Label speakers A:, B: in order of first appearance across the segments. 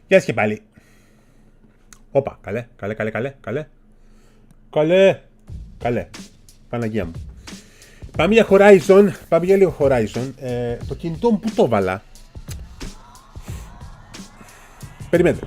A: Γεια σας και πάλι. Όπα, καλέ. Παναγία μου. Πάμε για Horizon, πάμε για λίγο Horizon. Το κινητό μου που το βάλα. Περιμένετε.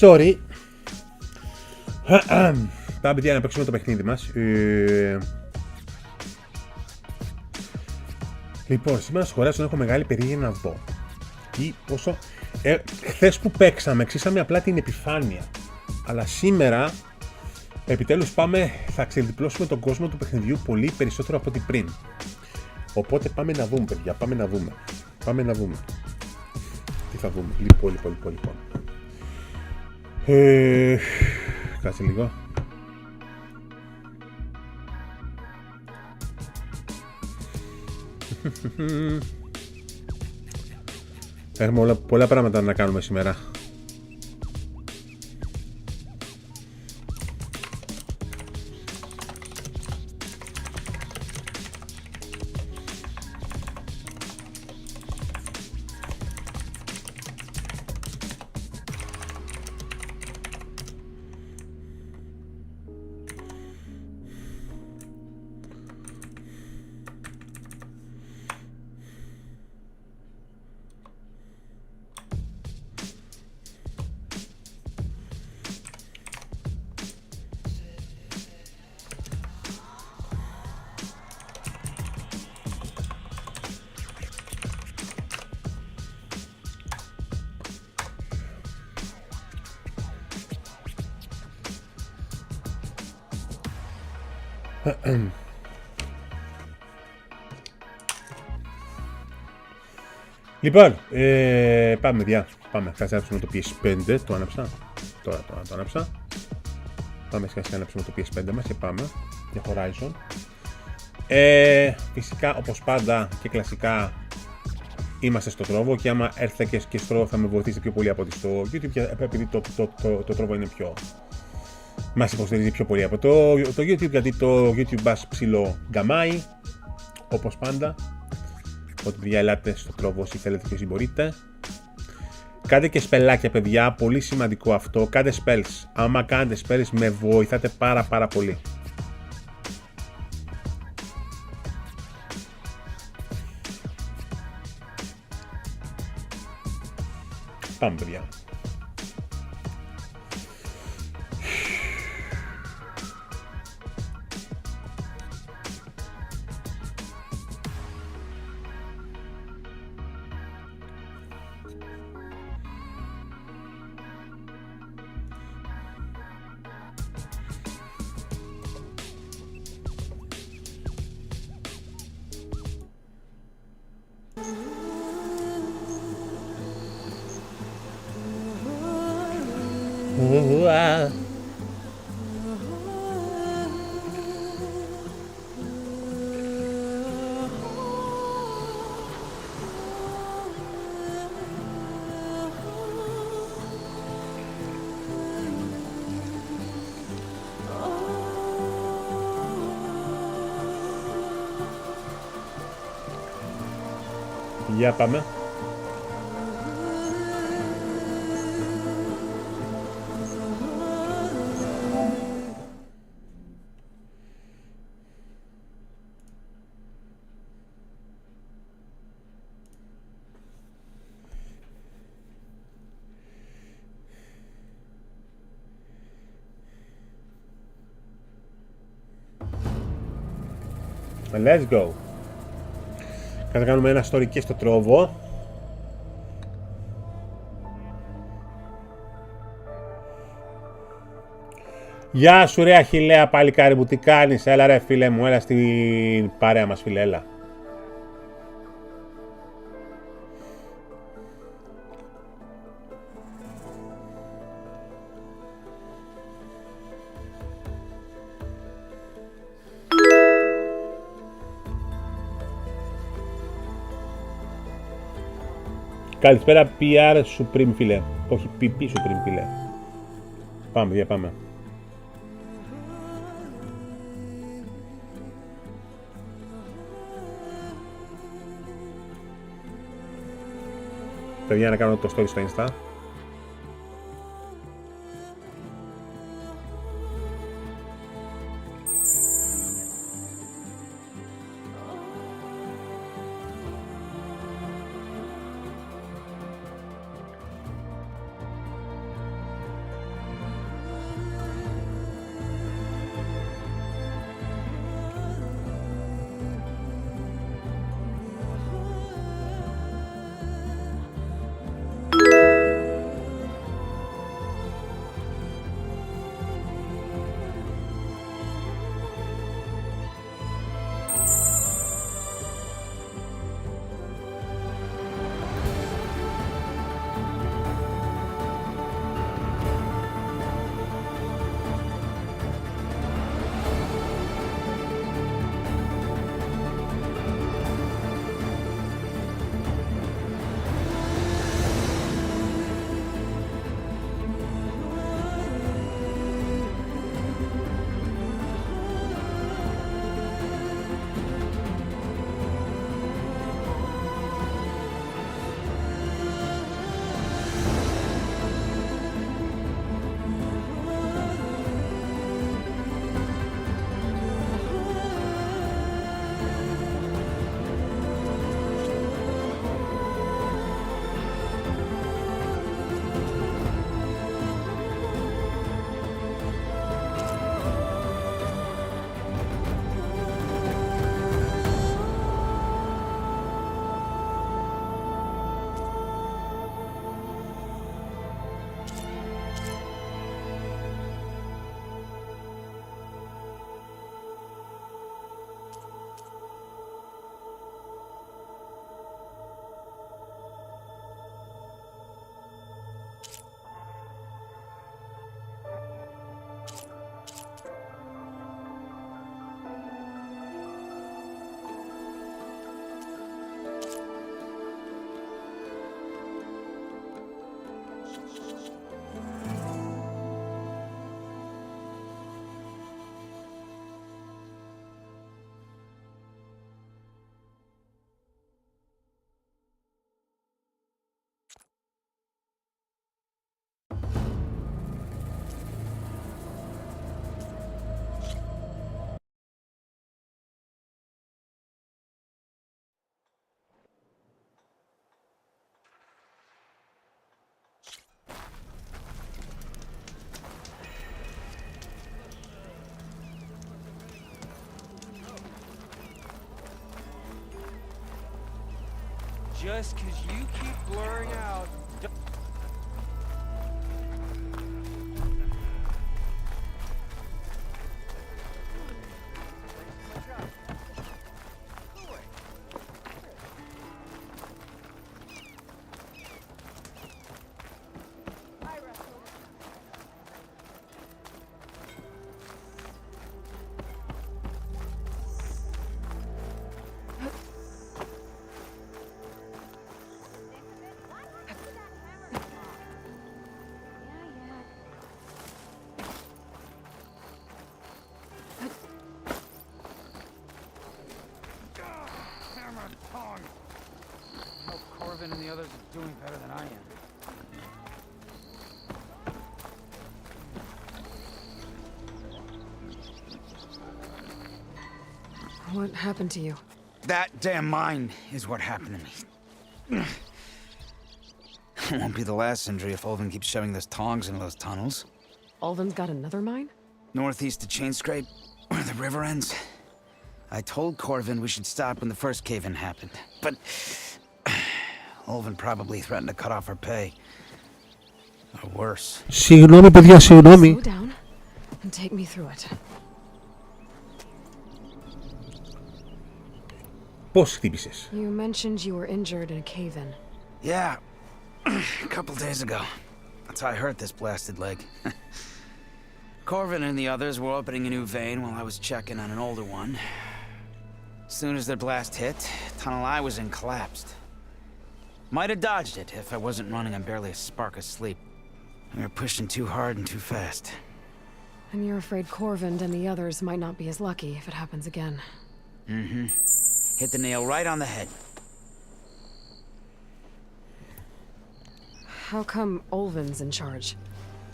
A: Sorry. Πάμε παιδιά να παίξουμε το παιχνίδι μας. Λοιπόν, σήμερα στο Horizon έχω μεγάλη περίεργη να δω. Τι, πόσο... χθες που παίξαμε, εξήσαμε απλά την επιφάνεια. Αλλά σήμερα, επιτέλους θα ξεδιπλώσουμε τον κόσμο του παιχνιδιού πολύ περισσότερο από ό,τι πριν. Οπότε πάμε να δούμε παιδιά, πάμε να δούμε. Τι θα δούμε, λοιπόν. Κάτσε λίγο. Έχουμε πολλά πράγματα να κάνουμε σήμερα. Λοιπόν, πάμε παιδιά. Πάμε, κάτσε να ανάψουμε το PS5. Το άναψα. Τώρα το άναψα. Πάμε να ανάψουμε το PS5 μας και πάμε για Horizon. Φυσικά, όπως πάντα και κλασικά, είμαστε στο τρόβο και άμα έρθετε και στο τρόβο θα με βοηθήσετε πιο πολύ από ότι στο YouTube, επειδή το τρόβο είναι πιο... μας υποστηρίζει πιο πολύ από το YouTube, γιατί το YouTube μας ψηλό γκαμάει, όπως πάντα. Οπότε παιδιά, ελάτε στο τρόβο όσοι θέλετε και όσοι μπορείτε. Κάντε και σπελάκια παιδιά, πολύ σημαντικό αυτό. Κάντε spells, άμα κάνετε spells με βοηθάτε πάρα πολύ. Πάμε παιδιά. Για πάμε. Let's go. Θα κάνουμε ένα story και στο τρόβο. Γεια σου ρε Αχιλλέα παλικάρι μου, τι κάνεις, έλα ρε φίλε μου, έλα στην παρέα μας φίλε, έλα. Καλησπέρα PR Supreme φίλε, όχι PP Supreme φίλε. Πάμε, παιδιά, πάμε. Παιδιά, να κάνω το story στο Insta.
B: Just 'cause you keep blurring out. And the others are doing better than I am.
C: What happened to you?
B: That damn mine is what happened to me. It won't be the last injury if Ulvin keeps shoving those tongs into those tunnels.
C: Ulvin's got another mine?
B: Northeast of Chain Scrape, where the river ends. I told Corvin we should stop when the first cave-in happened, but Ulvin probably threatened to cut off her pay. Or worse.
A: Συγγνώμη, παιδιά, συγγνώμη.
C: Slow down. and take me through it.
A: Πώς χτύπησες?
C: You mentioned you were injured in a cave-in.
B: Yeah, a couple days ago. That's how I hurt this blasted leg. Corvin and the others were opening a new vein while I was checking on an older one. As soon as their blast hit, the tunnel I was in collapsed. Might have dodged it if I wasn't running on barely a spark of sleep. We were pushing too hard and too fast.
C: And you're afraid Corvind and the others might not be as lucky if it happens again.
B: Mm-hmm. Hit the nail right on the head.
C: How come Olvin's in charge?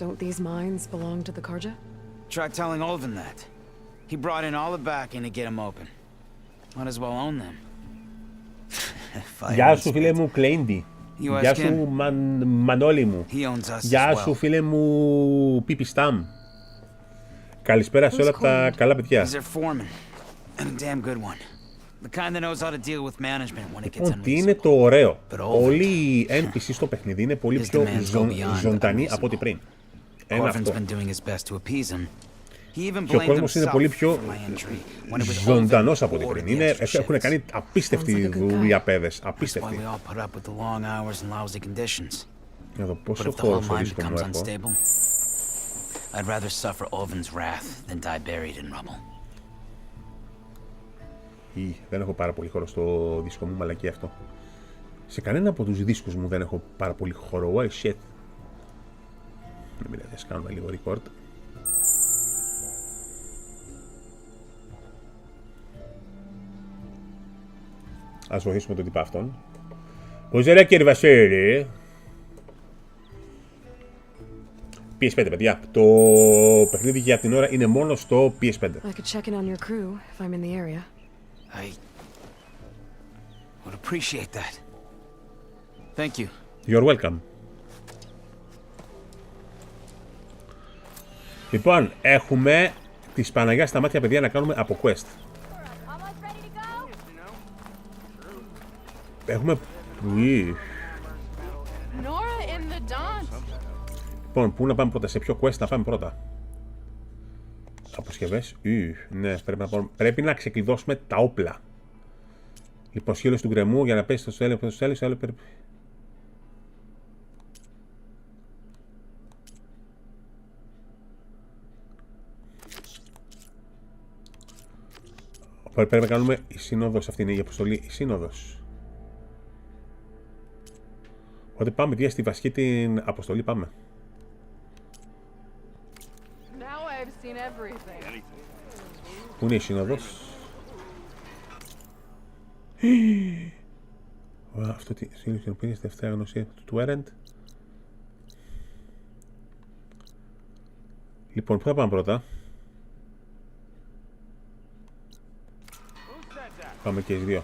C: Don't these mines belong to the Karja?
B: Try telling Olvin that. He brought in all the backing to get them open. Might as well own them.
A: Γεια σου φίλε μου Κλέιντι. Γεια σου Μανώλη μου. Γεια σου φίλε μου Πίπι Σταμ. Καλησπέρα σε όλα τα καλά παιδιά. Λοιπόν, τι είναι το ωραίο? Όλοι οι NPC στο παιχνίδι είναι πολύ πιο ζωντανοί από ό,τι πριν. Ένα αυτό. Και ο κόσμος είναι πολύ πιο ζωντανός από ό,τι πριν. Έχουν κάνει απίστευτη δουλειά, παιδες. Απίστευτη. Εδώ πόσο χώρο στο δίσκο μου έχω.
B: I'd rather suffer Olvin's wrath than die buried in rubble.
A: Δεν έχω πάρα πολύ χώρο στο δίσκο μου, μαλακή αυτό. Σε κανένα από τους δίσκους μου δεν έχω πάρα πολύ χώρο. Why shit. Δεν πειράζει, ας κάνουμε λίγο record. Ας βοηθήσουμε τον τυπά αυτόν. Πώς έλα κύριε Βασίλη. PS5 παιδιά. Το παιχνίδι για την ώρα είναι μόνο στο PS5.
C: I could check in on your crew if I'm in the area.
B: I would appreciate that. Thank you.
A: You're welcome. Λοιπόν, έχουμε τις Παναγιάς στα μάτια παιδιά να κάνουμε από quest. Έχουμε... Λοιπόν, πού να πάμε πρώτα, σε ποιο quest να πάμε πρώτα? Αποσκευές, ναι, πρέπει να ξεκλειδώσουμε τα όπλα. Λοιπόν, σχέλος του γκρεμού για να πέσει στο τέλος, άλλο πρέπει... Πρέπει να κάνουμε η σύνοδος, αυτή είναι η αποστολή, η σύνοδος. Οπότε πάμε δια στη βασική την αποστολή, πάμε. Πού είναι η σύνοδος? Αυτό τι σύνοδος που είναι στη δεύτερη γνωσία του Erend. Λοιπόν, πού θα πάμε πρώτα? Πάμε και οι δύο.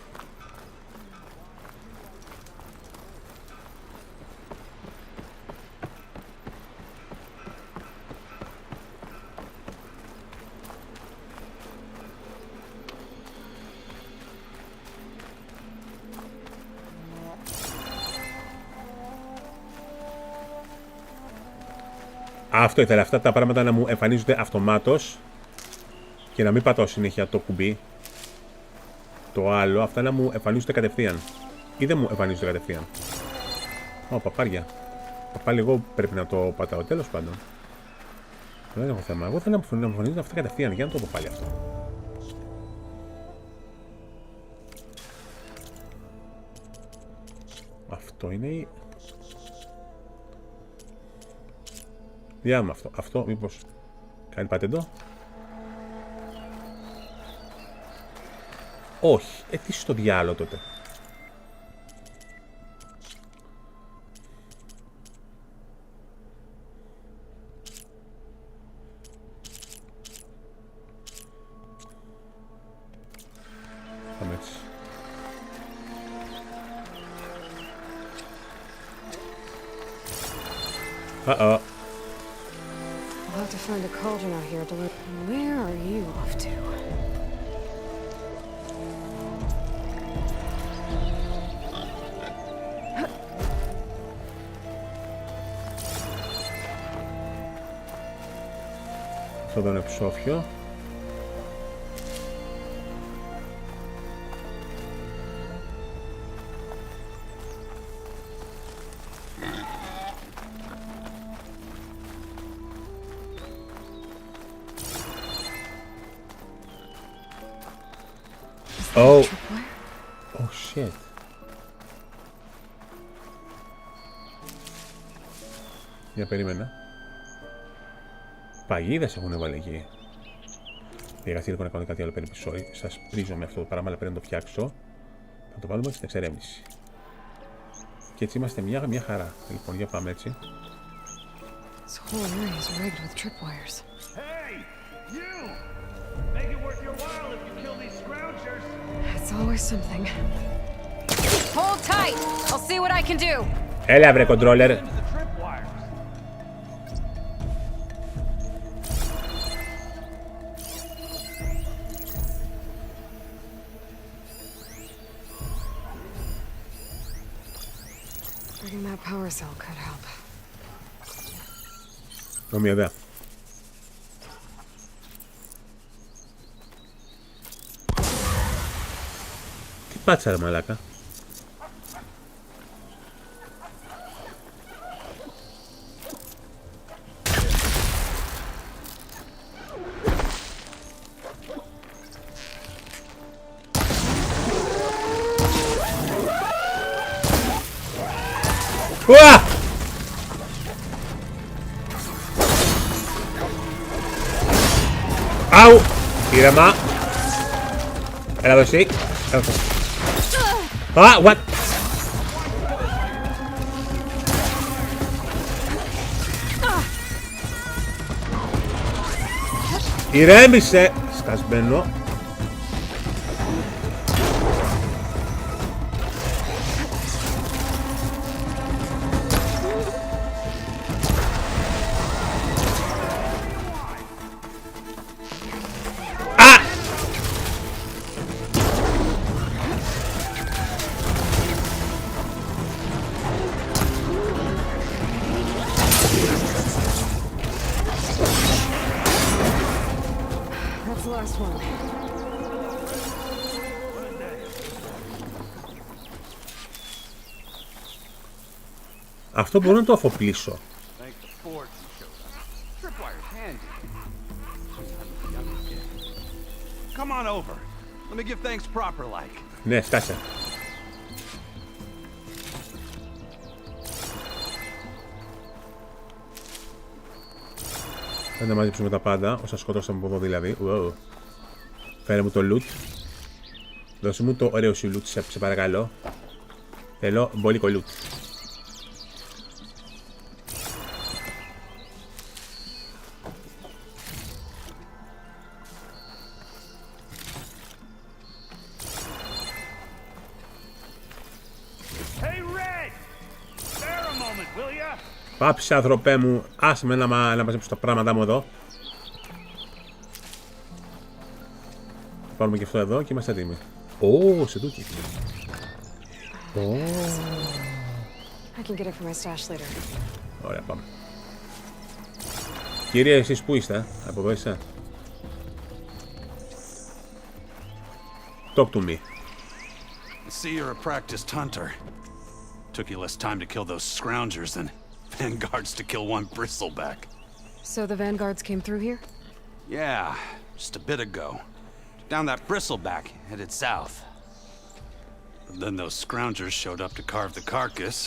A: Αυτό ήθελα, αυτά τα πράγματα να μου εμφανίζονται αυτομάτως και να μην πατάω συνέχεια το κουμπί. Το άλλο, αυτά να μου εμφανίζονται κατευθείαν. Ή δεν μου εμφανίζονται κατευθείαν. Παπάρια. Πάλι εγώ πρέπει να το πατάω, τέλος πάντων. Δεν έχω θέμα. Εγώ θέλω να μου εμφανίζονται αυτά κατευθείαν. Για να το πω πάλι αυτό. Αυτό είναι η... Διάμε αυτό. Αυτό μήπως κάνει πατεντό? Όχι. Τι στο διάλογο τότε. Πάμε έτσι. Uh-oh.
C: I'll have to find a cauldron out here to look. Where are you off to?
A: Αυτό εδώ είναι ψόφιο. Oh. Oh shit. Για περίμενα. Παγίδες έχουν βάλει εκεί. Πήγα λοιπόν να κάνω κάτι άλλο περίπου σόι. Σας πρίζω με αυτό το πράγμα, αλλά πρέπει να το φτιάξω. Θα το βάλουμε στην εξερεύνηση. Και έτσι είμαστε μια χαρά. Λοιπόν, για πάμε έτσι.
C: This whole area is rigged with tripwires.
D: Hey, you! Make it worth your while if you kill these scroungers.
C: It's always something. Hold tight! I'll see what I can do!
A: Έλα βρε κοντρόλερ.
D: Into the tripwires.
C: Rigging that power cell could help.
A: Μια ιδέα. Τι πάτσα ρε μαλάκα. Ουα! Αου! Ήρεμα. Έλα εδώ εσύ. Έλα εδώ. Α, what? Ηρέμησε. Σκασμένο.
C: That's the last one.
A: Αυτό μπορώ να το αφοπλίσω.
D: Thank the Fords you showed us. Tripwire's handy. Come on over. Let me give thanks proper like.
A: Ναι, σκάσε. Θα να μαζέψουμε τα πάντα, όσα σκοτώσαμε από εδώ δηλαδή. Wow. Φέρε μου το loot. Δώσε μου το ωραίο σου loot, σε παρακαλώ. Θέλω μπόλικο loot.
D: Hey Red! Spare a moment, will ya?
A: Πάψε άνθρωπέ μου, άσε με να μαζέψω τα πράγματα μου εδώ. Πάρουμε και αυτό εδώ και είμαστε έτοιμοι. Ω, σε τούκι.
C: I can get it for my stash later.
A: Ωραία, πάμε. Κύριε, εσείς πού είστε, από εδώ είστε? Talk to me.
D: I see you're a practiced hunter. Took you less time to kill those scroungers than vanguards to kill one bristleback.
C: So the vanguards came through here?
D: Yeah, just a bit ago. Down that bristleback, headed south. But then those scroungers showed up to carve the carcass,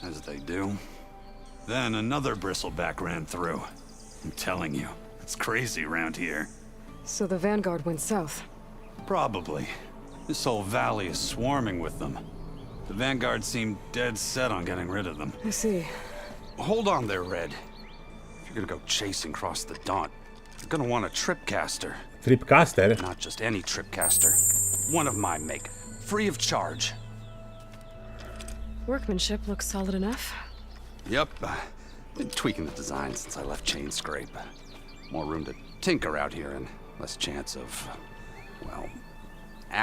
D: as they do. Then another bristleback ran through. I'm telling you, it's crazy around here.
C: So the vanguard went south.
D: Probably. This whole valley is swarming with them. The vanguard seemed dead set on getting rid of them.
C: I see.
D: Hold on there, Red. If you're gonna go chasing across the Daunt, you're gonna want a tripcaster.
A: Tripcaster?
D: Not just any tripcaster. One of my make. Free of charge.
C: Workmanship looks solid enough.
D: Yep. Been tweaking the design since I left Chain Scrape. More room to tinker out here and less chance of, well,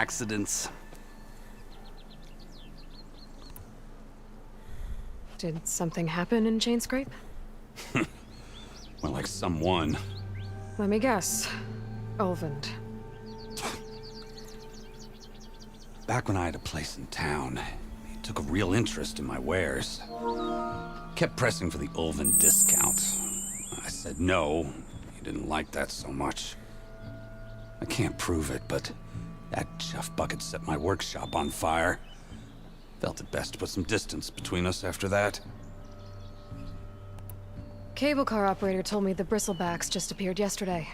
D: accidents.
C: Did something happen in Chain Scrape?
D: Well, like someone.
C: Let me guess. Ulvund.
D: Back when I had a place in town, he took a real interest in my wares. Kept pressing for the Ulvund discount. I said no. He didn't like that so much. I can't prove it, but that chuff bucket set my workshop on fire. Felt it best to put some distance between us after that.
C: Cable car operator told me the bristlebacks just appeared yesterday.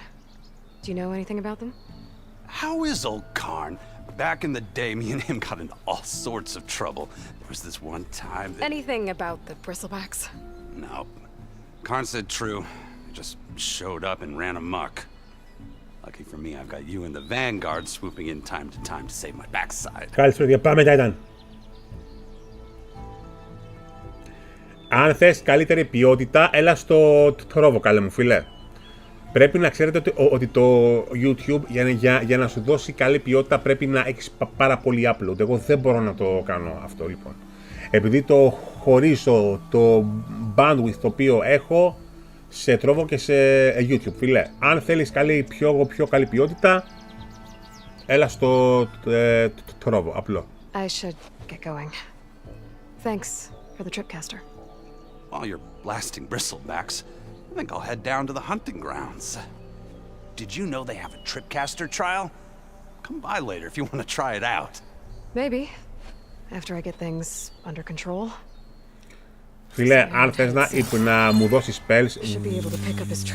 C: Do you know anything about them?
D: How is old Karn? Back in the day, me and him got into all sorts of trouble. There was this one time that...
C: Anything about the bristlebacks?
D: No. Karn said true. He just showed up and ran amok. Lucky for me, I've got you and the Vanguard swooping in time to save my backside.
A: Καλησπέρα και πάμε Titan. Αν θες καλύτερη ποιότητα, έλα στο τρόβο, καλέ μου φίλε. Πρέπει να ξέρετε ότι το YouTube για να σου δώσει καλή ποιότητα πρέπει να έχεις πάρα πολύ upload. Εγώ δεν μπορώ να το κάνω αυτό λοιπόν. Επειδή το χωρίζω το bandwidth το οποίο έχω σε τρόβο και σε YouTube, φίλε. Αν θέλεις πιο καλή ποιότητα, έλα στο τρόβο, απλό.
C: I should get going. Thanks for the tripcaster.
D: While you're blasting bristlebacks, I think I'll head down to the hunting grounds. Did you know they have a tripcaster trial? Come by later if you want to try it out.
C: Maybe. After I get things under control.
A: Φίλε, αν θες να μου δώσεις spells,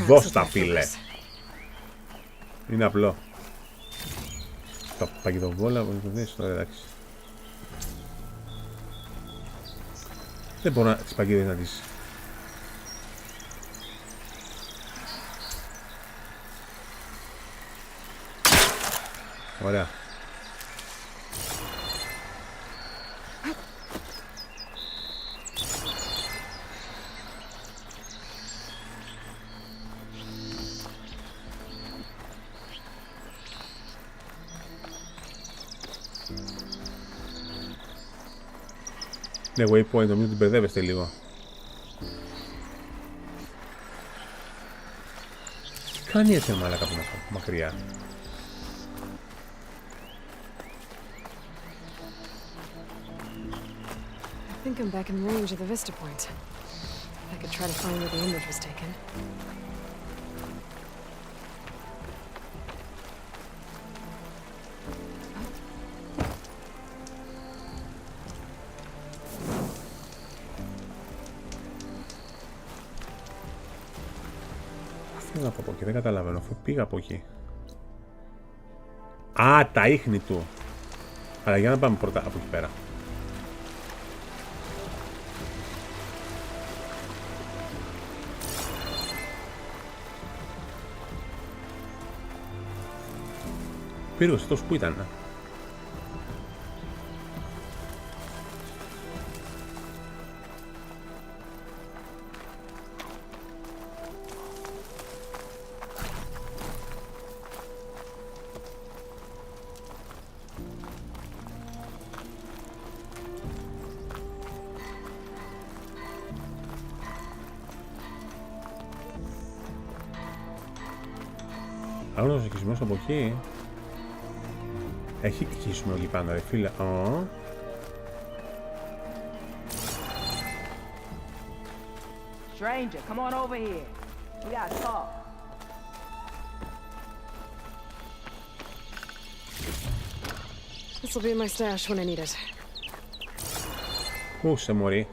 A: δώσ' τα φίλε. Είναι απλό. Τα παγιδοβόλα, το δεις, τώρα εντάξει. Δεν μπορώ τις παγίδες να τις... Ωραία. Ναι, waypoint, νομίζω την μπερδεύεστε λίγο. Τι κάνει έτσι μάλακα από μακριά.
C: I think I'm back in range of the vista point. I could try to find where the image was taken.
A: Φύγα από εκεί, δεν καταλαβαίνω, αφού πήγα από εκεί. Α, τα ίχνη του. Αλλά για να πάμε πρώτα από εκεί πέρα. Πήρος αυτός που ήταν. Άλλος οικισμός από εκεί. Έχει οικισμό εκεί πάνω, ρε φίλε.
E: Stranger, come on over here. We gotta talk.
C: This'll be in my stash when I need it.
A: Πού σε μωρή.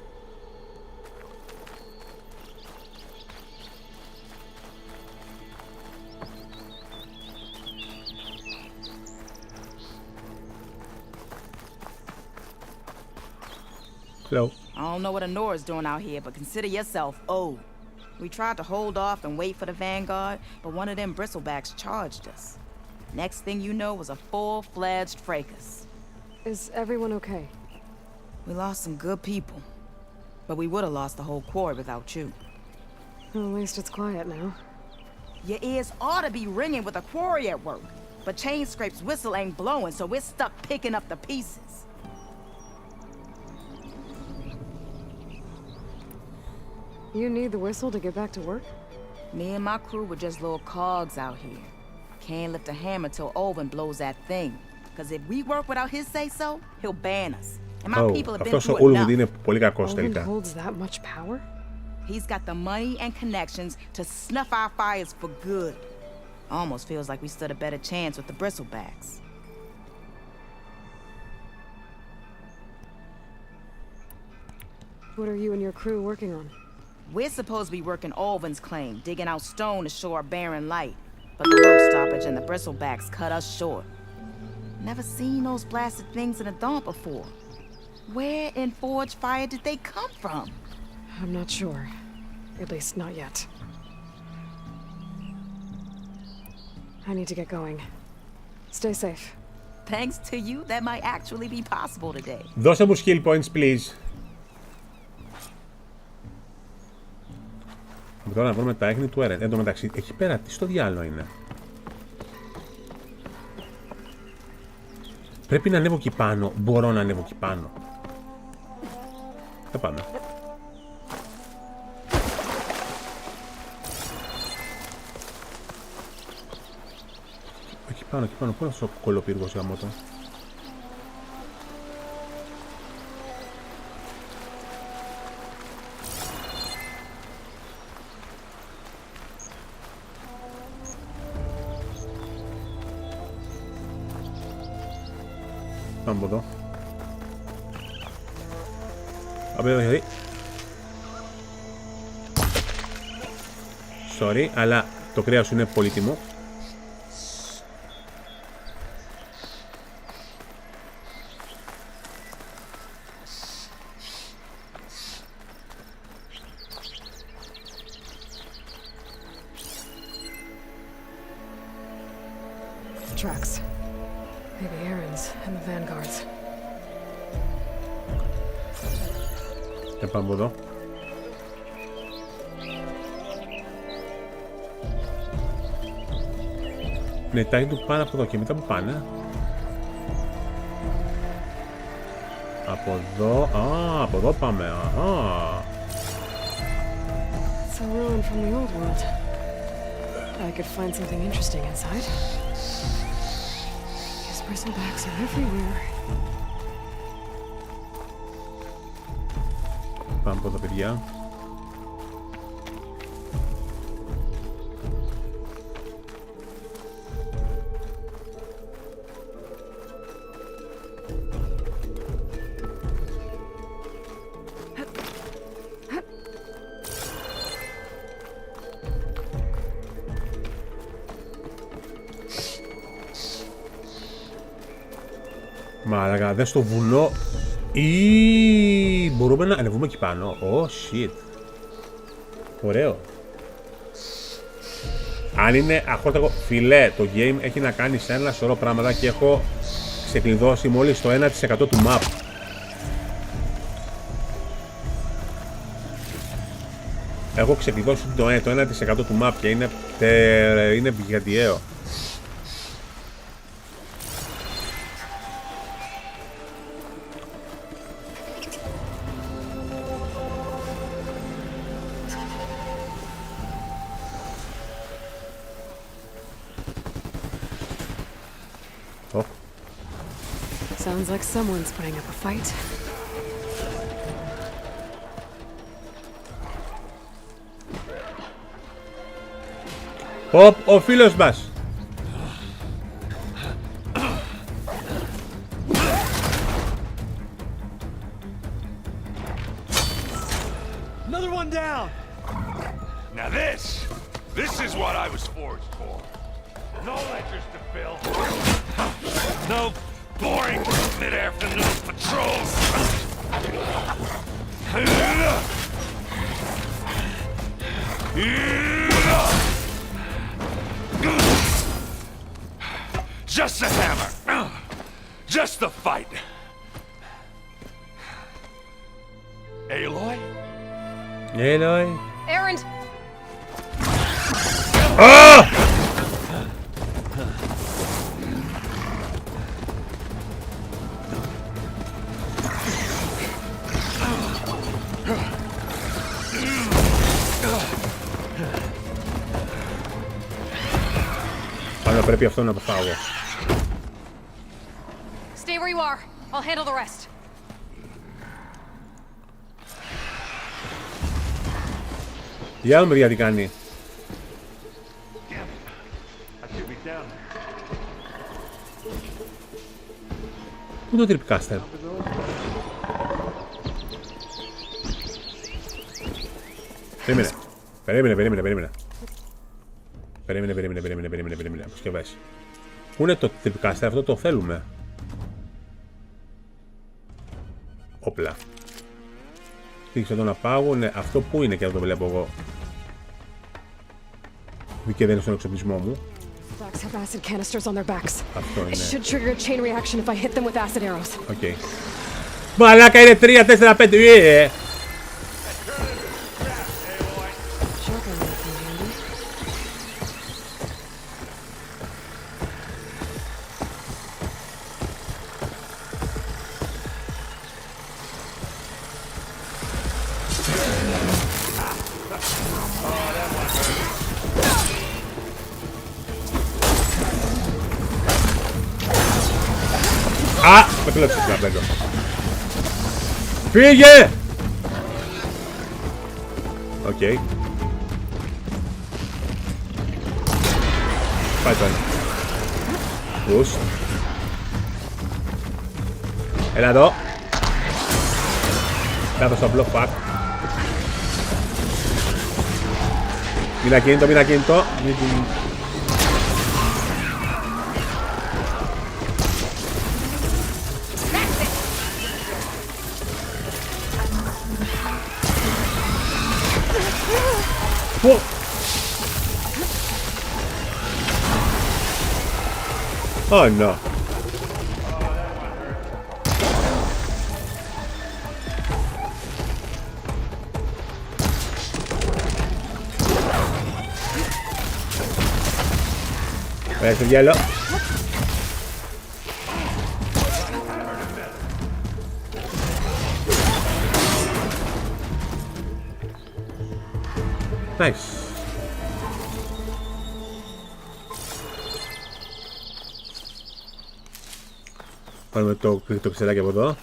A: Hello.
E: I don't know what Honora's doing out here, but consider yourself owed. We tried to hold off and wait for the Vanguard, but one of them bristlebacks charged us. Next thing you know was a full-fledged fracas.
C: Is everyone okay?
E: We lost some good people, but we would have lost the whole quarry without you.
C: Well, at least it's quiet now.
E: Your ears ought to be ringing with a quarry at work, but Chainscrape's whistle ain't blowing, so we're stuck picking up the pieces.
C: You need the whistle to get back to work?
E: Me and my crew were just little cogs out here. Can't lift a hammer till Olvin blows that thing. Because if we work without his say-so, he'll ban us. And my people have been
A: αυτός ο
E: through
A: Ulwood
E: enough.
A: είναι πολύ κακός
C: Olin
A: τελικά.
C: holds that much power?
E: He's got the money and connections to snuff our fires for good. Almost feels like we stood a better chance with the bristlebacks.
C: What are you and your crew working on?
E: We're supposed to be working Olvin's claim, digging out stone to show our barren light. But the work stoppage and the bristlebacks cut us short. Never seen those blasted things in a dump before. Where in Forge Fire did they come from?
C: I'm not sure. At least not yet. I need to get going. Stay safe.
E: Thanks to you, that might actually be possible today.
A: Δώσε μου skill points, please. Τώρα να βρούμε τα έγνη του Eren. Εν τω μεταξύ, εκεί πέρα, τι στο διάλογο είναι. Πρέπει να ανέβω εκεί πάνω. Μπορώ να ανέβω εκεί πάνω. Θα πάμε. Εκεί πάνω, εκεί πάνω. Πού είναι αυτός ο κολοπύργος γαμώτο. Πάμε από εδώ. Απ' εδώ, δηλαδή. Sorry, αλλά το κρέας σου είναι πολύτιμο.
C: Tracks. Maybe Aaron's and the Vanguard's.
A: Και πάμε από εδώ. Ναι, τα του πάνε από εδώ και μετά που πάνε. Από εδώ. Α, από εδώ πάμε. Αχα.
C: It's a ruin from the old world. I could find something interesting inside. These bristlebacks are everywhere.
A: Πάμε από εδώ, παιδιά. Μαλάκα, δες το βουνό. Ή μπορούμε να ανεβούμε εκεί πάνω. Oh shit. Ωραίο. Αν είναι αχόρτακο, φιλέ, το game έχει να κάνει σε ένα σωρό πράγματα και έχω ξεκλειδώσει μόλις το 1% του map. Έχω ξεκλειδώσει το 1% του map και είναι πηγαντιαίο.
C: Sounds like someone's putting up a fight.
A: Ο φίλος μας.
F: Another one down.
G: Now this is what I was forged for. No ledgers to fill. No boring mid-afternoon patrols. Just a hammer. Just the fight. Aloy?
A: Aloy.
C: Aaron!
A: Μάλλον πρέπει αυτό να το φάω.
C: Stay where you are. I'll handle the rest.
A: Για να δούμε τι κάνει. Πού είναι το tripcaster? Περίμενε. Αποσκευές. Πού είναι το tripcaster? Αυτό το θέλουμε. Όπλα. Στήριξε εδώ να πάγω. Ναι, αυτό που είναι και να το βλέπω εγώ. Και δεν είναι στον εξοπλισμό μου.
C: Blacks have acid canisters on their backs.
A: Αυτό
C: It
A: είναι.
C: should trigger a chain reaction if I hit them with acid arrows.
A: Οκ. Μαλάκα είναι 3, 4, 5.
C: Shotgun might come handy.
A: Α! Με κλέψεις να παίζω. Φύγε! Οκ. Πάει το ένα. Boost. Έλα εδώ. Κάτω στο block pack. Μην ακίνητο. Whoa. Oh no. There's the yellow. Nice. Πάρουμε το ξεράκι από εδώ.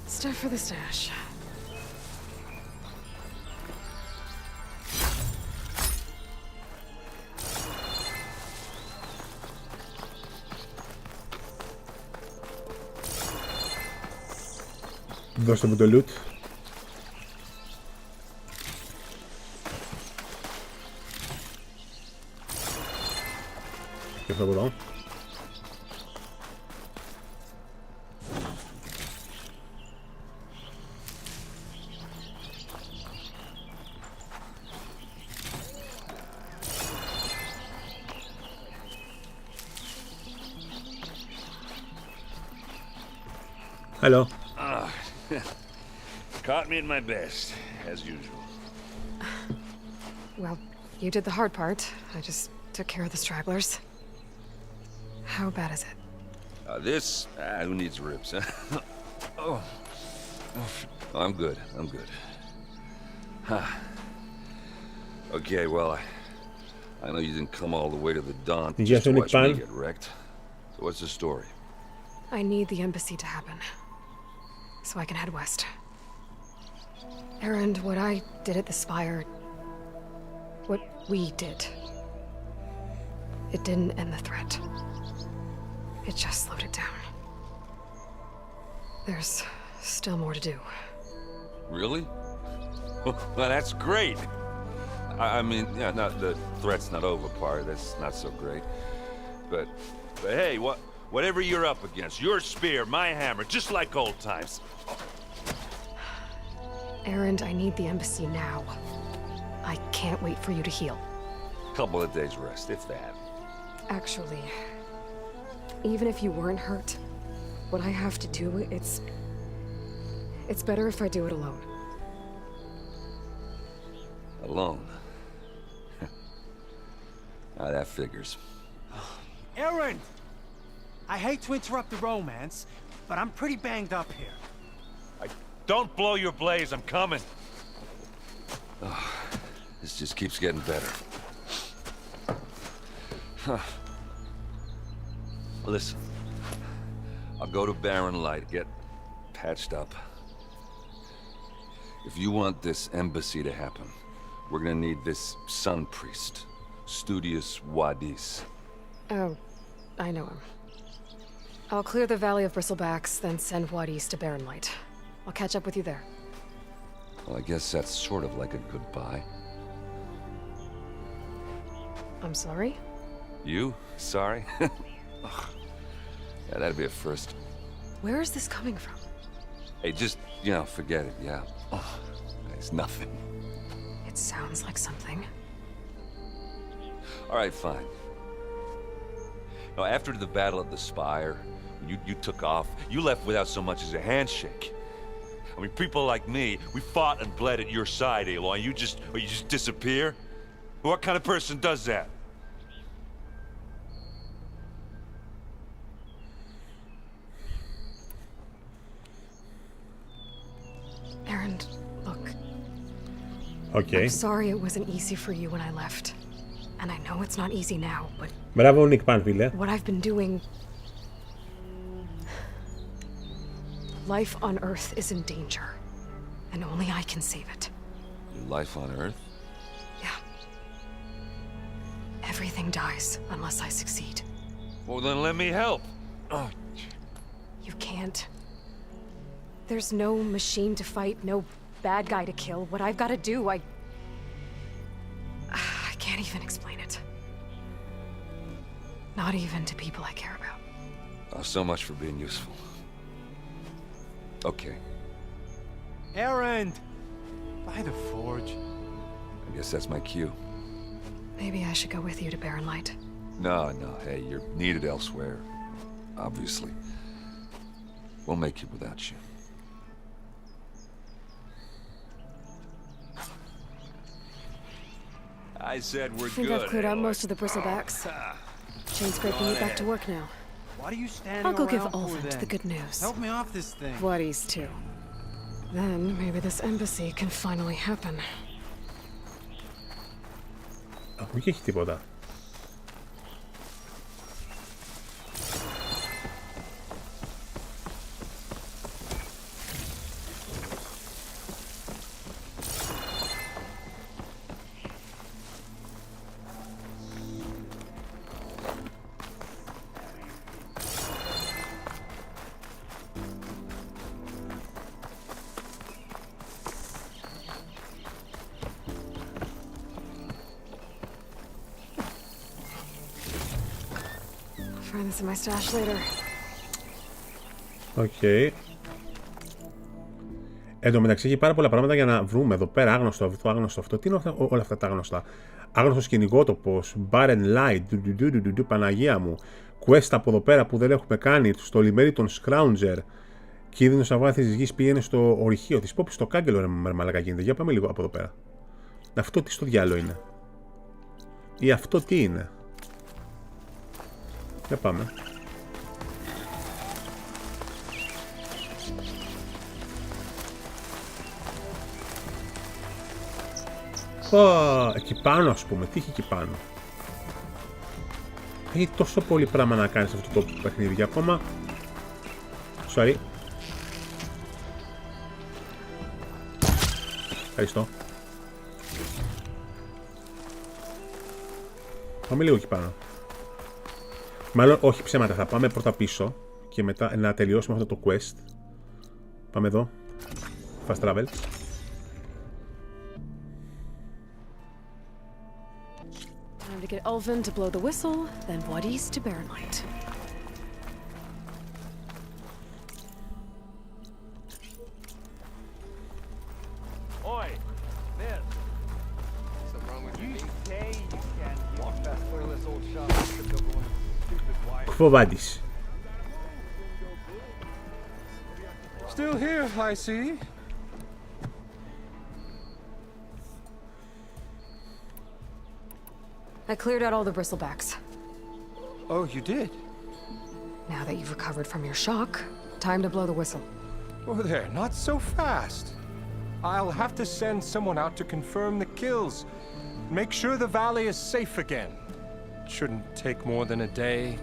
C: Stuff for the stash.
A: Δώστε μου το loot. Και αυτό από εδώ. Hello.
G: Caught me at my best, as usual.
C: Well, you did the hard part. I just took care of the stragglers. How bad is it?
G: Who needs ribs, huh? Oh, I'm good. Huh. Okay, well, I know you didn't come all the way to the Don just to watch me get wrecked. So what's the story?
C: I need the embassy to happen, so I can head west. Erend, what I did at the Spire, what we did, it didn't end the threat. It just slowed it down. There's still more to do.
G: Really? Well, that's great. I mean, yeah, not the threat's not over part. That's not so great. But hey, whatever you're up against, your spear, my hammer, just like old times.
C: Erend, I need the embassy now. I can't wait for you to heal.
G: Couple of days rest, if that.
C: Actually, even if you weren't hurt, what I have to do, it's better if I do it alone.
G: Alone? That figures.
F: Erend! I hate to interrupt the romance, but I'm pretty banged up here.
G: Don't blow your blaze, I'm coming. This just keeps getting better. Huh. Listen, I'll go to Barren Light, get patched up. If you want this embassy to happen, we're gonna need this sun priest, Studius Wadis.
C: Oh, I know him. I'll clear the Valley of Bristlebacks, then send Wadis to Barren Light. I'll catch up with you there.
G: Well, I guess that's sort of like a goodbye.
C: I'm sorry?
G: You? Sorry? Yeah, that'd be a first.
C: Where is this coming from?
G: Hey, just, forget it, yeah. Oh, it's nothing.
C: It sounds like something.
G: All right, fine. Now, after the Battle of the Spire, you took off, you left without so much as a handshake. I mean, people like me, we fought and bled at your side, Aloy, and you just disappear? What kind of person does that?
C: Aaron, look.
A: Okay.
C: I'm sorry it wasn't easy for you when I left. And I know it's not easy now, but
A: Μπράβο, Νικ Πάνφιλε.
C: what I've been doing... Life on Earth is in danger. And only I can save it.
G: Your life on Earth?
C: Yeah. Everything dies unless I succeed.
G: Well, then let me help. Oh,
C: You can't. There's no machine to fight, no bad guy to kill. What I've got to do, I can't even explain it. Not even to people I care about.
G: oh, so much for being useful. Okay,
F: Errand! By the forge.
G: I guess that's my cue.
C: Maybe I should go with you to Barren Light.
G: No, hey, you're needed elsewhere. Obviously. We'll make it without you. I said we're
C: I think
G: good.
C: I've cleared out
G: Aloy.
C: most of the Bristlebacks. Chain scraping you back to work now.
F: What are you standing
C: I'll go give
F: around for
C: Ulvund
F: then?
C: the good news.
F: Help me off this thing.
C: Wadis too. Then maybe this embassy can finally happen.
A: Αφού εκεί έχει τίποτα.
C: Find this in my stash later.
A: Οκ. Εν τω μεταξύ έχει πάρα πολλά πράγματα για να βρούμε εδώ πέρα. Άγνωστο αυτό, άγνωστο αυτό. Τι είναι όλα αυτά τα άγνωστα. Άγνωστος κυνηγότοπος, Barren Light, Παναγία μου. Quest από εδώ πέρα που δεν έχουμε κάνει, στο λιμέρι των Scrounger. Κίνδυνος αβάθμισης της γης πήγαινε στο ορυχείο της. Πω στο κάγκελο ρε μαλάκα γίνεται. Για πάμε λίγο από εδώ πέρα. Αυτό τι στο διάλο είναι. Ή αυτό τι είναι. Για πάμε. Εκεί πάνω ας πούμε. Τι έχει εκεί πάνω. Έχει τόσο πολύ πράγμα να κάνεις αυτό το παιχνίδι. Ακόμα. Sorry. Ευχαριστώ. Πάμε λίγο εκεί πάνω. Μάλλον όχι ψέματα, θα πάμε πρώτα πίσω και μετά να τελειώσουμε αυτό το quest. Πάμε εδώ. Fast travel.
C: Time to get Ulvund to blow the whistle, then Wadis to Barren Light.
H: Oi, this. Something wrong with you? Say you can walk past this old shop and go going stupid wire.
A: Φοβάντης.
H: Still here, I see.
C: I cleared out all the Bristlebacks.
H: Oh, you did?
C: Now that you've recovered from your shock, time to blow the whistle.
H: Oh, there, not so fast.
I: I'll have to send someone out to confirm the kills. Make sure the valley is safe again. It shouldn't take more than a day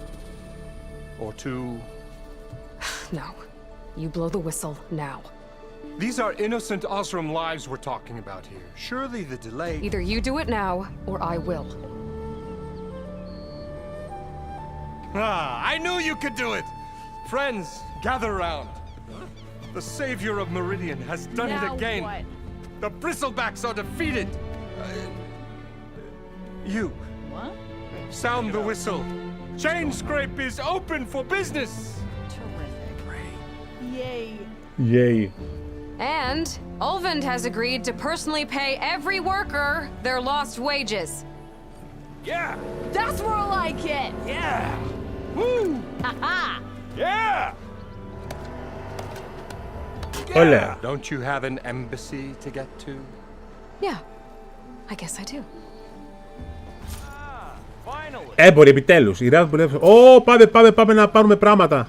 I: or two.
C: No. You blow the whistle now.
I: These are innocent Osram lives we're talking about here. Surely the delay...
C: Either you do it now, or I will.
I: I knew you could do it! Friends, gather round. The savior of Meridian has done it again.
E: What?
I: The bristlebacks are defeated. You.
E: What?
I: Sound the whistle. Chain Scrape is open for business.
E: Terrific. Yay.
A: Yay.
C: And Ulvund has agreed to personally pay every worker their lost wages.
H: Yeah!
E: That's more like it.
H: Yeah!
I: Woo!
E: Haha.
H: Yeah!
A: Όλα.
I: Don't you have an embassy to get to?
C: Yeah. I guess I do.
H: Finally!
A: Έμποροι, επιτέλους. Η Ράβ που Ω, πάμε να πάρουμε πράγματα.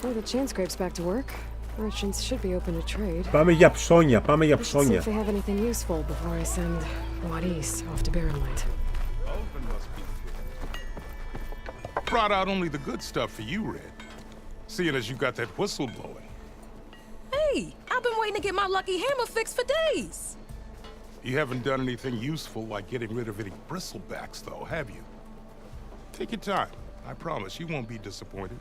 C: Well, the chain scrape's back to work. Merchants should be open to trade.
A: Πάμε για ψώνια, πάμε για
C: I should see
A: ψώνια.
C: if they have anything useful before I send Wadis off to Barrenlight.
J: Brought out only the good stuff for you, Red. Seeing as you got that whistle blowing.
K: Hey, I've been waiting to get my lucky hammer fixed for days.
J: You haven't done anything useful like getting rid of any bristlebacks, though, have you? Take your time. I promise you won't be disappointed.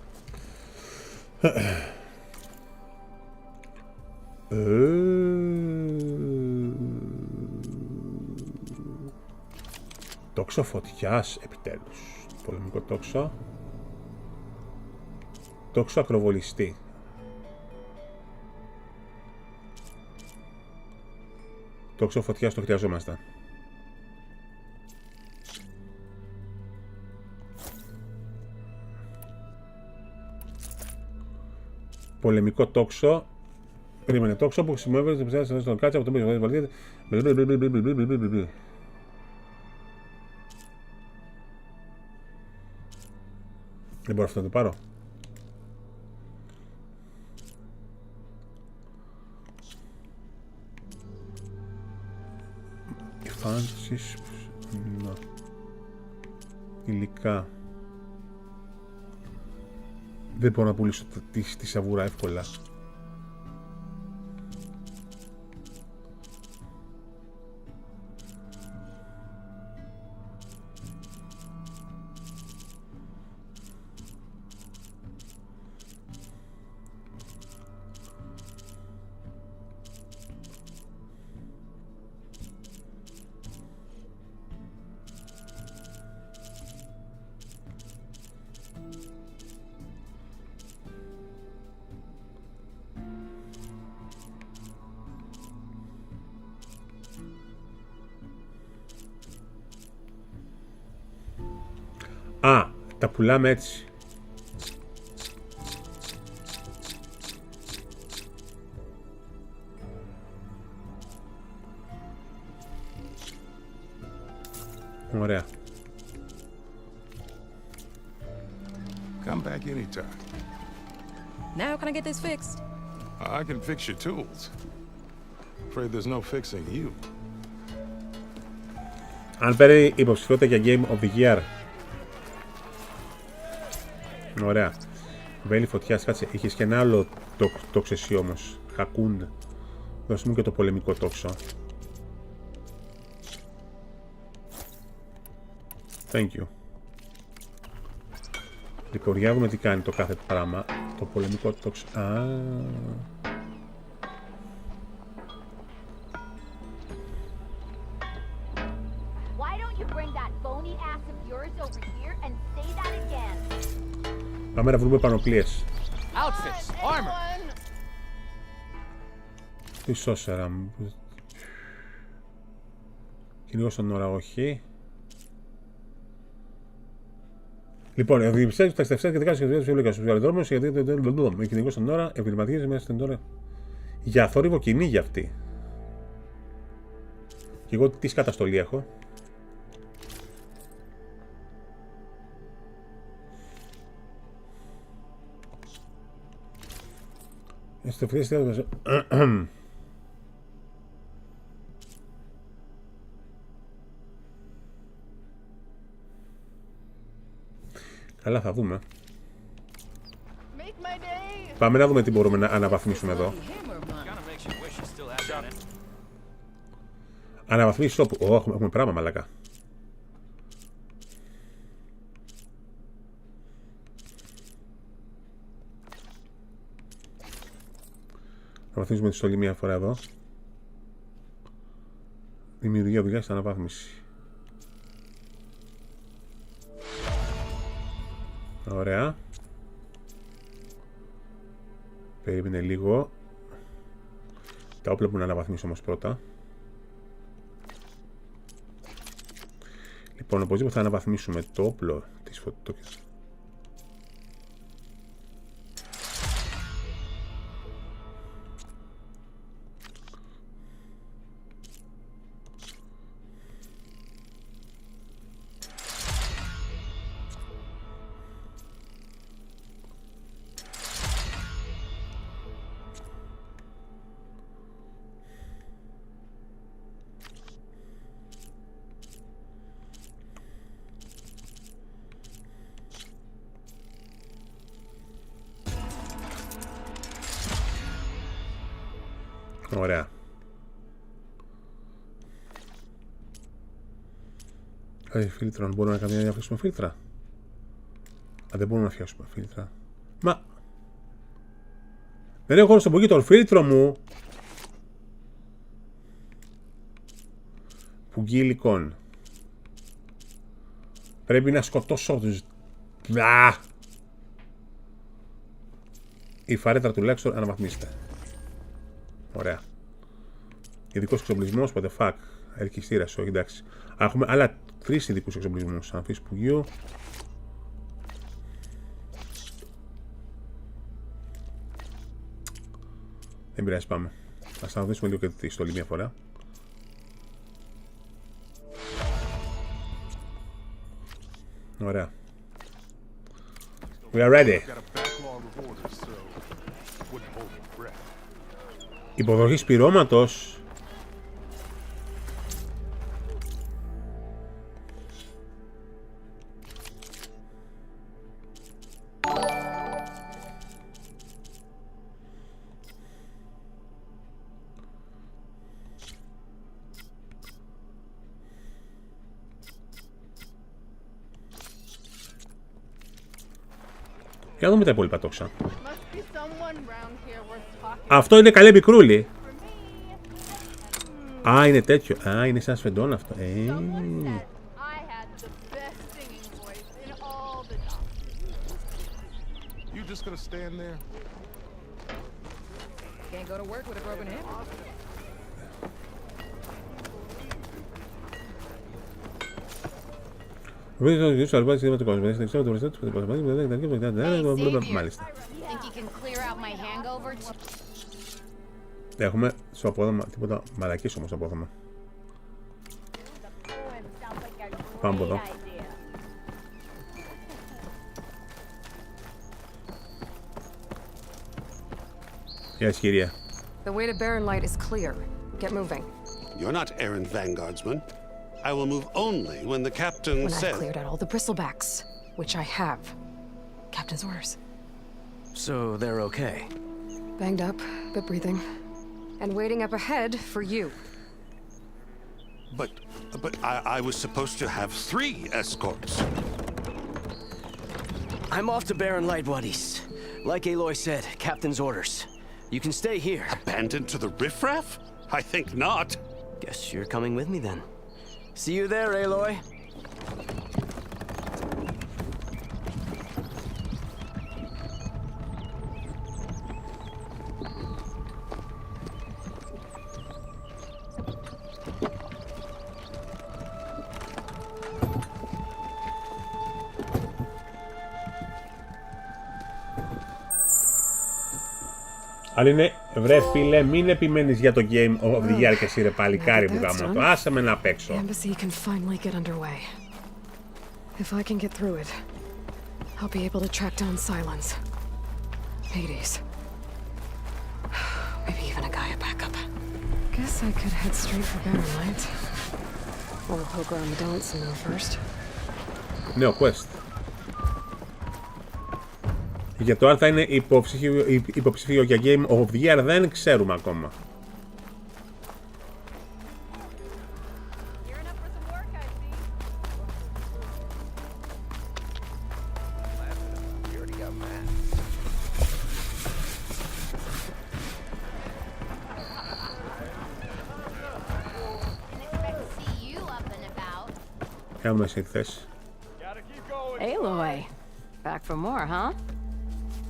A: Τόξο φωτιάς, επιτέλους. Πολεμικό τόξο. Τόξο ακροβολιστή. Τόξο φωτιάς το χρειαζόμαστε. Πολεμικό τόξο. Περίμενε, τόξο που χρησιμοποιείται στον κάτσα από το μήνυμα. Δεν μπορώ αυτό να το πάρω. Εμφάνισης. Να. Υλικά. Δεν μπορώ να πουλήσω τη σαβούρα εύκολα. Α, τα πουλάμε έτσι. Ωραία.
J: Come back anytime.
K: Now can I get this fixed?
J: I can fix your tools. Afraid there's no fixing you.
A: Αν παίρνει υποψηφιότητα για Game of the Year. Ωραία. Βέλη φωτιάς, κάτσε. Είχες και ένα άλλο τόξο εσύ όμως. Χακούν. Δώσε μου και το πολεμικό τόξο. Thank you. Δικοριάζουμε τι κάνει το κάθε πράγμα. Το πολεμικό τόξο. Α. Πάμε να βρούμε πανοπλίες.
H: Outfits, armor.
A: Τι σώσερα μου. Κυνηγός στον ώρα, όχι. Λοιπόν, ευδημιστές, τα στεφτές και δικάσεις και δικάσεις και στους αεροδρόμους, γιατί με κυνηγός στον ώρα, ευδηματίες μέσα στην ώρα. Για θόρυβο κυνήγι αυτή. Και εγώ τι καταστολή έχω. Καλά, θα δούμε. Πάμε να δούμε τι μπορούμε να αναβαθμίσουμε εδώ. Αναβαθμίσεις όπου... έχουμε πράγμα, μαλακά. Αναβαθμίζουμε τη στολή μία φορά εδώ. Δημιουργία δουλειά στην αναβάθμιση. Ωραία. Περίμενε λίγο. Τα όπλα που να αναβαθμίσω όμως πρώτα. Λοιπόν, οπωσδήποτε θα αναβαθμίσουμε το όπλο της φωτοκίνησης. Ωραία. Φίλτρα, μπορούμε να κάνουμε να φτιάξουμε φίλτρα. Α, δεν μπορούμε να φτιάξουμε φίλτρα. Μα δεν έχω στον πογείο το φίλτρο μου. Πουγγί υλικών. Πρέπει να σκοτώσω τους. Η φαρέτρα τουλάχιστον αναβαθμίστε. Ωραία. Ειδικός εξοπλισμός, what the fuck. Ελκυστήρας, όχι, εντάξει. Έχουμε άλλα 3 ειδικούς εξοπλισμούς. Αμφίς πουγείο. Δεν πειράζει, πάμε. Ας αναδείξουμε λίγο και τη στολή μια φορά. Ωραία. We are ready. Υποδοχή σπυρώματος. Για να δούμε τα υπόλοιπα τόξα. Αυτό είναι καλέ μικρούλι. Α, είναι τέτοιο. Α, είναι σαν σφεντόν αυτό. Έχουμε στο απόδομα τίποτα μαλακής όμως στο απόδομα. Πάμε από εδώ. Γεια σας κυρία.
C: The way to Barren Light is clear. Get moving.
L: You're not errant vanguardsman. I will move only when the captain says...
C: When I've cleared out all the bristlebacks, which I have. Captain's orders.
M: So they're okay?
C: Banged up, but breathing. And waiting up ahead for you.
L: But I was supposed to have 3 escorts.
M: I'm off to Barren Light, buddies. Like Aloy said, Captain's orders. You can stay here.
L: Abandoned to the riffraff? I think not.
M: Guess you're coming with me then. See you there, Aloy.
A: Αν είναι, βρε φίλε, μην επιμένεις για το game of the year και εσύ ρε παλικάρι μου γάμο το. Άσε με να παίξω.
C: Embassy can finally get underway. If I can get through it, I'll be able to track down Silence. Hades. Guess I could head straight for Barren Light. Or poke around the dance some more first.
A: Νέο quest. Για το αν θα είναι υποψήφιο για Game of the Year δεν ξέρουμε ακόμα. Άμεσα ήρθες.
N: Aloy. Back for more, huh?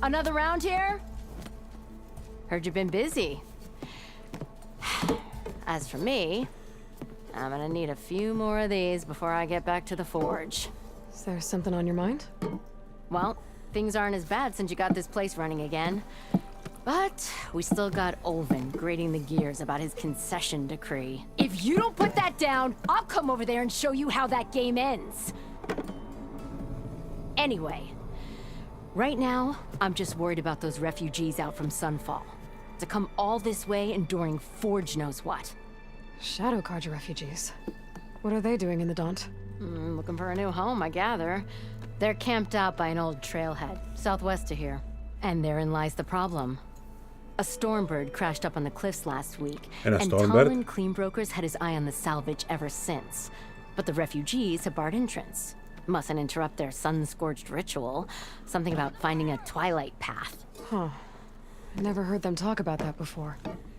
N: Another round here? Heard you've been busy. As for me, I'm gonna need a few more of these before I get back to the forge.
C: Is there something on your mind?
N: Well, things aren't as bad since you got this place running again. But we still got Olvin grating the gears about his concession decree. If you don't put that down, I'll come over there and show you how that game ends. Anyway, right now, I'm just worried about those refugees out from Sunfall. To come all this way enduring Forge knows what.
C: Shadow Carja refugees. What are they doing in the Daunt?
N: Looking for a new home, I gather. They're camped out by an old trailhead, southwest of here. And therein lies the problem. A Stormbird crashed up on the cliffs last week, and Talon Cleanbrokers had his eye on the salvage ever since. But the refugees have barred entrance. Mustn't interrupt their sun-scorched ritual. Something about finding a twilight path.
C: Huh. Never heard them talk about that before.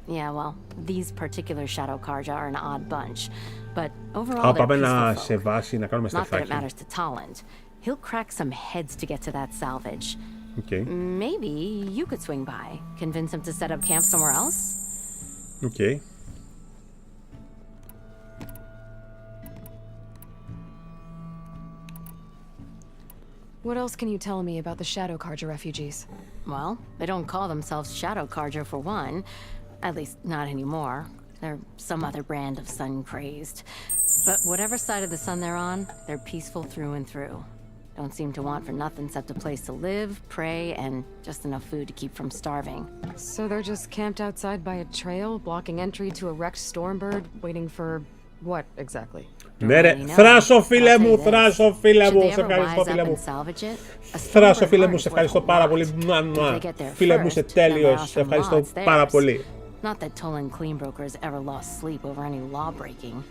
N: Yeah, well, these particular Shadow Carja are an odd bunch. But overall, they're peaceful folk. Not that it matters to Talon. He'll crack some heads to get to that salvage.
A: Okay.
N: Maybe you could swing by, convince him to set up camp somewhere else.
A: Okay.
C: What else can you tell me about the Shadow Carja refugees?
N: Well, they don't call themselves Shadow Carja for one. At least not anymore. They're some other brand of sun-crazed. But whatever side of the sun they're on, they're peaceful through and through. Don't seem to want for nothing except a place to live, pray, and just enough food to keep from starving.
C: So they're just camped outside by a trail, blocking entry to a wrecked Stormbird, waiting for what exactly?
A: Ναι ρε, θράσο φίλε μου, θράσο φίλε μου, σε ευχαριστώ φίλε μου. Θράσο φίλε μου, σε ευχαριστώ πάρα πολύ. Φίλε μου, είσαι τέλειος, σε ευχαριστώ πάρα πολύ.
N: Not that Talon Cleanbrokers ever lost sleep over any law breaking.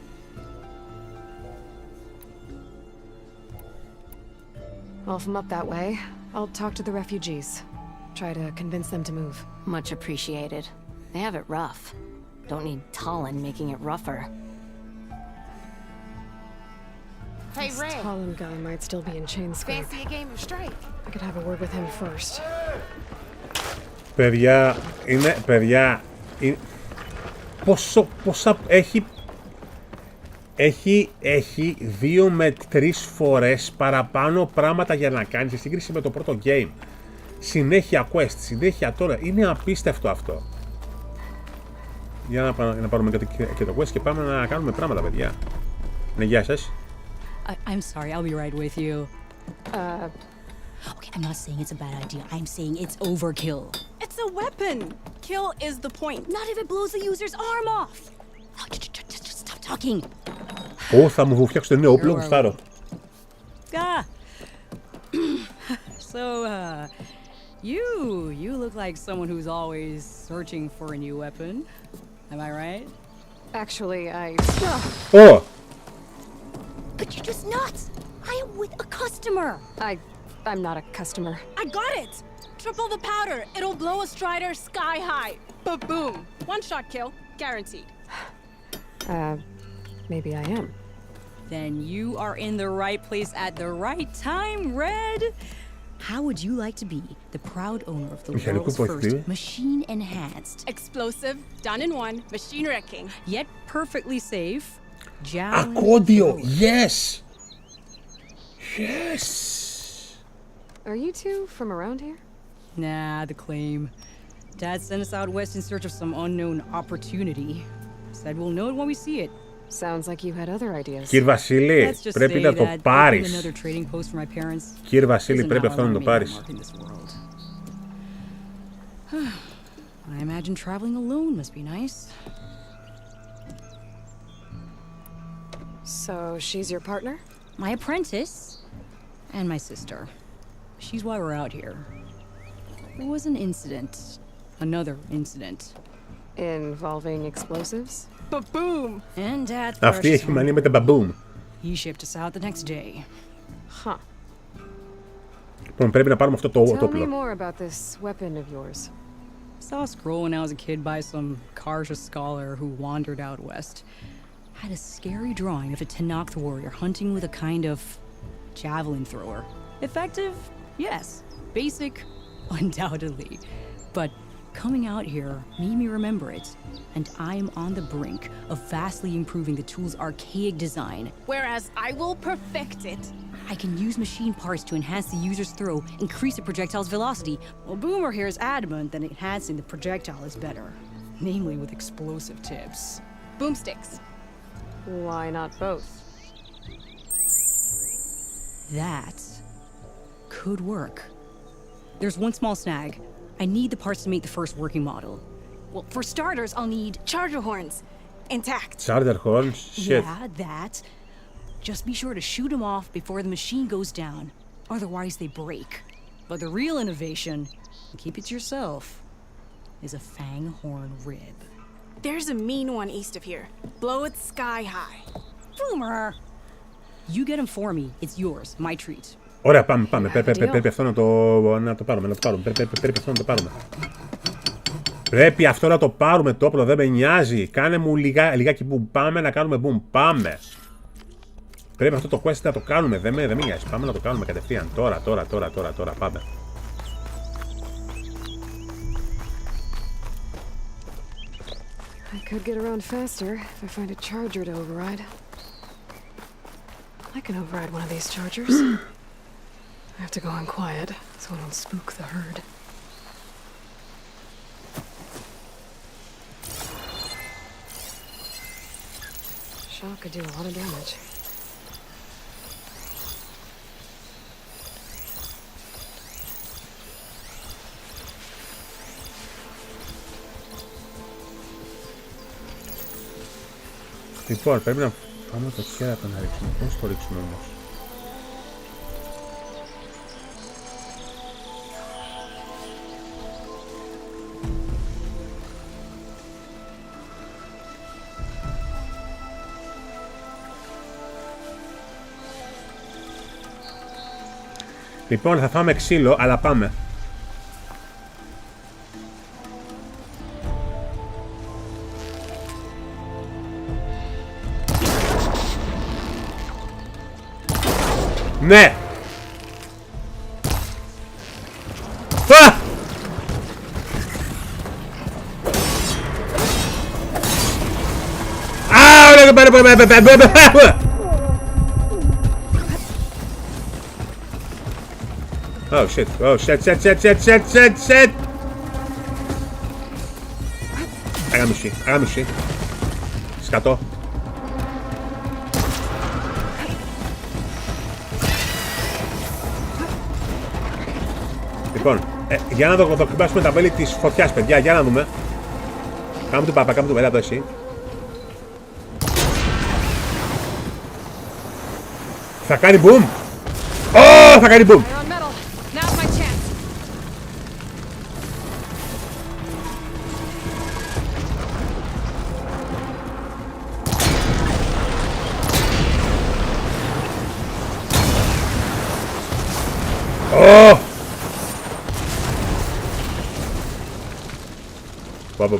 C: Well, if I'm up that way, I'll talk to the refugees. Try to convince them to move.
N: Much appreciated. They have it rough. Don't need Talon making it rougher.
K: Hey,
C: This
K: Ray.
C: Talon guy might still be in Chainscape.
K: Fancy a game of Strike?
C: I could have a word with him first.
A: Παιδιά, πόσα έχει 2 με 3 φορές παραπάνω πράγματα για να κάνει σε σύγκριση με το πρώτο game. Συνέχεια quest, συνέχεια τώρα. Είναι απίστευτο αυτό. Για να πάρουμε και το quest και πάμε να κάνουμε πράγματα, παιδιά. Ναι, γεια σας.
O: I'm sorry, I'll be right with you. Okay, I'm not saying it's a bad idea. I'm saying it's overkill.
K: It's a weapon. Kill is the point. Not if it blows the user's arm off.
O: No, just stop talking.
A: Θα μου φτιάξετε νέο όπλο, γουστάρω.
O: So, you look like someone who's always searching for a new weapon. Am I right?
C: Actually,
A: Oh!
O: But you're just nuts! I am with a customer!
C: I'm not a customer.
K: I got it! Triple the powder. It'll blow a Strider sky high. Ba-boom. One shot kill. Guaranteed.
C: Maybe I am.
O: Then you are in the right place at the right time, Red! How would you like to be the proud owner of the world's first machine-enhanced,
K: explosive, done in one, machine wrecking,
O: yet perfectly safe,
A: Accordio, yes! Yes!
C: Are you two from around here?
O: Nah, the claim. Dad sent us out west in search of some unknown opportunity. Said we'll know it when we see it.
C: Sounds like you had other ideas.
A: Κύριε Βασίλη, πρέπει να το πάρεις. Κύριε Βασίλη, πρέπει αυτό να το πάρεις.
O: I imagine traveling alone must be nice.
C: So she's your partner?
O: My apprentice and my sister. She's why we're out here. There was an incident. Another incident.
C: Involving explosives?
K: Ba-boom!
O: And Dad
A: Αυτή έχει μανία με τα μπαμπούμ.
O: He shipped us out the next day.
C: Huh.
A: Λοιπόν, πρέπει να πάρουμε αυτό το
C: Tell me
A: όπλο.
C: more about this weapon of yours.
O: Saw a scroll when I was a kid by some Karja scholar who wandered out west. Had a scary drawing of a Tenakth warrior hunting with a kind of javelin thrower. Effective? Yes. Basic? Undoubtedly. But coming out here made me remember it, and I'm on the brink of vastly improving the tool's archaic design.
K: Whereas I will perfect it.
O: I can use machine parts to enhance the user's throw, increase the projectile's velocity. Well, Boomer here is adamant that enhancing the projectile is better, namely with explosive tips.
K: Boomsticks.
C: Why not both?
O: That could work. There's one small snag. I need the parts to make the first working model.
K: Well, for starters, I'll need charger horns. Intact.
A: Charger horns? Shit.
O: Yeah, that. Just be sure to shoot them off before the machine goes down. Otherwise, they break. But the real innovation, and keep it to yourself, is a fang horn rib.
K: There's a mean one east of here. Blow it sky high.
O: Boomer! You get him for me. It's yours. My treat.
A: Ωραία, πάμε. Πρέπει αυτό να το πάρουμε. Πρέπει αυτό να το πάρουμε. Πρέπει αυτό να το πάρουμε το όπλο, δεν με νοιάζει. Κάνε μου λιγάκι boom. Πάμε να κάνουμε boom. Πάμε. Πρέπει αυτό το quest να το κάνουμε. Δεν με νοιάζει. Πάμε να το κάνουμε κατευθείαν. Τώρα. Πάμε.
C: I could get around faster if I find a charger to override. I can override one of these chargers. I have to go in quiet so I don't spook the herd. Shock could do a lot of damage.
A: Λοιπόν, πρέπει να πάμε το κέρατο να ρίξουμε. Πώς το ρίξουμε όμως? Λοιπόν, θα φάμε ξύλο, αλλά πάμε. Ναι! Α! Oh shit, shit! Αγάμιση. Σκατώ. Λοιπόν, για να δοκιμάσουμε τα βέλη της φωτιάς, παιδιά, για να δούμε. Κάμε του πάπα, έλα εδώ εσύ. Θα κάνει boom! Θα κάνει boom!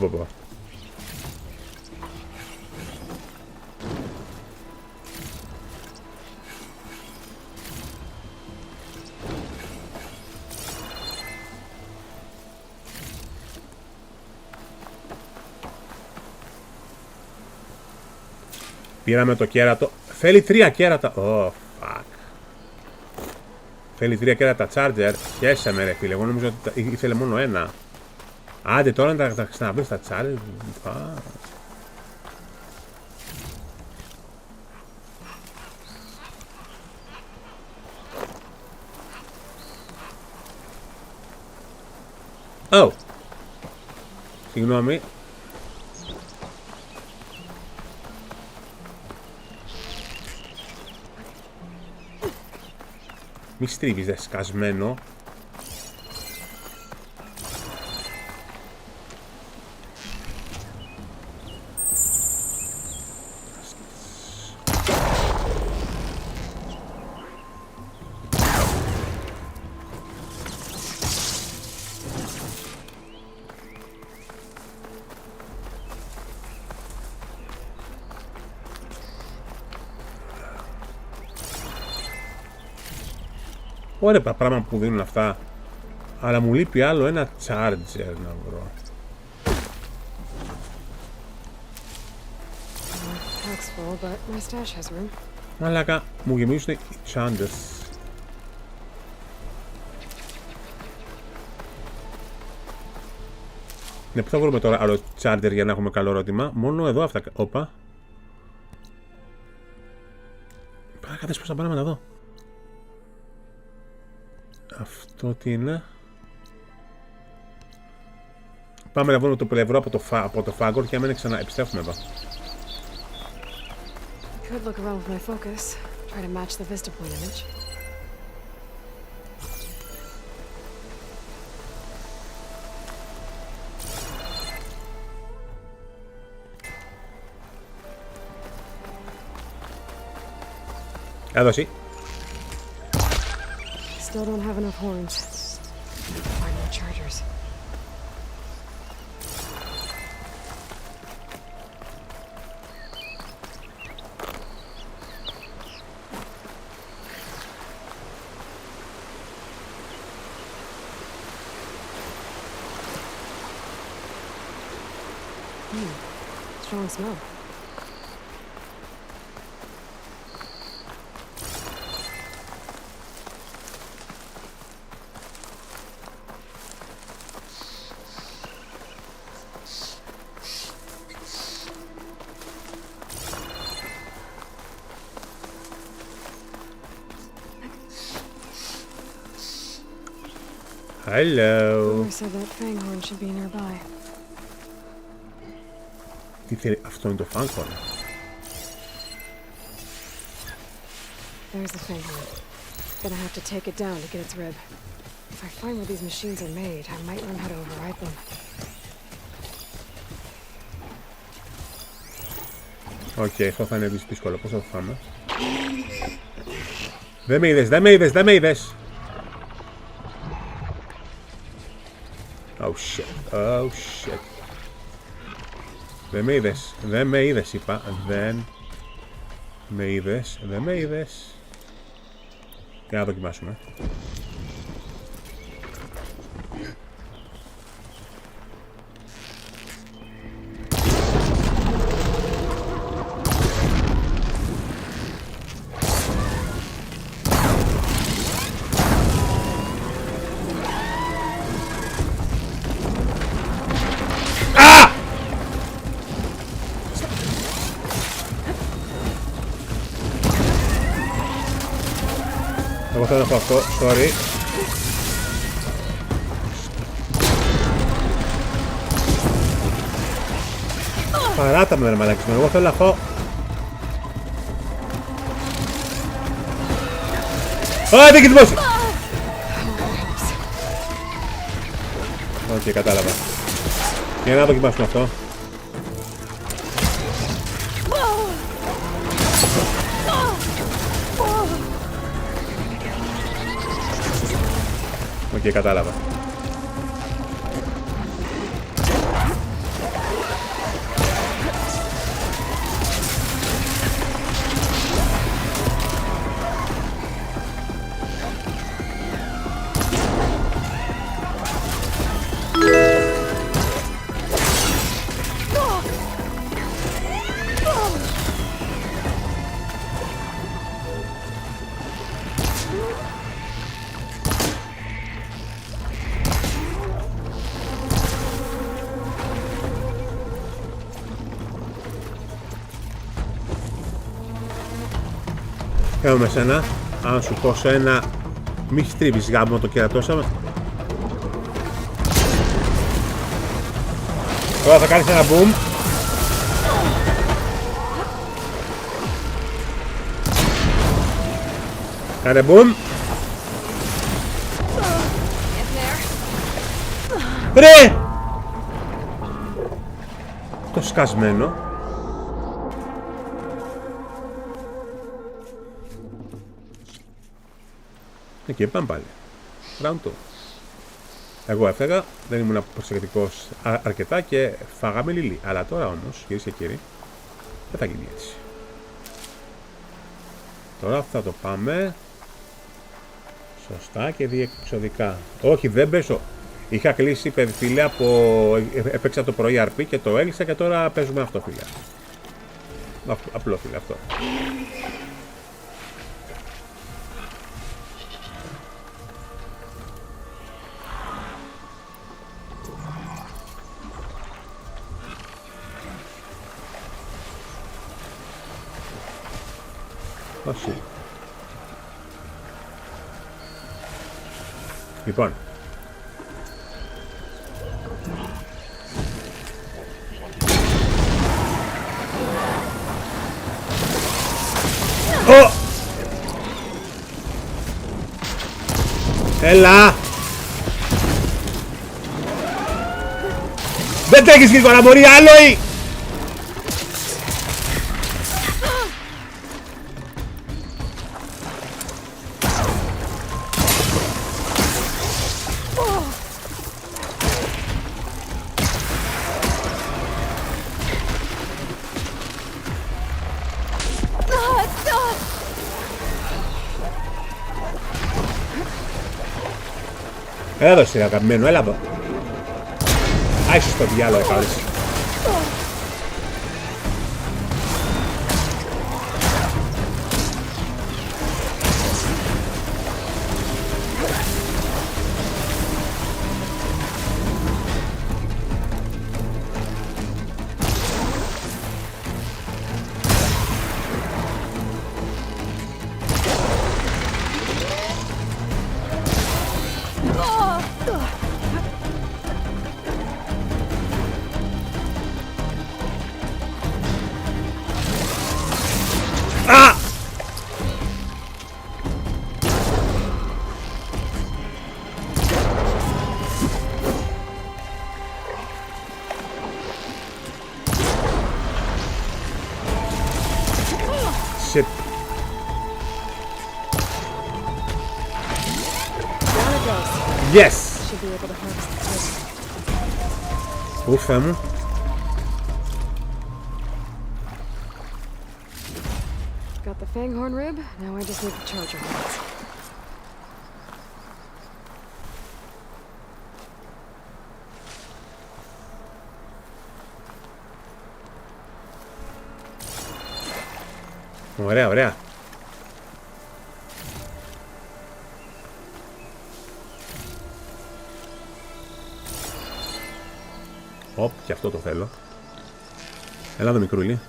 A: Πω. Πήραμε το κέρατο. Θέλει 3 κέρατα. Fuck. Θέλει 3 κέρατα charger. Χέσε με ρε φίλε. Εγώ νομίζω ότι ήθελε μόνο ένα. Άντε τώρα να τα ξαναβρεις τα charger. Συγγνώμη. Μη στρίβεις, δε σκασμένο. Ωραία τα πράγματα που δίνουν αυτά. Αλλά μου λείπει άλλο ένα charger να βρω. Μαλάκα, μου γεμίζουν οι chargers. Ναι, πού θα βρούμε τώρα άλλο charger για να έχουμε καλό ερώτημα. Μόνο εδώ αυτά. Όπα. Παρακάτες πώς θα πάμε να δω. Αυτό τι είναι. Πάμε να βρούμε το πλευρό από το φάγκορ και άμα ξανά επιστρέφουμε εδώ.
C: Could look around with my focus. Try to match the vista point image.
A: Εδώ εσύ.
C: Still don't have enough horns. Find more chargers. Strong smell.
A: Hello.
C: Whoever said that fanghorn should be nearby.
A: Τι θέλει, αυτό είναι το fanghorn.
C: There's the fanghorn. Gonna have to take it down to get its rib. If I find where these machines are made, I might learn how to override them.
A: Οκ, αυτό θα είναι δύσκολο. Πώς θα το φάμε. Δεν με είδες, δεν με είδες, δεν με είδες. Oh shit, oh shit. Δεν με είδες, δεν με είδες είπα, δεν με είδες, δεν με είδες. Για να δοκιμάσουμε. Εγώ θέλω να πω αυτό, sorry. Παράτα με μαλάκες μου, εγώ θέλω να πω. Ω, δεν κοιτμώσει! Οκ, κατάλαβα. Για να δοκιμάσουμε αυτό. Οκ, κατάλαβα. Έχω με σένα, αν σου πω σε ένα μη στρίβεις γάμο το κερατώσαμε. Τώρα θα κάνεις ένα boom. Κάνε boom. Ρε! Το σκασμένο. Εκεί πάμε πάλι. Round 2. Εγώ έφταγα, δεν ήμουν προσεκτικός αρκετά και φάγαμε λιλί. Αλλά τώρα όμως, κυρίες και κύριοι, δεν θα γίνει έτσι. Τώρα θα το πάμε σωστά και διεξοδικά. Όχι, δεν παίζω. Είχα κλείσει, φίλε, από... έπαιξα το πρωί RP και το έλυσα και τώρα παίζουμε αυτό, φίλε. Απλό, φίλε, αυτό. Όχι. Λοιπόν. Ω! Έλα! Δεν τρέχεις γρήγορα, μωρή, άλλοι! Έλα εδώ σε αγαπημένο, έλα εδώ. Άισε στο διάλογο έκανες. Shit. Yes. Uf, Θεέ μου.
C: Got the fanghorn rib. Now I just need the charger heads.
A: Ωραία, ωραία. Οπ, και αυτό το θέλω. Έλα εδώ, μικρούλι.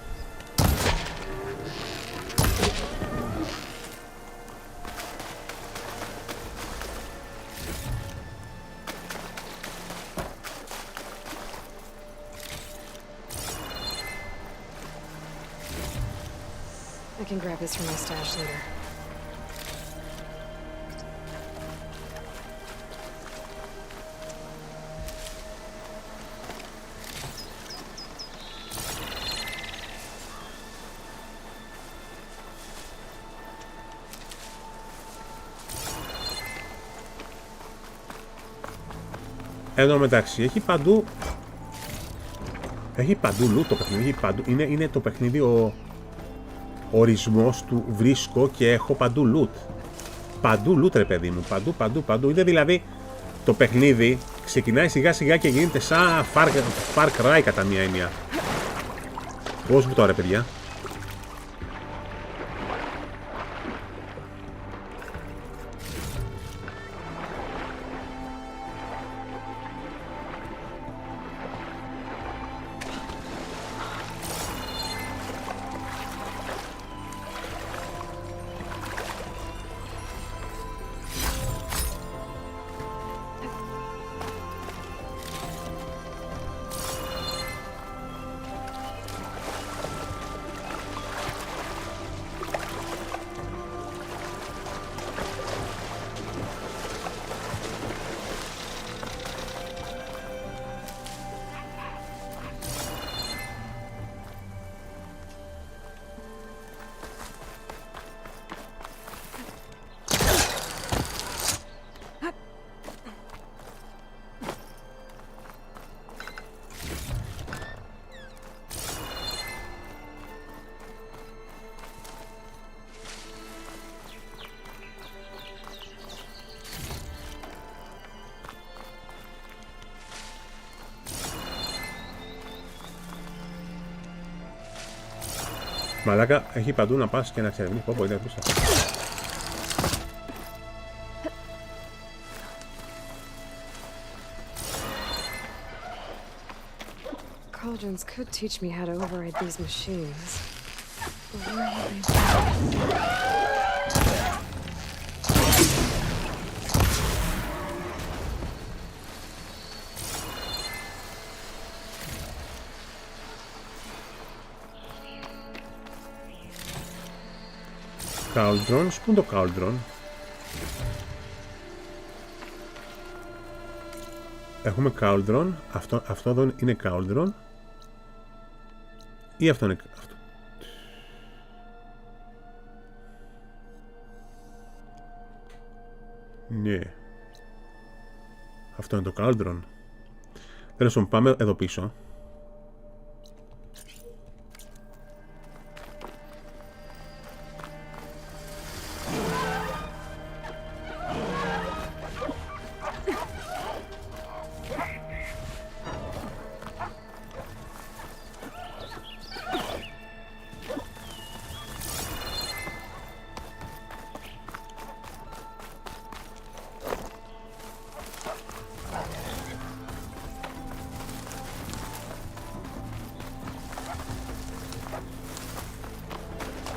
C: I can grab this from my stash later.
A: Εδώ μεταξύ έχει παντού loot το παιχνίδι, έχει παντού. Είναι το παιχνίδι ο ορισμός του βρίσκω και έχω παντού loot. Παντού loot, ρε παιδί μου, παντού. Είναι δηλαδή το παιχνίδι ξεκινάει σιγά σιγά και γίνεται σαν Far Cry κατά μία έννοια. Πώς μου τώρα, παιδιά. Μαλάκα, έχει παντού να πας και να εξερευνείς. Πω, είναι πίσω.
C: Cauldrons could teach me how to override these machines.
A: Cauldrons, πού είναι το Cauldron? Έχουμε Cauldron, αυτό εδώ είναι Cauldron ή αυτό είναι αυτό? Ναι. Αυτό είναι το Cauldron. Τέλος πάντων, πάμε εδώ πίσω.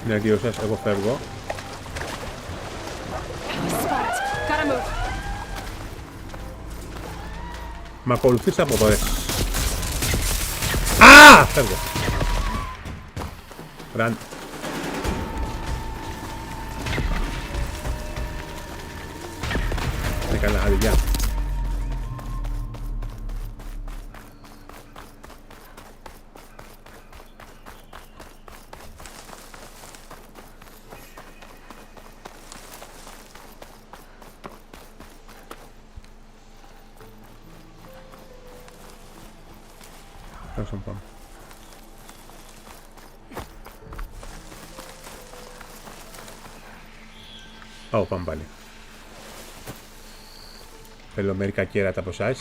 A: Ναι, δύο σας, εγώ φεύγω. Μ' ακολουθείς από εδώ, ρε. Α! Φεύγω. Ραν. Είναι καλά, άντε, γεια. Πάμε πάλι. Θέλω μερικά κέρατα από εσάς.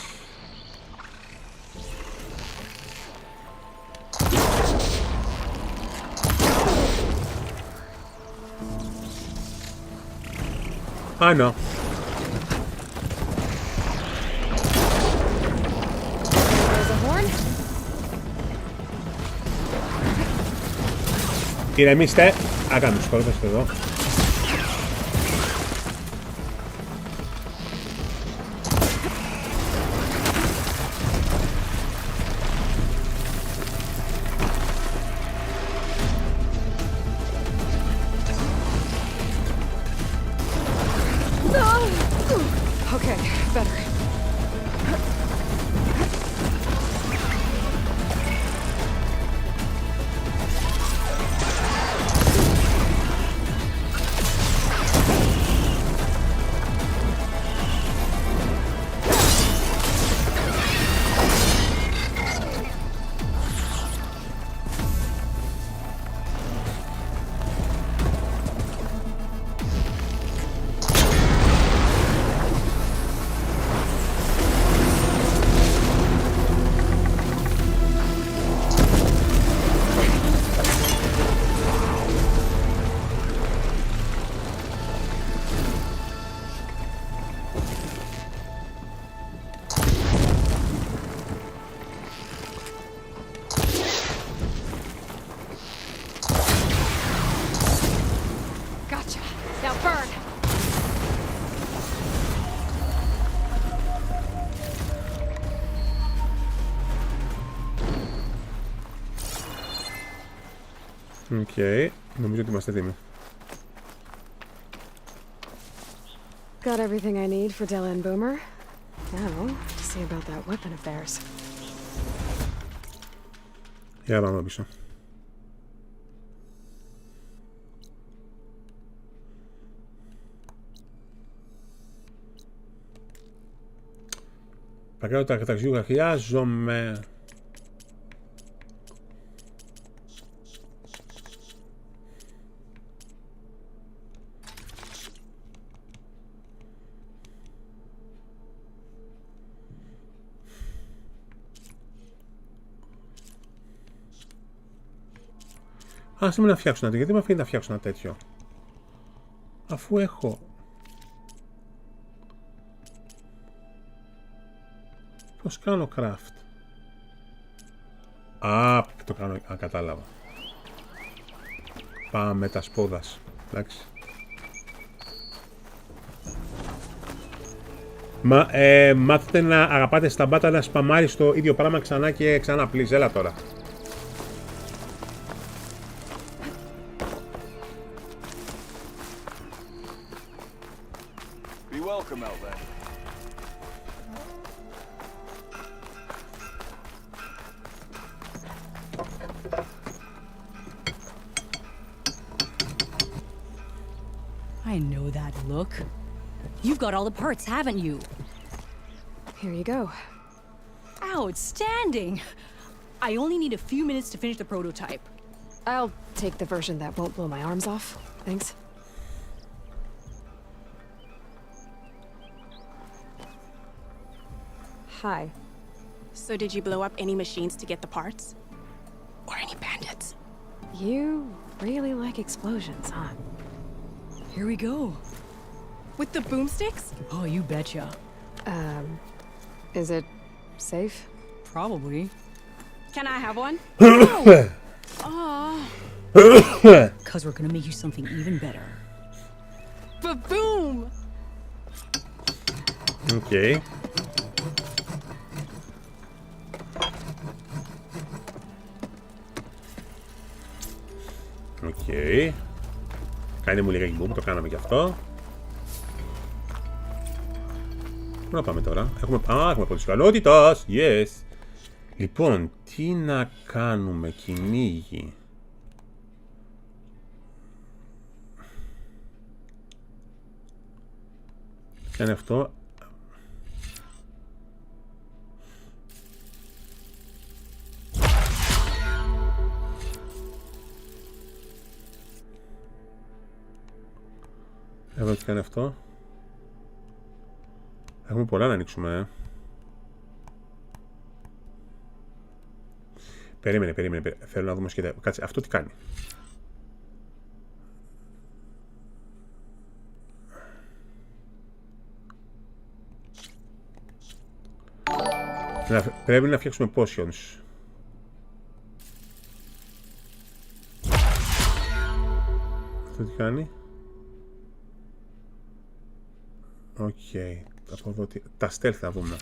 A: Άνω. Ηρεμήστε. Άκαμε τους κόρπες εδώ.
C: Okay, better.
A: Οκ, νομίζω ότι είμαστε έτοιμοι.
C: Got everything I need for Della and Boomer. Now, to see about that weapon of theirs.
A: Για πάμε πίσω. Θα κάνω τα ταξιούχα, χρειάζομαι. Άσε με να φτιάξω ένα τέτοιο. Γιατί με αφήνει να φτιάξω ένα τέτοιο. Αφού έχω. Πώς κάνω craft. Α, το κάνω. Α, κατάλαβα. Πάμε τα σπόδας. Εντάξει. Μάθετε να αγαπάτε στα μπάτα να σπαμάρει το ίδιο πράγμα ξανά και ξανά. Please, έλα τώρα.
H: Be welcome, Elven.
O: I know that look. You've got all the parts, haven't you?
C: Here you go.
O: Outstanding! I only need a few minutes to finish the prototype.
C: I'll take the version that won't blow my arms off. Thanks. Hi.
K: So did you blow up any machines to get the parts? Or any bandits?
C: You really like explosions, huh?
O: Here we go.
K: With the boomsticks?
O: Oh, you betcha.
C: Is it safe?
O: Probably.
K: Can I have one?
O: Aw. Cause we're gonna make you something even better.
K: Ba-boom!
A: Okay. Okay. Κάνε μου λίγα γυμπού που το κάναμε κι αυτό. Πού να πάμε τώρα. Έχουμε πολυσυκαλότητας. Yes. Λοιπόν, τι να κάνουμε. Κυνήγι. Κάνε αυτό. Εδώ τι κάνει αυτό. Έχουμε πολλά να ανοίξουμε. Περίμενε. Θέλω να δούμε σκέτα. Κάτσε, αυτό τι κάνει. Πρέπει να φτιάξουμε potions. Αυτό τι κάνει. Οκ. Από εδώ τα stealth θα δούμε.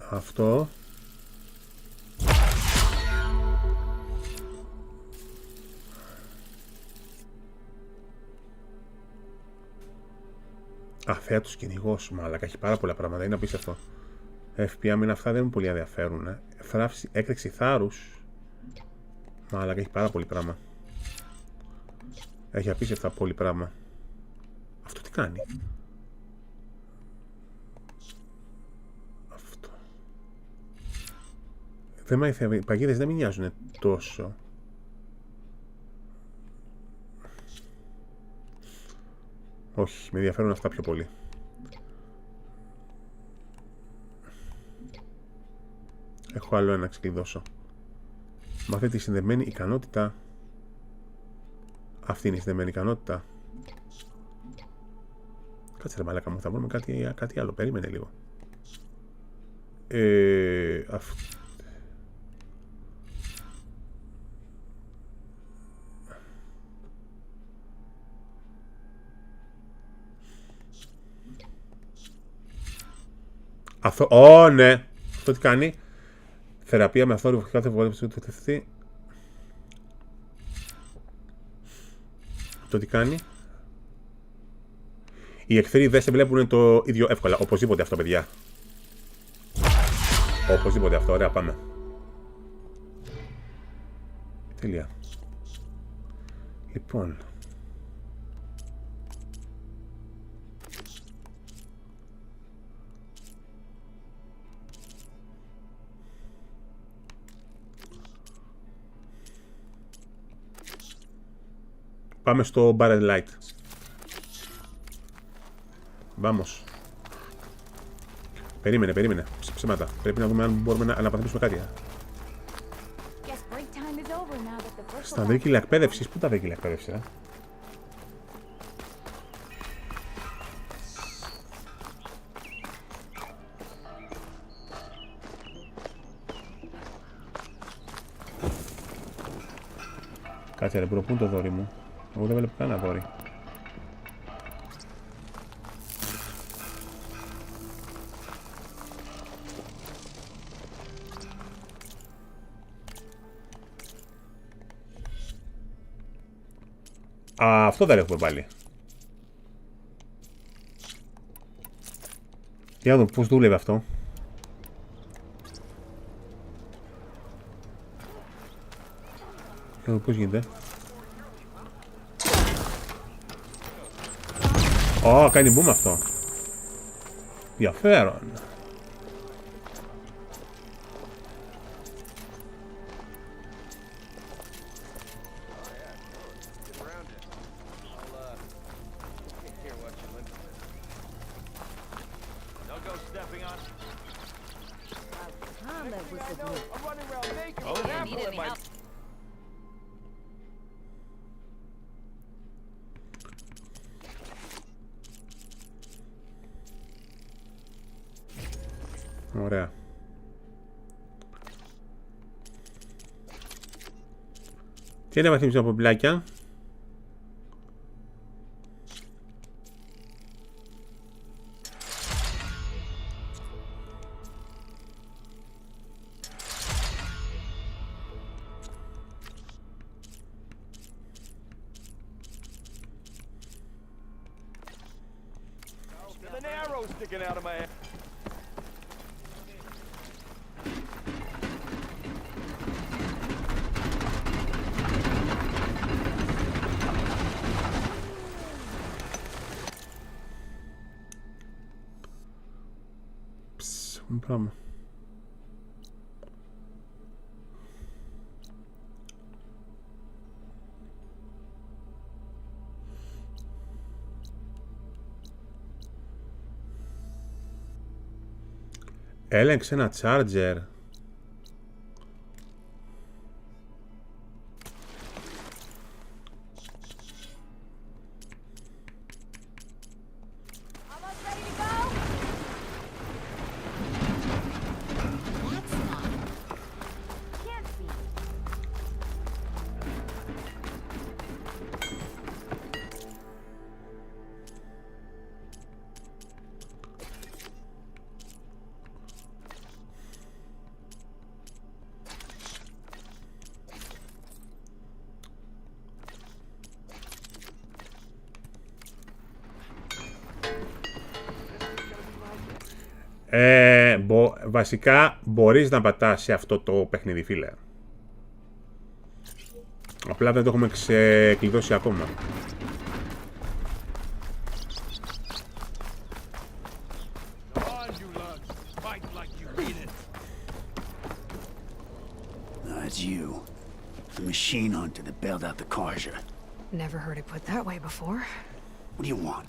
A: Αυτό. Αθέατος κυνηγός, μαλάκα, έχει πάρα πολλά πράγματα, είναι απίστευτο. FP άμυνα, αυτά δεν είναι πολύ ενδιαφέρουν. Θράψη, έκρηξη θάρρους. Μαλάκα, έχει πάρα πολύ πράγμα. Έχει απίστευτα πολύ πράγμα. Αυτό τι κάνει. Αυτό. Οι παγίδες δεν με νοιάζουν τόσο. Όχι, με ενδιαφέρουν αυτά πιο πολύ. Έχω άλλο ένα να ξεκλειδώσω. Μάθετε τη συνδεμένη ικανότητα. Αυτή είναι η συνδεμένη ικανότητα. Κάτσε ρε μαλάκα μου, θα βρούμε κάτι άλλο. Περίμενε λίγο. Αυτό, ναι. Αυτό τι κάνει. Θεραπεία με αθόρυβο κάθε φορά που το θευτεί. Το τι κάνει. Οι εχθροί δεν σε βλέπουν το ίδιο εύκολα. Οπωσδήποτε αυτό, παιδιά. Οπωσδήποτε αυτό. Ωραία, πάμε. Τέλεια. Λοιπόν. Πάμε στο Barrel Light. Vamos. Περίμενε. Ψέματα. Πρέπει να δούμε αν μπορούμε να αναβαθμίσουμε κάτι. Στα δίκυλα εκπαίδευσης. Πού τα δίκυλα εκπαίδευσης, Κάτσε ρε μπρο, πού είναι το δόρυ μου? Εγώ δεν βλέπω κανένα δόρυ. Α, αυτό δεν έχουμε πάλι. Για να δούμε πώς δούλευε αυτό. Πώς γίνεται. Ω, κάνει boom αυτό. Ενδιαφέρον. Ωραία. Τι είναι βαθμίσεις από μπλάκια. Πράγμα. Έλεγξε ένα charger. Βασικά μπορείς να πατάς σε αυτό το παιχνίδι, φίλε. Απλά δεν το έχουμε ξεκλειδώσει ακόμα.
P: That's you. The machine hunter that bailed out the Karja.
C: Never heard it put that way before.
P: What do you want?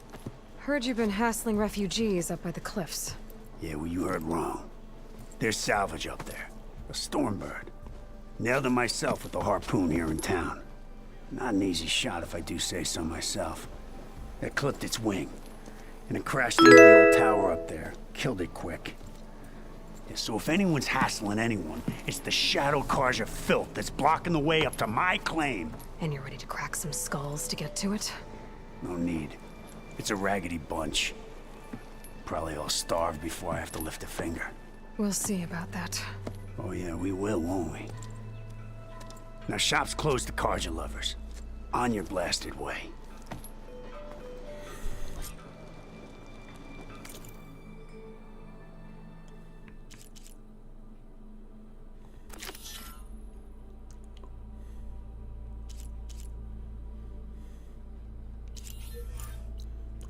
C: Heard you've been hassling refugees up by the cliffs.
P: Yeah, well, you heard wrong. There's salvage up there. A stormbird. Nailed him myself with the harpoon here in town. Not an easy shot if I do say so myself. It clipped its wing. And it crashed into the old tower up there. Killed it quick. Yeah, so if anyone's hassling anyone, it's the Shadow Karja filth that's blocking the way up to my claim.
C: And you're ready to crack some skulls to get to it?
P: No need. It's a raggedy bunch. Probably all starved before I have to lift a finger.
C: We'll see about that.
P: Oh yeah, we will, won't we? Now shop's closed to Karja lovers. On your blasted way.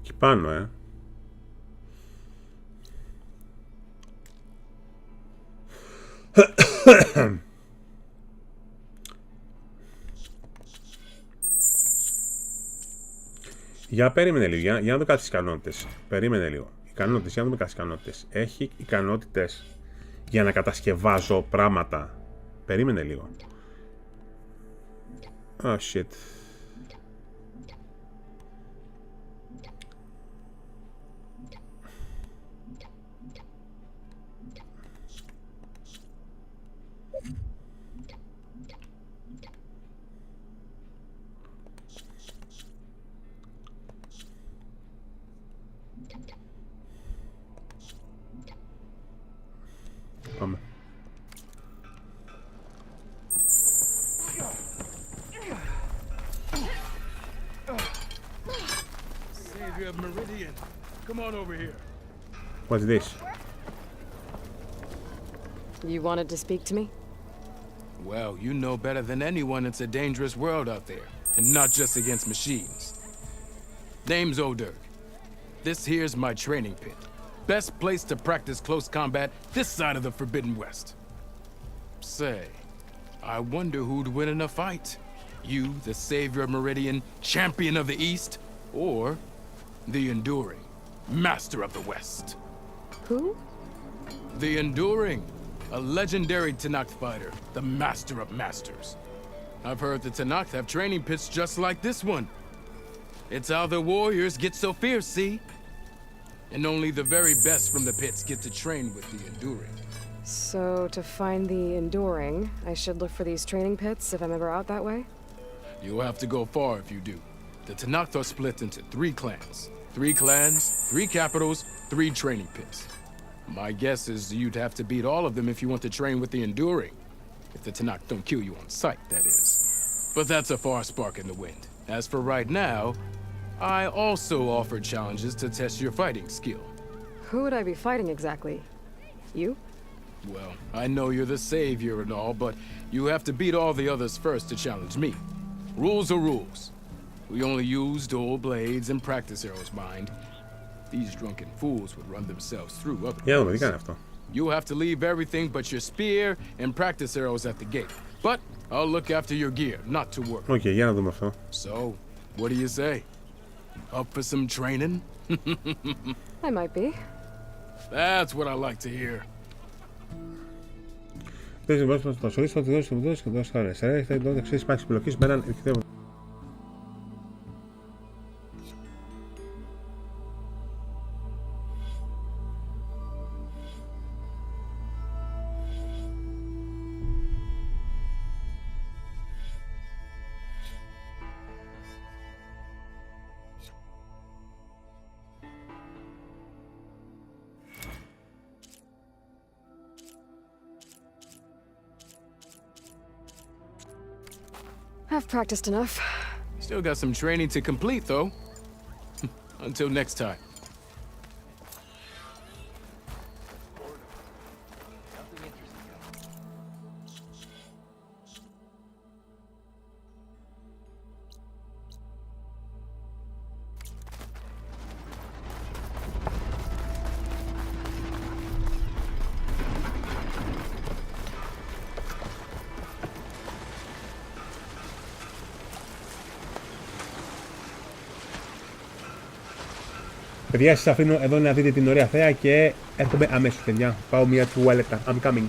A: Εκεί πάνω, Για περίμενε λίγο, για να δω κάτι στις ικανότητες. Περίμενε λίγο. Ικανότητες, για να δούμε κάποιες ικανότητες. Έχει ικανότητες για να κατασκευάζω πράγματα. Περίμενε λίγο. Oh shit. Πάμε.
Q: Savior of Meridian, come on over here.
A: What's this?
C: You wanted to speak to me?
Q: Well, you know better than anyone it's a dangerous world out there, and not just against machines. Name's O'Dirk. This here's my training pit. Best place to practice close combat this side of the Forbidden West. Say, I wonder who'd win in a fight. You, the Savior of Meridian, Champion of the East, or the Enduring, Master of the West.
C: Who?
Q: The Enduring, a legendary Tenakth fighter, the Master of Masters. I've heard the Tenakth have training pits just like this one. It's how the warriors get so fierce, see? And only the very best from the pits get to train with the Enduring.
C: So, to find the Enduring, I should look for these training pits if I'm ever out that way?
Q: You'll have to go far if you do. The Tenakth are split into 3 clans. 3 clans, 3 capitals, 3 training pits. My guess is you'd have to beat all of them if you want to train with the Enduring. If the Tenakth don't kill you on sight, that is. But that's a far spark in the wind. As for right now, I also offer challenges to test your fighting skill.
C: Who would I be fighting exactly? You?
Q: Well, I know you're the savior and all, but you have to beat all the others first to challenge me. Rules are rules. We only use dual blades and practice arrows, mind. These drunken fools would run themselves through otherwise. You have to leave everything but your spear and practice arrows at the gate. But I'll look after your gear, not to worry.
A: Okay, για να δούμε αυτό.
Q: So, what do you say? Up for some training?
C: I might be.
Q: That's what I like to hear.
A: Δεν συμβάζει να το σωρίσει ότι δώσει το βίντεο και το δώσει χαρές. Έχετε τότε εξής υπάρξει επιλογής με έναν επιθέτω.
C: I've practiced enough.
Q: Still got some training to complete, though. Until next time.
A: Παιδιά, σας αφήνω εδώ να δείτε την ωραία θέα και έρχομαι αμέσως, παιδιά. Πάω μια τουαλέτα. I'm coming.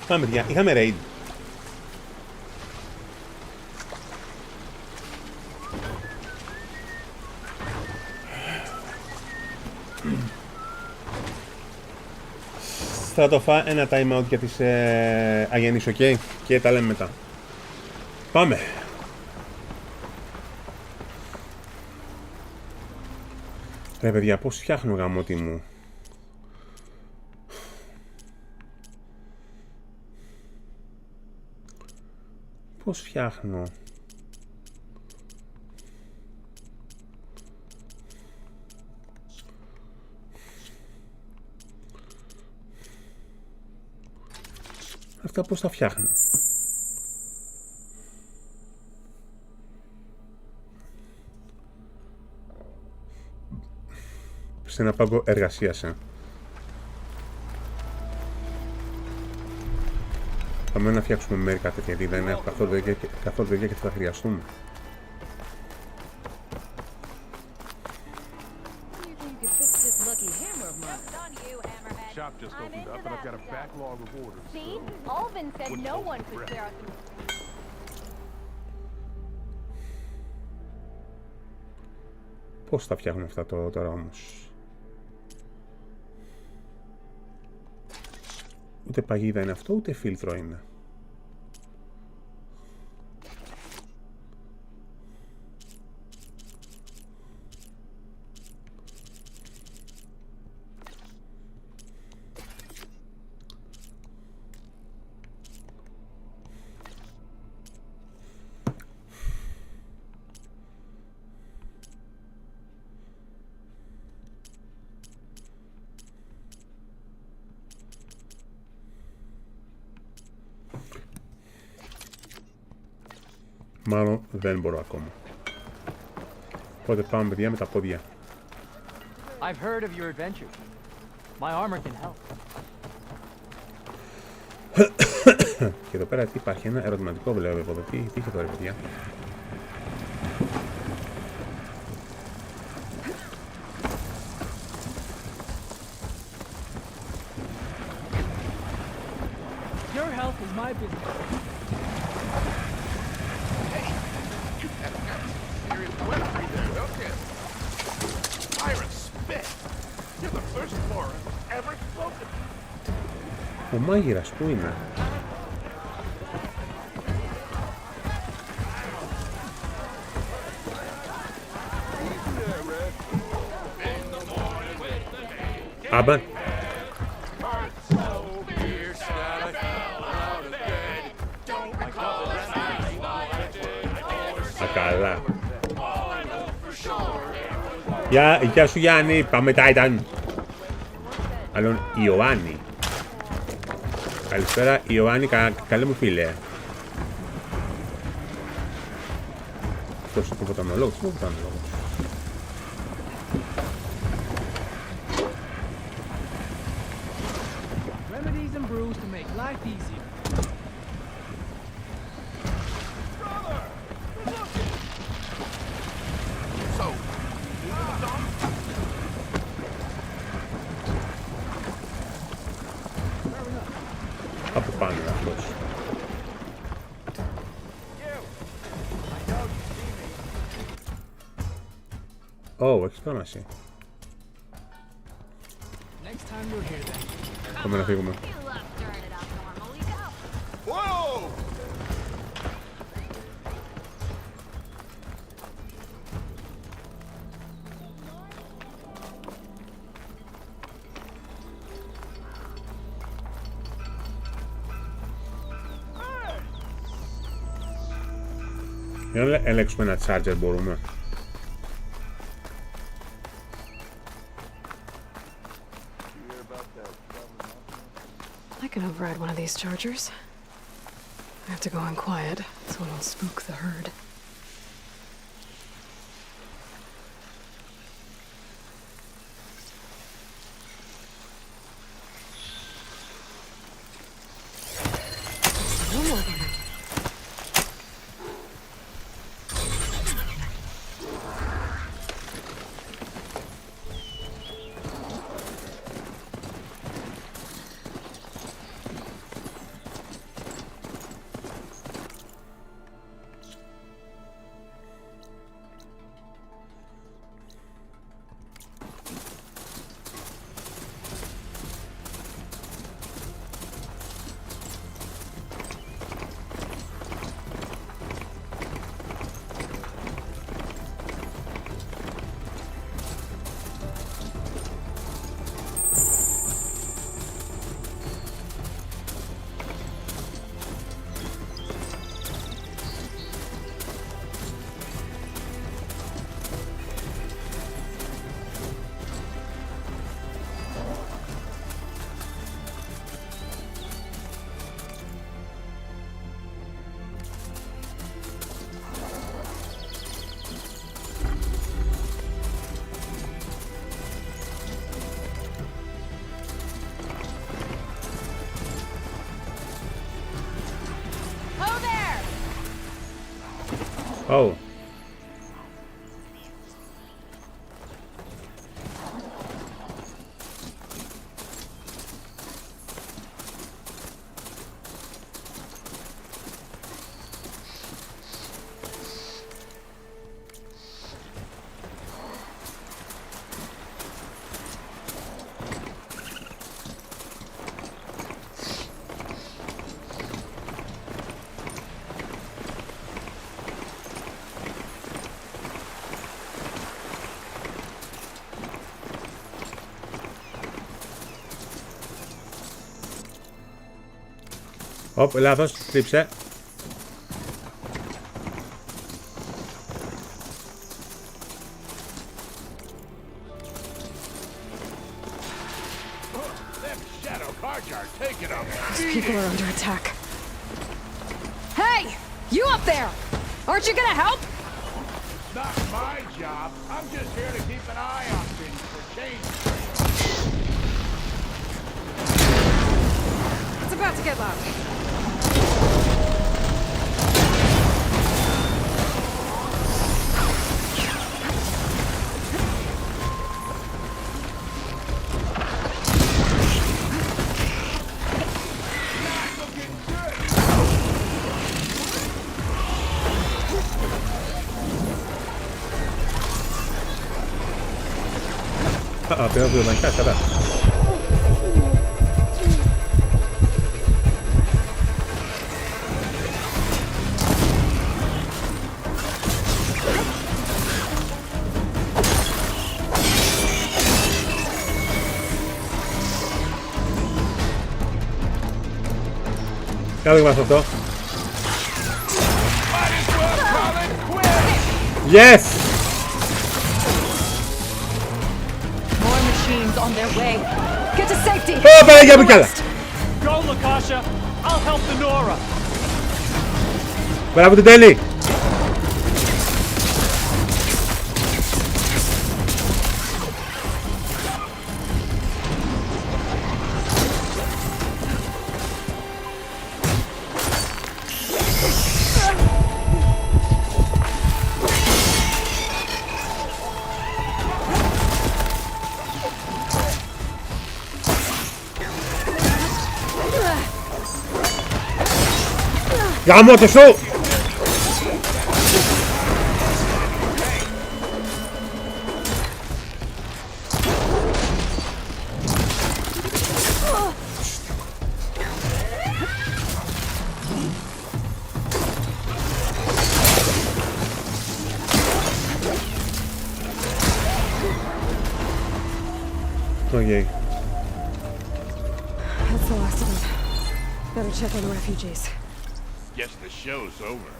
A: Πάμε παιδιά, είχαμε raid. Στρατοφά ένα time out για τις αγενείς, ok, και τα λέμε μετά. Πάμε. Ρε παιδιά, πώς φτιάχνω γαμώτη μου. Πώς φτιάχνω. Αυτά πώς τα φτιάχνω. Σε ένα πάγκο εργασίας, Πάμε να φτιάξουμε μερικά τέτοια, γιατί δεν έχω καθόλου παιδιά και θα τα χρειαστούμε.
J: Shop just opened up and I've got a backlog of orders.
R: See? Alvin said no one could clear out the...
A: Πώς τα φτιάχνουμε αυτά τώρα όμως. Ούτε παγίδα είναι αυτό, ούτε φίλτρο είναι. Μάλλον δεν μπορώ ακόμα. Οπότε πάμε παιδιά με τα πόδια.
S: I've heard of your adventures. My armor can help.
A: Και εδώ πέρα τι υπάρχει, ένα ερωτηματικό βλέπω εδώ. Τι είχε τώρα παιδιά.
S: Your health is my business.
A: Ο μάγειρας πού είναι? Άμπα. Καλά. Γεια σου Γιάννη, πάμε Titan. Άλλον Ιωάννη. Καλησπέρα Ιωάννη, καλέ μου φίλε. Αυτός είναι ο ποταμολόγος, είναι ο ποταμολόγος.
S: Remedies and brews to make life easier.
A: Από πάνω αυτός. Ω, έχεις πράγμα εσύ. Πάμε να φύγουμε. Για να ελέγξουμε ένα charger μπορούμε.
C: I can override one of these chargers. I have to go in quiet so it won't spook the herd.
A: Oh. Οπ, λάθος, τρίψε.
C: These people are under attack. Hey! You up there! Aren't you gonna help?
T: Not my job. I'm just here to keep an eye on things for change.
C: It's about to get loud.
A: Però devo mancare, vabbè. Cavolo, rimasto sotto. Yes!
K: On their way. Get to safety.
A: Oh, bene, andiamo in casa.
H: Go, Lakasha. I'll help the Nora.
A: Bravo, Tutelli. Γάμο το σου! Okay.
C: That's the last of them. Better check on the refugees.
T: Guess the show's over.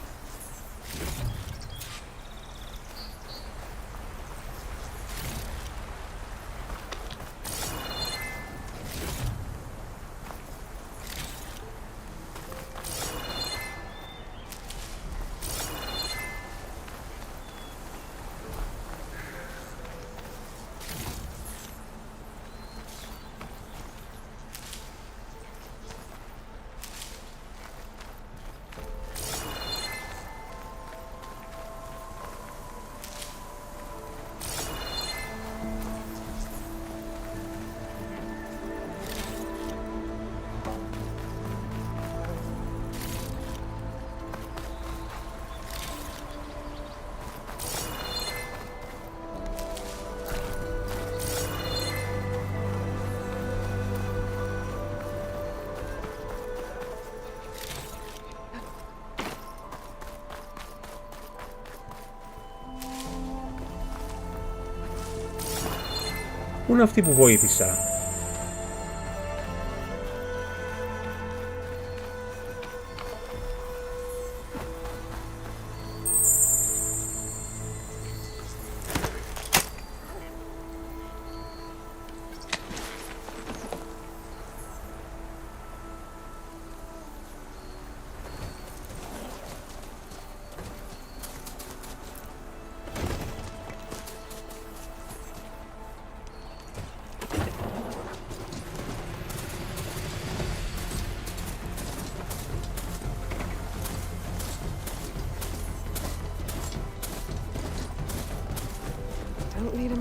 A: Πού είναι αυτή που βοήθησα?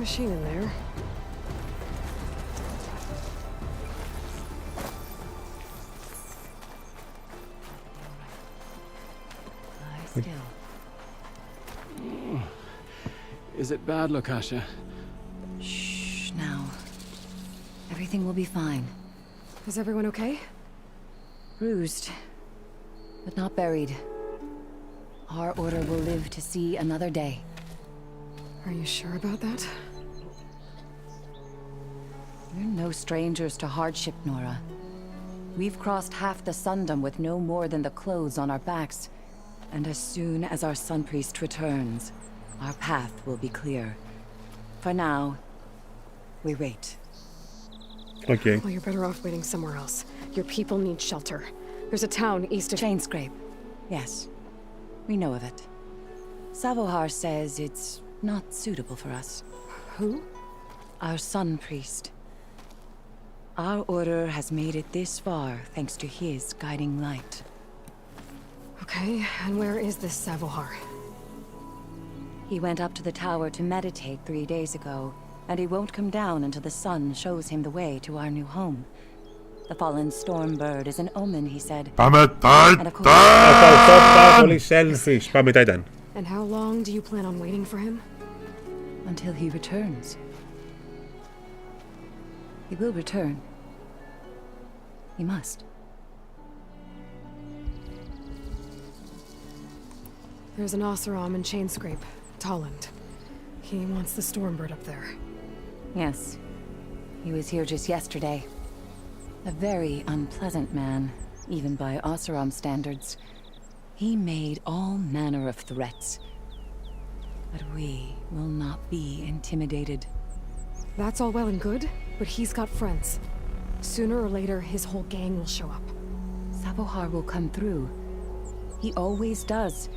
C: machine in there.
O: Lie still.
U: Is it bad, Lakasha?
O: Shh, now. Everything will be fine.
C: Is everyone okay?
O: Bruised, but not buried. Our order will live to see another day.
C: Are you sure about that?
O: We're no strangers to hardship, Nora. We've crossed half the Sundom with no more than the clothes on our backs. And as soon as our Sun Priest returns, our path will be clear. For now, we wait.
A: Okay.
C: Well, you're better off waiting somewhere else. Your people need shelter. There's a town east of...
O: Chainscrape. Yes. We know of it. Savohar says it's not suitable for us.
C: Who?
O: Our Sun Priest. Our order has made it this far thanks to his guiding light.
C: Okay, and where is this Savohar?
O: He went up to the tower to meditate 3 days ago, and he won't come down until the sun shows him the way to our new home. The fallen storm bird is an omen, he said.
C: And how long do you plan on waiting for him?
O: Until he returns. He will return. He must.
C: There's an Oseram in Chainscrape, Tolland. He wants the Stormbird up there.
O: Yes. He was here just yesterday. A very unpleasant man, even by Oseram standards. He made all manner of threats. But we will not be intimidated.
C: That's all well and good, but he's got friends. Sooner or later, his whole gang will show up.
O: Savohar will come through. He always does.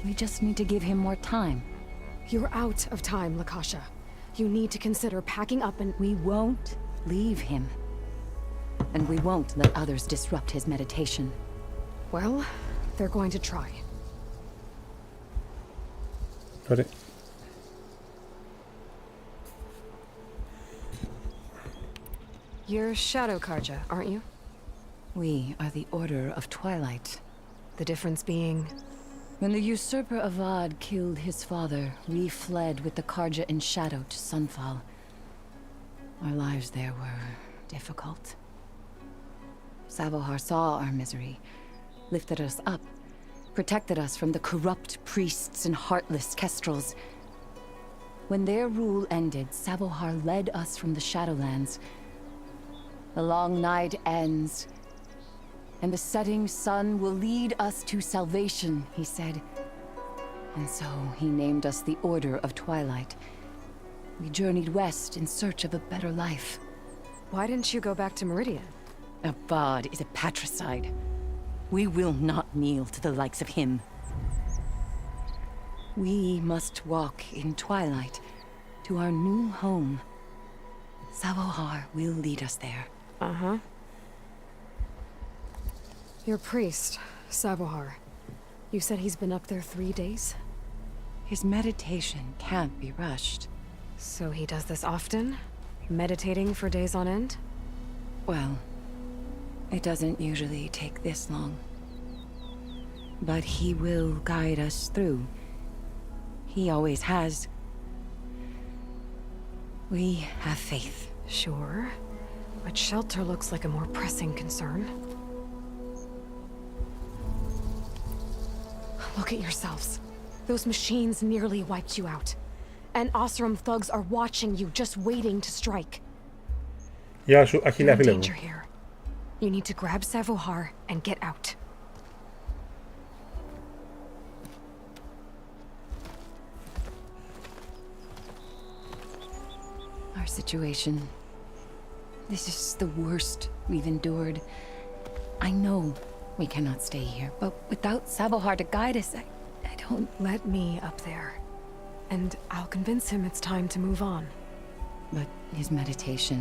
O: We just need to give him more time.
C: You're out of time, Lakasha. You need to consider packing up and...
O: We won't leave him. And we won't let others disrupt his meditation.
C: Well, they're going to try.
A: Got it.
C: You're Shadow Karja, aren't you?
O: We are the Order of Twilight.
C: The difference being...
O: When the usurper Avad killed his father, we fled with the Karja in shadow to Sunfall. Our lives there were difficult. Savohar saw our misery, lifted us up, protected us from the corrupt priests and heartless kestrels. When their rule ended, Savohar led us from the Shadowlands. The long night ends, and the setting sun will lead us to salvation, he said. And so he named us the Order of Twilight. We journeyed west in search of a better life.
C: Why didn't you go back to Meridian?
O: Avad is a patricide. We will not kneel to the likes of him. We must walk in twilight to our new home. Savohar will lead us there.
C: Uh-huh. Your priest, Savohar. You said he's been up there 3 days?
O: His meditation can't be rushed.
C: So he does this often? Meditating for days on end?
O: Well, it doesn't usually take this long. But he will guide us through. He always has. We have faith.
C: Sure. But shelter looks like a more pressing concern. Look at yourselves. Those machines nearly wiped you out. And Oseram thugs are watching you, just waiting to strike.
A: Γεια σου, Αχίλια φίλε μου.
C: You're in danger here. You need to grab Savohar and get out.
O: Our situation. This is the worst we've endured. I know we cannot stay here, but without Savohar to guide us, I don't...
C: Let me up there. And I'll convince him it's time to move on.
O: But his meditation...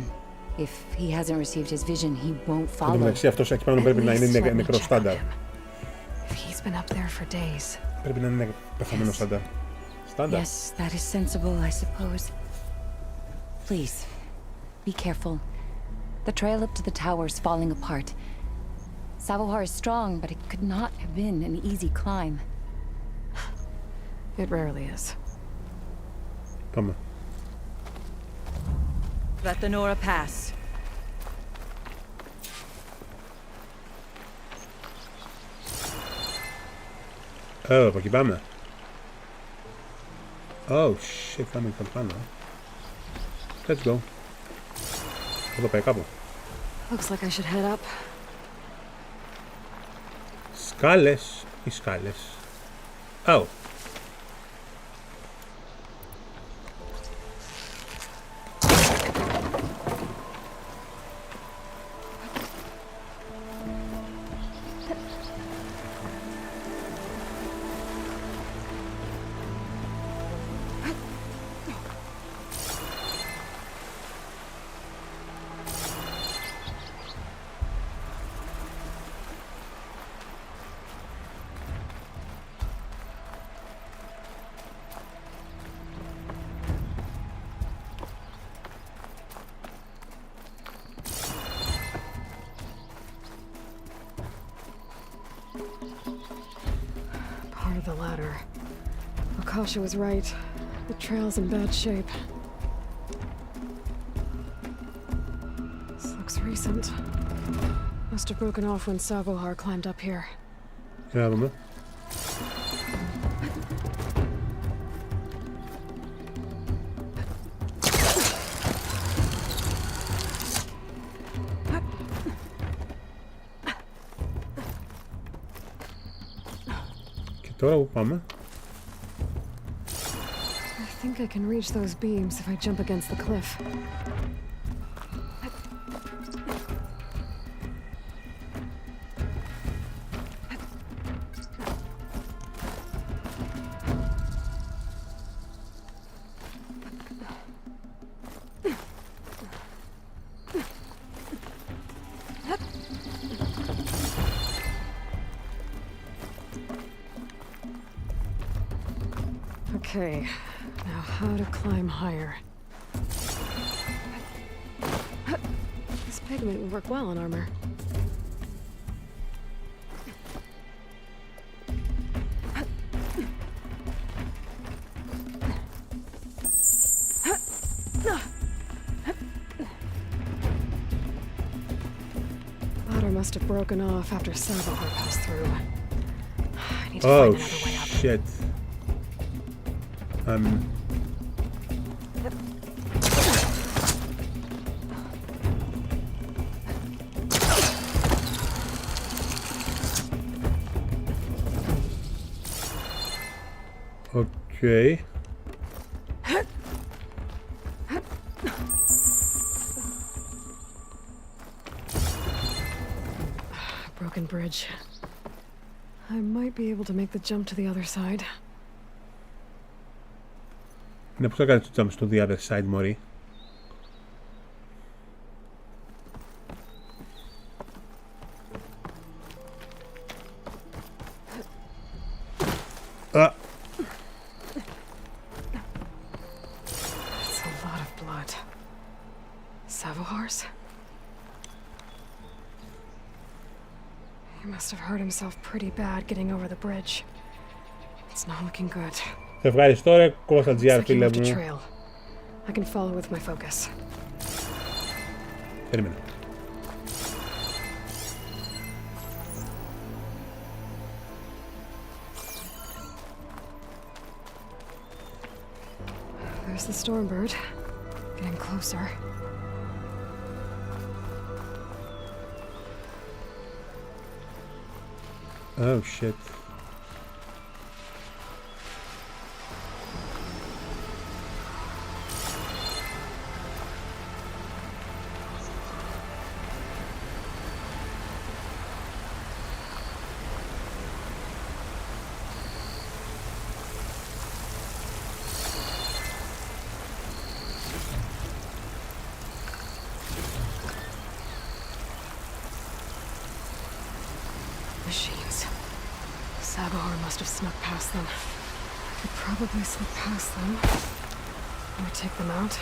O: If he hasn't received his vision, he won't follow.
A: Εντάξει, αυτός εκεί πάνω πρέπει να είναι νεκρό στάνταρ.
C: He's been up there for days.
A: Πρέπει να είναι πεθαμένο στάνταρ. Στάνταρ.
O: Yes, that is sensible, I suppose.
B: Please, be careful. The trail up to the tower's falling apart. Savohar is strong, but it could not have been an easy climb.
C: It rarely is.
A: Πάμε.
E: Let the Nora pass.
A: Από εκεί πάμε. Oh shit, πάμε και πάνω. Let's go. Εδώ πάει κάπου.
C: Looks like I should head up.
A: Σκάλες ή σκάλες. Oh.
C: Part of the ladder. Akasha was right. The trail's in bad shape. This looks recent. Must have broken off when Savohar climbed up here.
A: Για να δούμε. Και τώρα που πάμε?
C: I think I can reach those beams if I jump against the cliff. Okay, now how to climb higher. This pigment would work well on armor. Ladder must have broken off after Savohar passed through. I need to find another way up.
A: Shit. Okay.
C: Broken bridge. I might be able to make the jump to the other side.
A: Ναι, πώς θα κάνεις το jump στο the other side, μωρή? Ah.
C: That's a lot of blood. Savohar's? He must have hurt himself pretty bad getting over the bridge. It's not looking good.
A: Ευχαριστώ ρε Κώστα, φίλε μου.
C: I can follow with my focus.
A: Περίμενε.
C: There's the Stormbird. Getting closer.
A: Oh shit.
C: Machines. Savohar must have snuck past them. Could probably slip past them. Or take them out.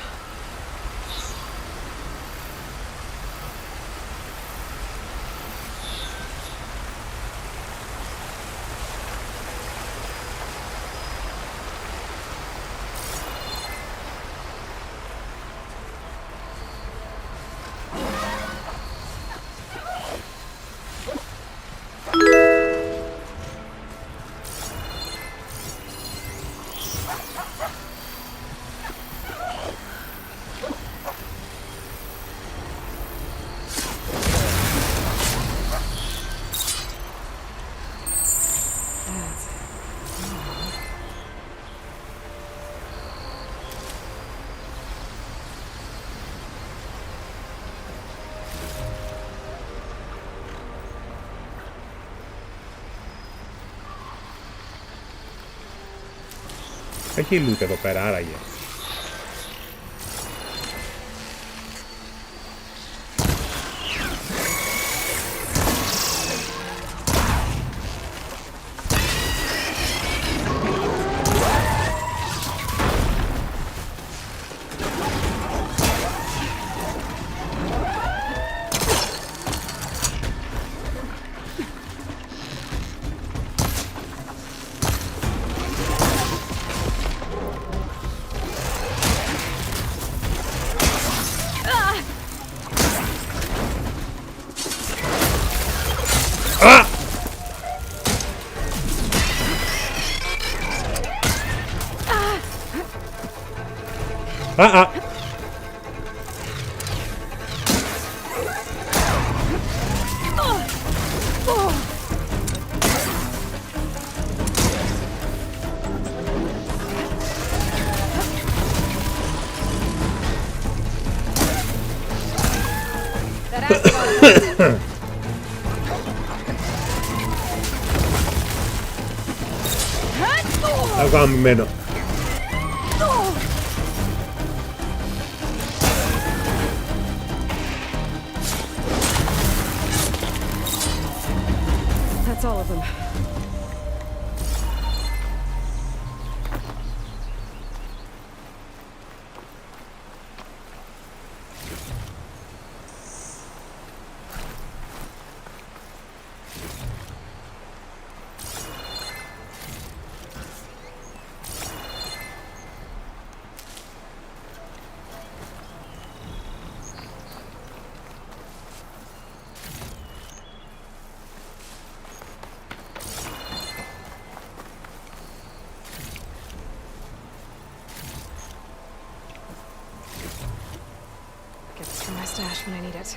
A: Έχει loot εδώ πέρα, άραγε. Αγαμημένο.
C: That's all of them. Get this from my stash when I need it.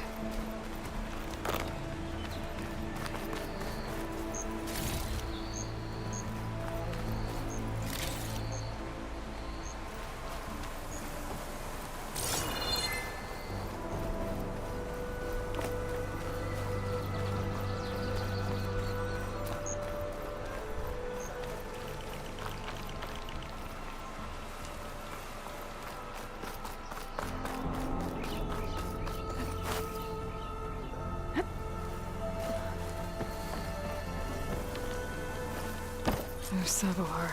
C: There's Savoir.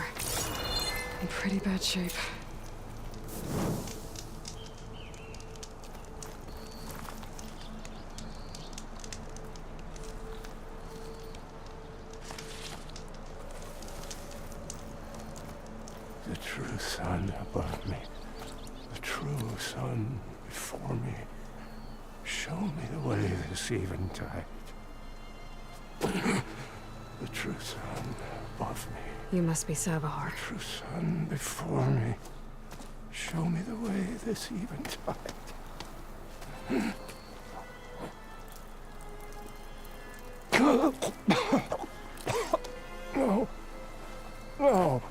C: In pretty bad shape.
P: The true sun above me. The true sun before me. Show me the way this eventide. The true sun above me.
C: You must be Savoir.
P: The true sun before me. Show me the way this eventide. No. No.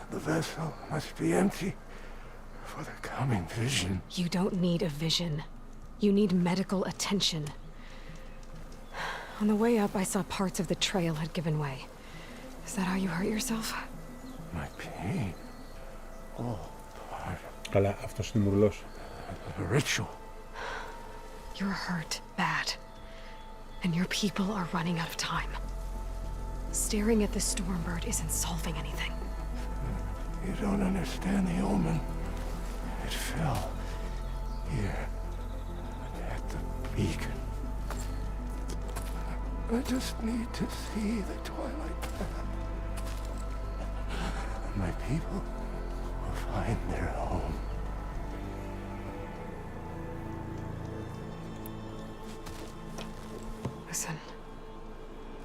P: The vessel must be empty for the coming vision.
C: You don't need a vision. You need medical attention. On the way up, I saw parts of the trail had given way. Is that how you hurt yourself?
P: My pain. All part
A: Καλά, αυτός είναι μουρλός.
P: of the ritual.
C: You're hurt bad. And your people are running out of time. Staring at the Stormbird isn't solving anything.
P: You don't understand the omen. It fell here at the beacon. I just need to see the twilight path. My people will find their home.
C: Listen,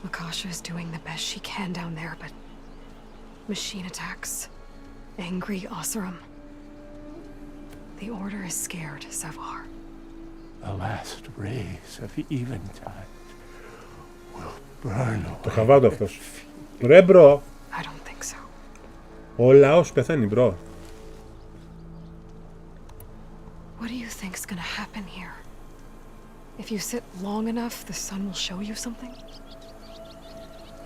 C: Lakasha is doing the best she can down there, but machine attacks, angry Oseram. The Order is scared, Savoir.
P: The last rays of eventide will burn away.
A: Το χαβάτο αυτός. Ρε μπρο.
C: I don't think so.
A: Ο λαός πεθαίνει μπρο.
C: What do you think's gonna happen here? If you sit long enough, the sun will show you something?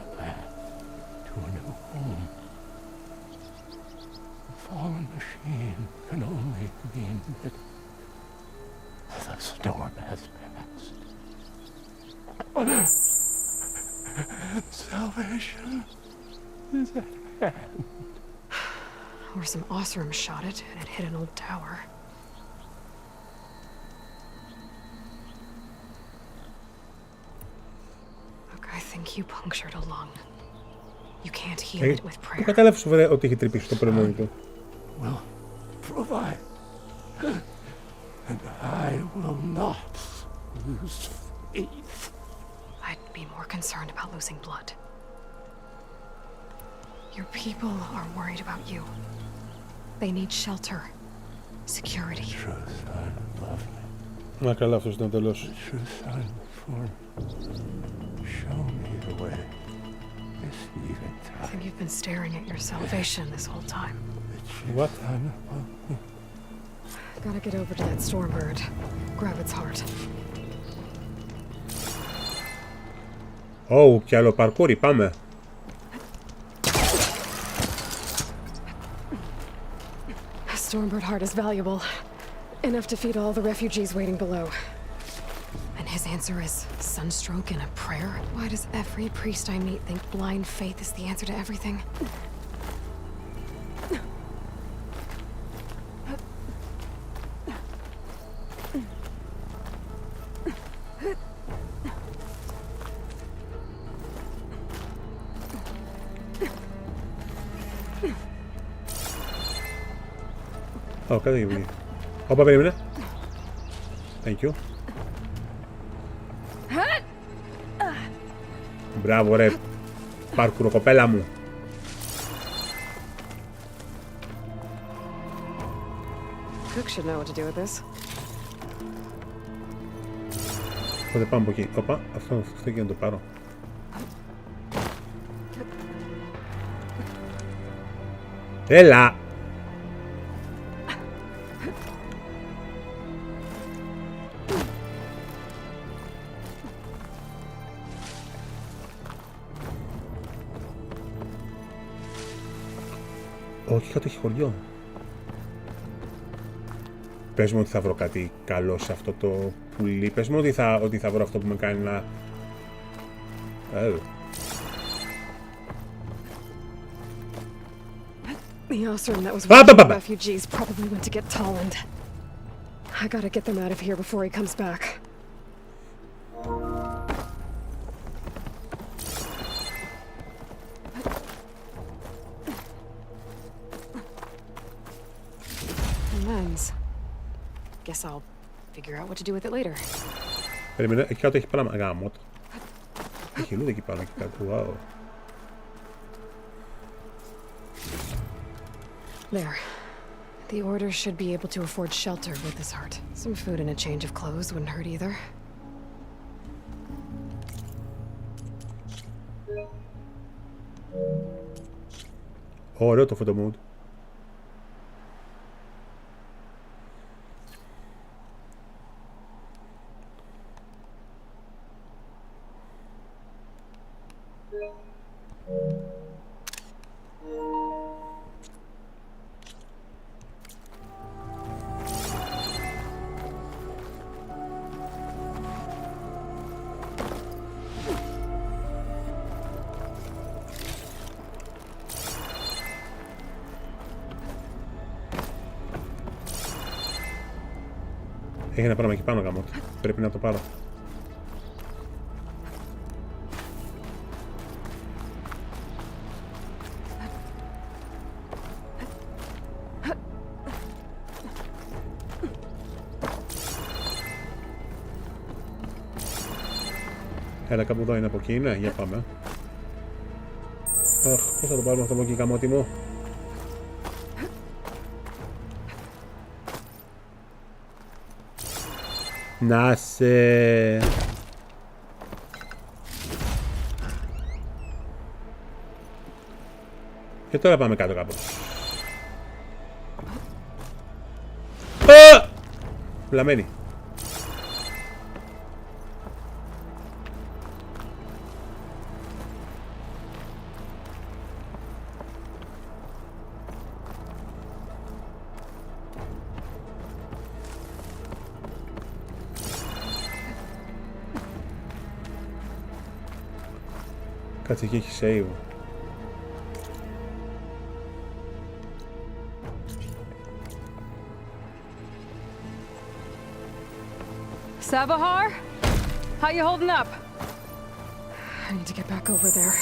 P: A path to a new home.
U: fallen machine can only mean that the storm has passed. Salvation is at hand.
C: Or some Oseram shot it and it hit an old tower. Look, I think you punctured a lung. You can't heal it with prayer.
A: Πού κατάλαβες ότι έχει τρυπήσει το πνεύμα του?
U: Will provide. And I will not lose faith.
C: I'd be more concerned about losing blood. Your people are worried about you. They need shelter, security.
U: True sign of me.
A: Να καλά, αυτός ήταν ο τέλος.
U: True sign for show me the way.
C: I think you've been staring at your salvation this whole time.
A: What?
C: Gotta get over to that Stormbird. Grab its heart.
A: Oh, κι άλλο παρκούρι, πάμε.
C: A Stormbird heart is valuable. Enough to feed all the refugees waiting below. And his answer is sunstroke and a prayer? Why does every priest I meet think blind faith is the answer to everything?
A: Ω, κάτι έχει βγει. Όπα, περίμενε. Thank you. Μπράβο ρε, πάρκουρο κοπέλα μου.
C: Cook should know what to do with this.
A: Οπότε πάμε από εκεί. Όπα, αυτό εκεί να το πάρω. Έλα! Όχι, κάτω έχει χωριό. Πες μου ότι θα βρω κάτι καλό σε αυτό το πουλί. Πες μου ότι θα βρω αυτό που με κάνει να...
C: The Oseram that was with the refugees probably went to get Tolland. I gotta get them out of here before he comes back. Lens. Guess I'll figure out what to do with it later.
A: Περίμενε, εκεί κάτω έχει πράγμα. Γάμο. Έχει λούδι εκεί πάνω, εκεί κάτω. Wow.
C: There. The Order should be able to afford shelter with this heart. Some food and a change of clothes wouldn't hurt either.
A: Ωραίο το photo mode. Έχει ένα πράγμα εκεί πάνω γαμώτο. Πρέπει να το πάρω. Έλα, κάπου εδώ είναι, από εκεί είναι. Για πάμε. Αχ, πώς θα το πάρουμε αυτό από εκεί, γαμώτη μου. Να σε... Και τώρα πάμε κάτω κάπως. Βλαμμένη. Κάτσε, εκεί έχει save.
C: Savahar? How you holding up? I need to get back over there.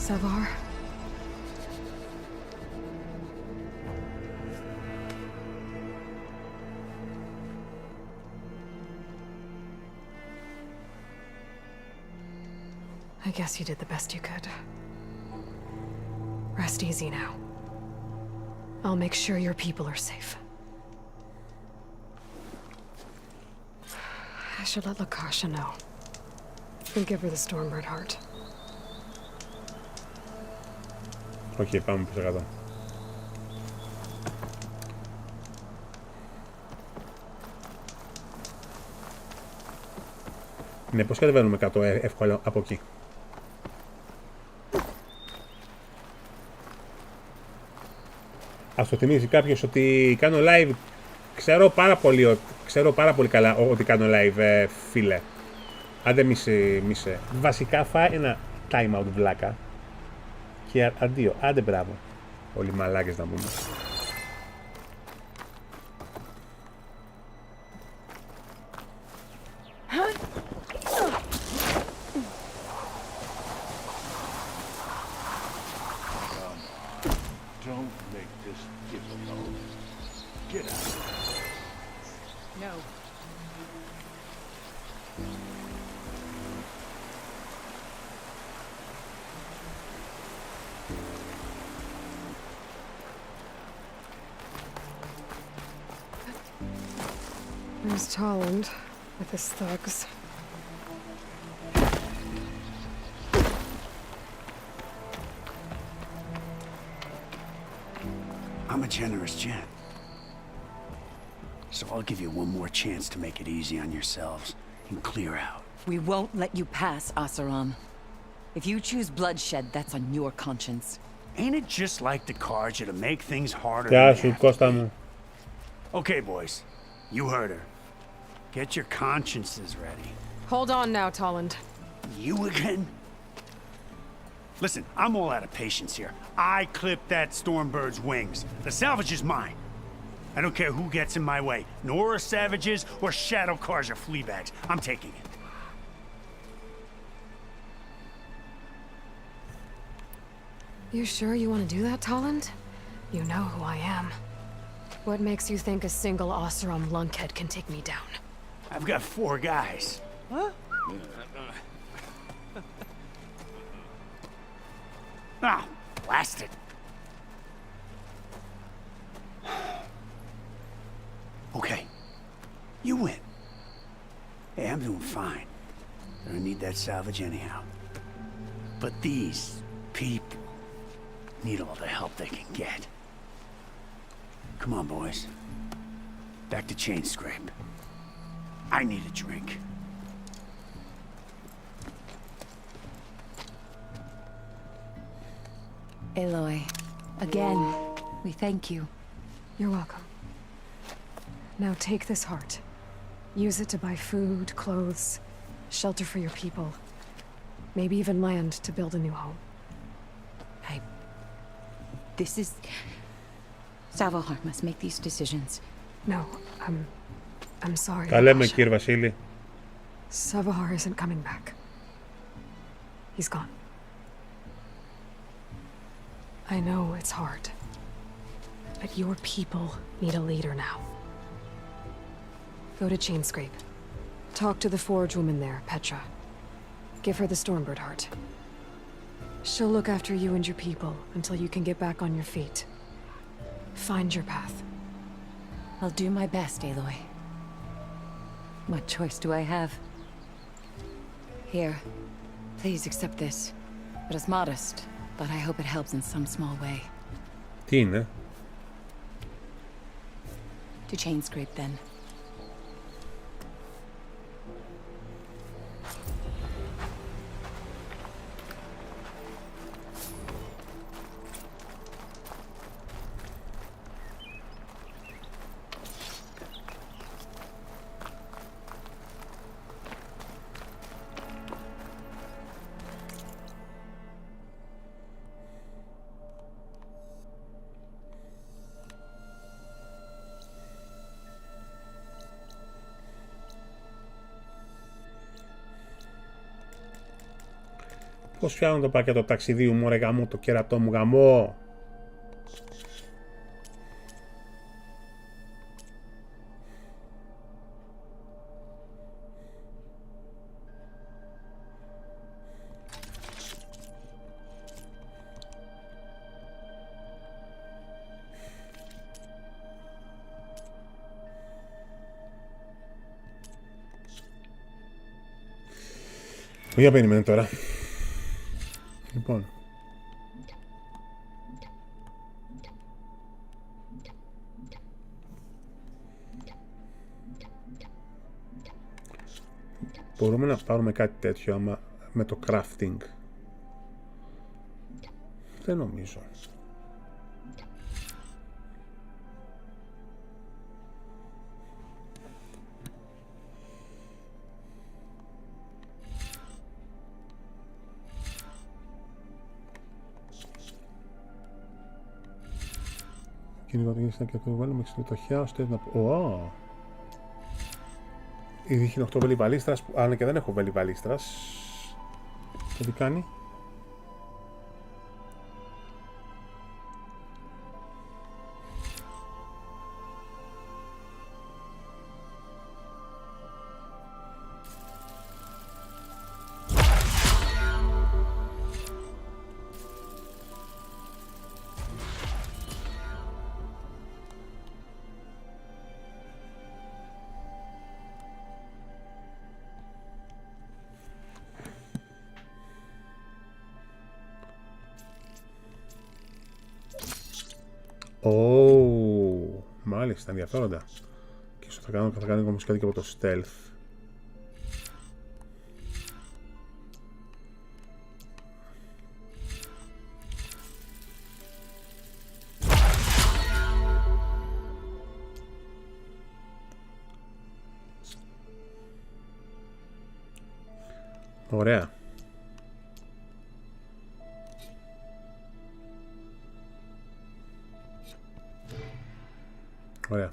C: Savahar? I guess you did the best you could. Rest easy now. I'll make sure your people are safe. I should let Lakasha know. And give her the Stormbird heart.
A: Οκ, πάμε πίσω κάτω. Ναι, πώς κατεβαίνουμε κάτω εύκολα από εκεί. Ας το θυμίζει κάποιος ότι κάνω live. Ξέρω πάρα πολύ καλά ότι κάνω live, φίλε. Άντε μισέ. Βασικά φάει ένα time out βλάκα. Και αντίο, άντε μπράβο. Όλοι μαλάκες να πούμε.
T: Don't make this difficult. Get out.
K: No.
C: There's Tolland with his thugs.
P: I'm a generous gent. So I'll give you one more chance to make it easy on yourselves and clear out.
D: We won't let you pass, Asaram. If you choose bloodshed, that's on your conscience.
P: Ain't it just like the cards to make things harder?
A: Γεια σου, Κώστα μου.
P: Okay, boys. You heard her. Get your consciences ready.
C: Hold on now, Tolland.
P: You again? Listen, I'm all out of patience here. I clipped that Stormbird's wings. The salvage is mine. I don't care who gets in my way. Nora savages or shadow cars or flea bags. I'm taking it.
C: You sure you want to do that, Tolland? You know who I am. What makes you think a single Oseram lunkhead can take me down?
P: I've got 4 guys.
C: Huh?
P: Ah, blast it. Okay. You win. Hey, I'm doing fine. I don't need that salvage anyhow. But these people need all the help they can get. Come on, boys. Back to Chain Scrape. I need a drink.
B: Aloy, again, we thank you.
C: You're welcome. Now take this heart. Use it to buy food, clothes, shelter for your people. Maybe even land to build a new home.
B: This is... Savahar must make these decisions.
C: No, I'm sorry.
A: Τα λέμε, κύριε Βασίλη.
C: Savahar isn't coming back. He's gone. I know it's hard. But your people need a leader now. Go to Chainscrape. Talk to the forge woman there, Petra. Give her the Stormbird heart. She'll look after you and your people until you can get back on your feet. Find your path.
B: I'll do my best, Aloy. What choice do I have? Here, please accept this. It is modest, but I hope it helps in some small way.
A: Τι είναι?
B: To Chainscrape, then.
A: Πώς φτιάχνω το πακέτο ταξιδίου μου, ρε γαμό, το κέρατό μου γαμό. Για περιμένω τώρα. Λοιπόν. Μπορούμε να πάρουμε κάτι τέτοιο άμα με το crafting. Δεν νομίζω. Κυνηγι και αυτό το βάλουμε ξυλοτοχιά ώστε να πω. Ήδη έχει 8 βέλη βαλίστρας. Αν και δεν έχω βέλη βαλίστρας. Το τι κάνει. Μάλιστα, ενδιαφέροντα. Και ίσως θα κάνω όμως κάτι και από το stealth. Ωραία. Ωραία.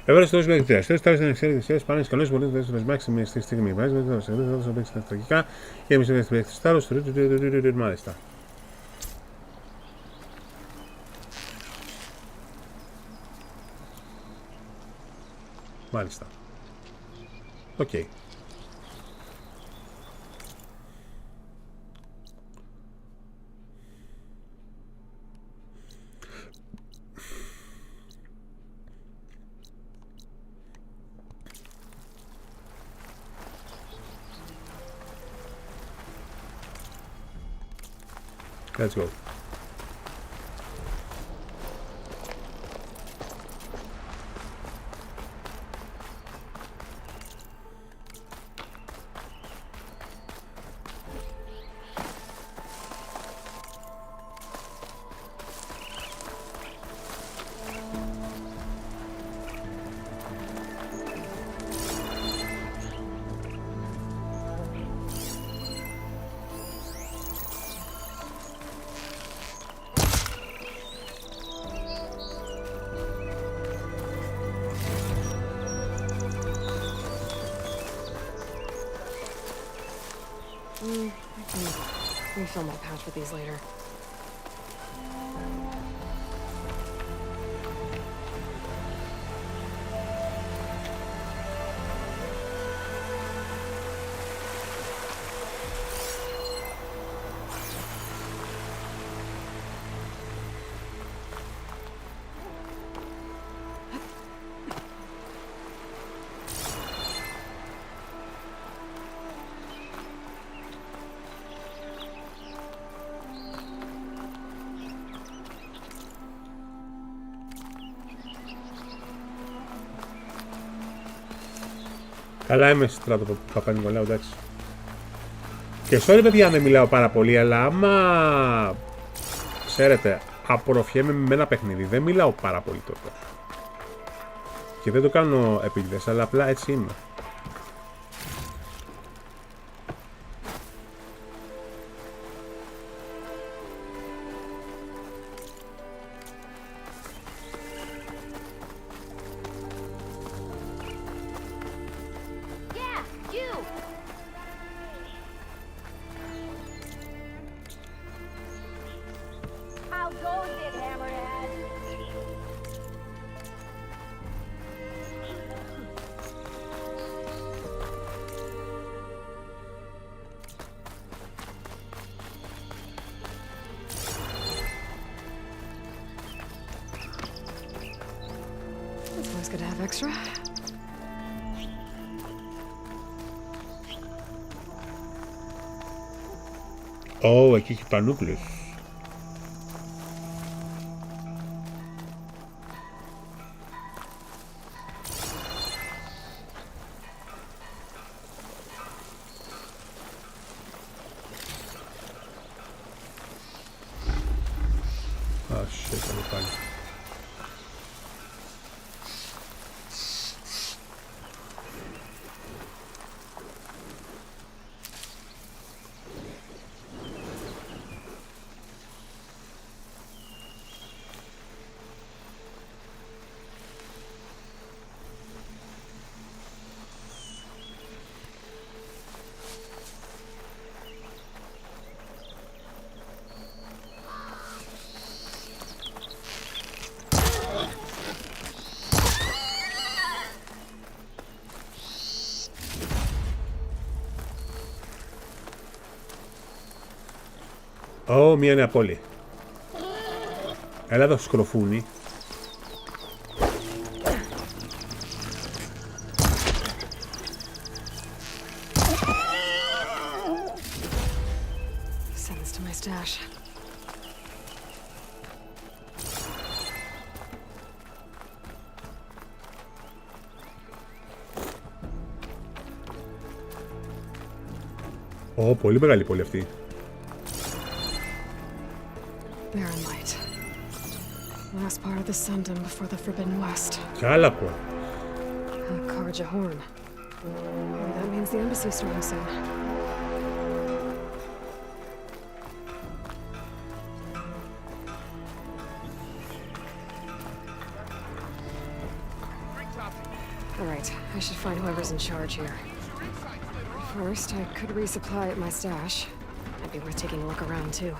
A: Έβαλε στο με εκτελεστές, τάβει στην εξέλιξη πάνε στις κανόνες βολές του Ρεσμάξ μια στιγμή. Βάζει με το να παίξει τα στρατηγικά και εμείς είμαστε στην παίξει στάλος, μάλιστα. Μάλιστα. Οκ. Let's go.
C: Refill my pouch with these later.
A: Καλά είμαι στράτο Παπα-Νικολάου, εντάξει. Και sorry παιδιά αν δεν μιλάω πάρα πολύ, αλλά άμα ξέρετε, απορροφιέμαι με ένα παιχνίδι, δεν μιλάω πάρα πολύ τότε. Και δεν το κάνω επίτηδες, αλλά απλά έτσι είμαι.
R: You! How goes it, Hammerhead?
C: It's always good to have extra.
A: Ω, εκεί έχει πανούκλες. Ah, shit, θα με πάλι. Ω, μία νέα πόλη. Έλα εδώ σκροφούνι.
C: Send this to my stash.
A: Ω, πολύ μεγάλη πόλη αυτή.
C: Barren light. Last part of the Sundom before the Forbidden West.
A: Κάλαπο.
C: Karja Horn. Maybe that means the embassy's starting soon. Alright, I should find whoever's in charge here. First, I could resupply at my stash. Might be worth taking a look around, too.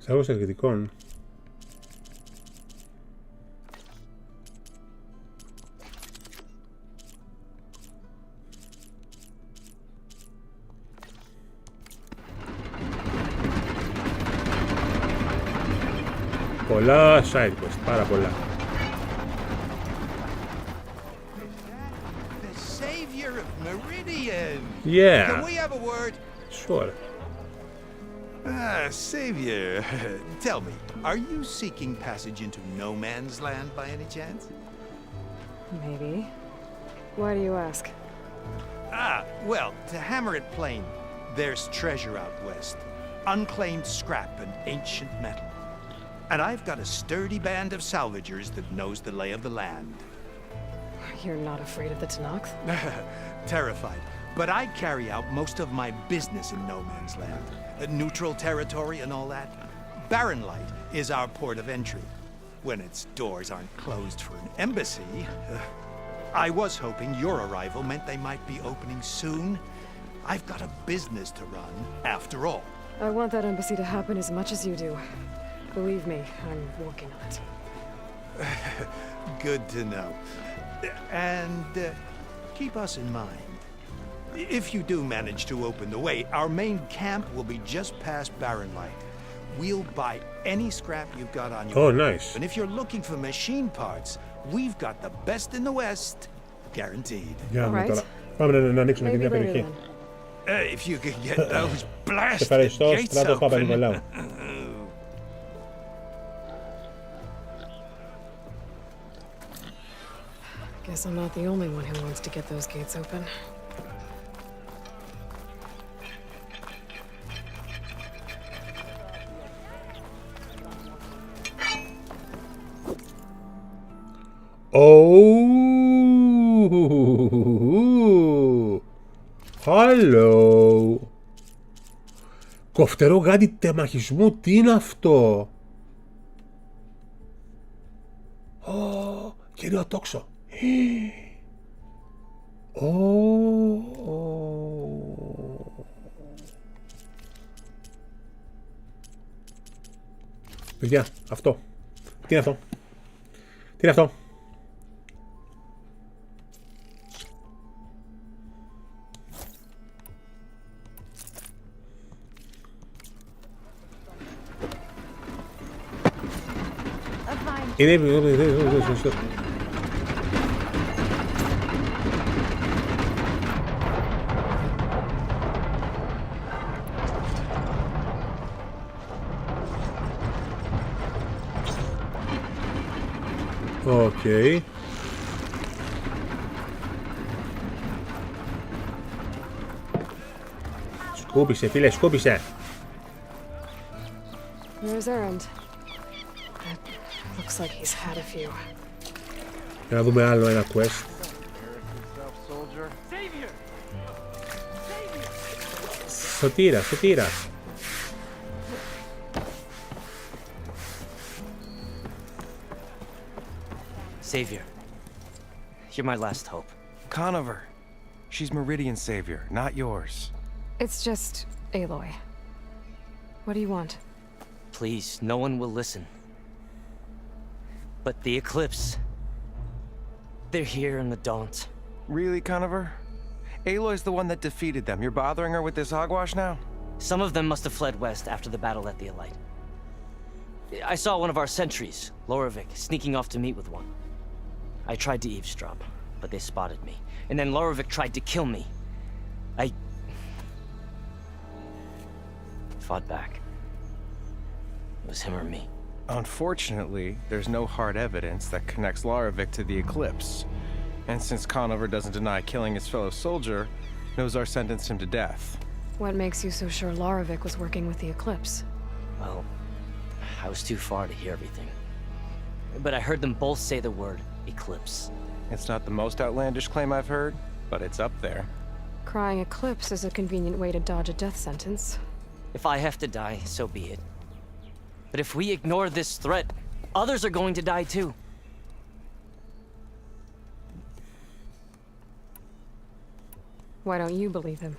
A: Σάγος εκρητικών. Πολλά side quest, πάρα πολλά.
T: The savior of Meridian!
A: Yeah.
T: Can we have a word?
A: Sure.
T: Savior, tell me, are you seeking passage into no man's land by any chance?
C: Maybe. Why do you ask?
T: Well, to hammer it plain, there's treasure out west. Unclaimed scrap and ancient metal. And I've got a sturdy band of salvagers that knows the lay of the land.
C: You're not afraid of the Tenakth?
T: Terrified. But I carry out most of my business in no man's land. Neutral territory and all that. Barren Light is our port of entry. When its doors aren't closed for an embassy. I was hoping your arrival meant they might be opening soon. I've got a business to run, after all.
C: I want that embassy to happen as much as you do. Believe me, I'm working on it.
T: Good to know. And keep us in mind. If you do manage to open the way, our main camp will be just past Barren Light. We'll buy any scrap you've got on you.
A: Oh, nice.
T: And if you're looking for machine parts, we've got the best in the West, guaranteed.
A: Για να τώρα. Πάμε να ανοίξουμε και μια περιοχή.
T: If you could get those blasted
A: Σε ευχαριστώ,
T: gates
A: στράτο
T: open.
A: Παπα-Νικολάου.
C: Guess I'm not the only one who wants to get those gates open.
A: Hello. Κοφτερό γάντι τεμαχισμού, τι είναι αυτό? Κύριο τόξο. Παιδιά, αυτό. Τι είναι αυτό? Τι είναι αυτό? Είναι... Okay. Σκούπισε, φίλε, σκούπισε.
C: Where's Erend? It looks like he's had a few.
A: Για να δούμε άλλο ένα quest. Σωτήρας, σωτήρας.
M: Savior, you're my last hope.
G: Conover. She's Meridian's savior, not yours.
C: It's just Aloy. What do you want?
M: Please, no one will listen. But the Eclipse... they're here in the Daunt.
G: Really, Conover? Aloy's the one that defeated them. You're bothering her with this hogwash now?
M: Some of them must have fled west after the battle at the Elite. I saw one of our sentries, Loravik, sneaking off to meet with one. I tried to eavesdrop, but they spotted me. And then Loravik tried to kill me. I fought back. It was him or me.
G: Unfortunately, there's no hard evidence that connects Loravik to the Eclipse. And since Conover doesn't deny killing his fellow soldier, Nozar sentenced him to death.
C: What makes you so sure Loravik was working with the Eclipse?
M: Well, I was too far to hear everything. But I heard them both say the word Eclipse.
G: It's not the most outlandish claim I've heard, but it's up there.
C: Crying Eclipse is a convenient way to dodge a death sentence.
M: If I have to die, so be it. But if we ignore this threat, others are going to die too.
C: Why don't you believe him?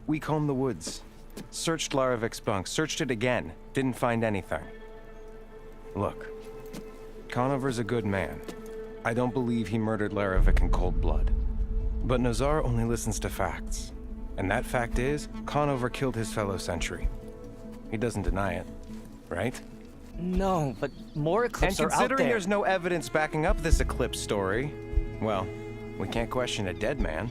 G: We combed the woods. Searched Laravik's bunk, searched it again. Didn't find anything. Look, Conover's a good man. I don't believe he murdered Laravik in cold blood. But Nozar only listens to facts. And that fact is, Conover killed his fellow sentry. He doesn't deny it, right?
M: No, but more Eclipse are out there.
G: And considering there's no evidence backing up this Eclipse story, well, we can't question a dead man.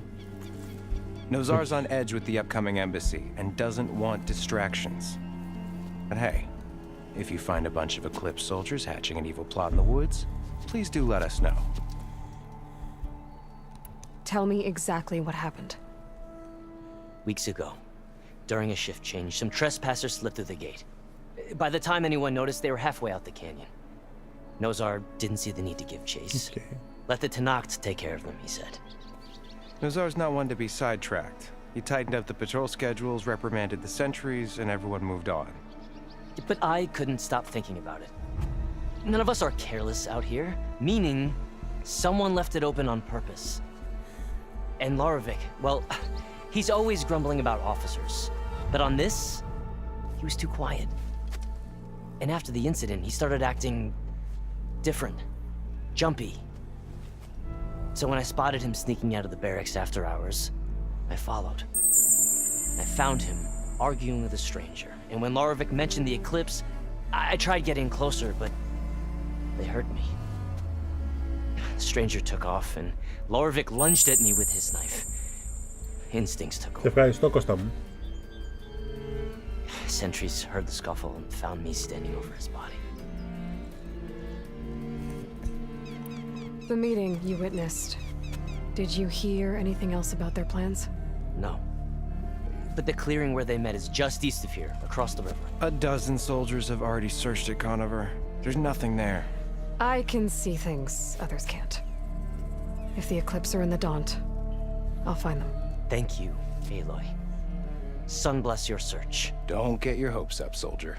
G: Nozar's on edge with the upcoming embassy and doesn't want distractions. But hey, if you find a bunch of Eclipse soldiers hatching an evil plot in the woods, please do let us know.
C: Tell me exactly what happened.
M: Weeks ago, during a shift change, some trespassers slipped through the gate. By the time anyone noticed, they were halfway out the canyon. Nozar didn't see the need to give chase.
A: Okay.
M: Let the Tenakth take care of them, he said.
G: Nozar's not one to be sidetracked. He tightened up the patrol schedules, reprimanded the sentries, and everyone moved on.
M: But I couldn't stop thinking about it. None of us are careless out here, meaning someone left it open on purpose. And Loravik, well, he's always grumbling about officers. But on this, he was too quiet. And after the incident, he started acting different, jumpy. So when I spotted him sneaking out of the barracks after hours, I followed. I found him arguing with a stranger. And when Loravik mentioned the Eclipse, I tried getting closer, but they hurt me. The stranger took off, and Loravik lunged at me with his knife. Instincts took over.
A: Ευχαριστώ, Κώστα μου.
M: Sentries heard the scuffle and found me standing over his body.
C: The meeting you witnessed. Did you hear anything else about their plans?
M: No. But the clearing where they met is just east of here, across the river.
G: A dozen soldiers have already searched it, Conover. There's nothing there.
C: I can see things others can't. If the Eclipse are in the Daunt, I'll find them.
M: Thank you, Aloy. Sun bless your search.
F: Don't get your hopes up, soldier.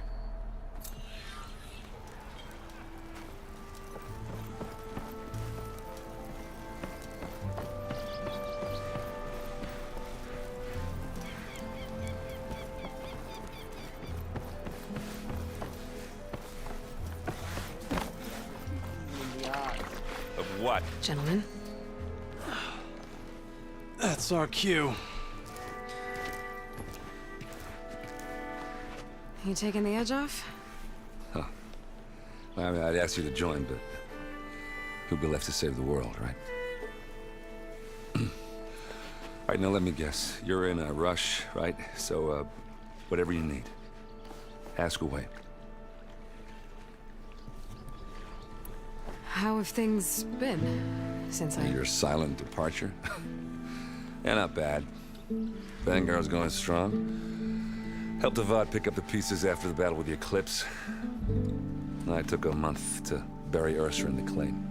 F: What?
C: Gentlemen.
V: That's our cue.
C: You taking the edge off?
W: Huh. I mean, I'd ask you to join, but who'd be left to save the world, right? All right, now let me guess. You're in a rush, right? So, whatever you need, ask away.
C: How have things been since
W: Your silent departure? Yeah, not bad. Vanguard's going strong. Helped Avad pick up the pieces after the battle with the Eclipse. I took a month to bury Ursa in the claim.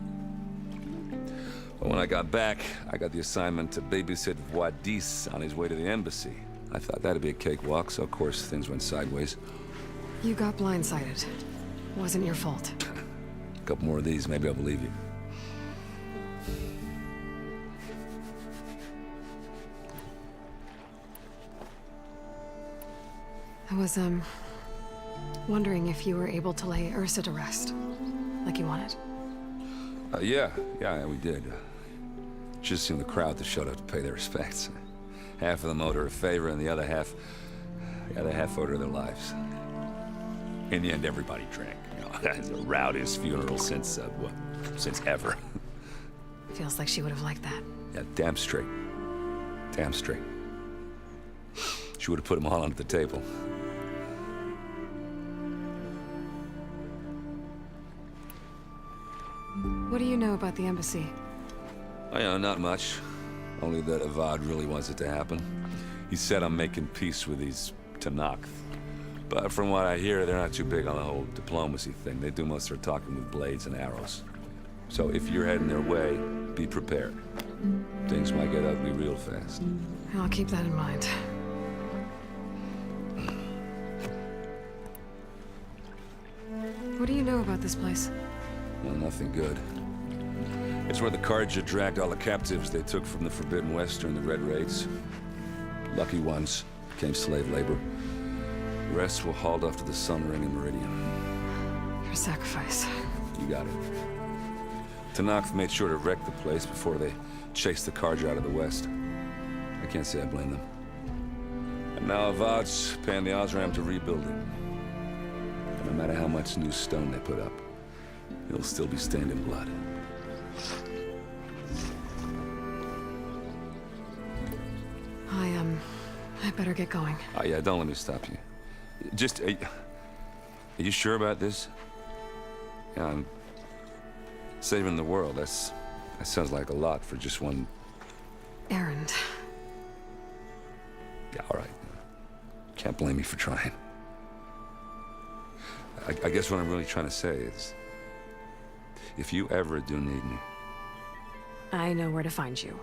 W: But when I got back, I got the assignment to babysit Wadis on his way to the embassy. I thought that'd be a cakewalk, so of course things went sideways.
C: You got blindsided. Wasn't your fault.
W: A couple more of these, maybe I'll believe you.
C: I was, wondering if you were able to lay Ursa to rest, like you wanted.
W: Yeah, we did. Just seemed the crowd that showed up to pay their respects. Half of them owed her a favor, and the other half owed her their lives. In the end, everybody drank. That's the rowdiest funeral since, since ever.
C: Feels like she would have liked that.
W: Yeah, damn straight. Damn straight. She would have put them all onto the table.
C: What do you know about the embassy?
W: Oh, not much. Only that Avad really wants it to happen. He said I'm making peace with these Tenakth. But from what I hear, they're not too big on the whole diplomacy thing. They do most of their talking with blades and arrows. So if you're heading their way, be prepared. Things might get ugly real fast.
C: I'll keep that in mind. What do you know about this place?
W: Well, nothing good. It's where the Carja dragged all the captives they took from the Forbidden West during the Red Raids. Lucky ones became slave labor. The rest were hauled off to the Sun Ring and Meridian.
C: For sacrifice.
W: You got it. Tenakth made sure to wreck the place before they chased the Carja out of the West. I can't say I blame them. And now Avad's paying the Osram to rebuild it. And no matter how much new stone they put up, it'll still be stained in blood.
C: I better get going.
W: Oh, yeah, don't let me stop you. Just, are you sure about this? Yeah, I'm saving the world. That sounds like a lot for just one...
C: errand.
W: Yeah, all right. Can't blame me for trying. I guess what I'm really trying to say is, if you ever do need me...
C: I know where to find you.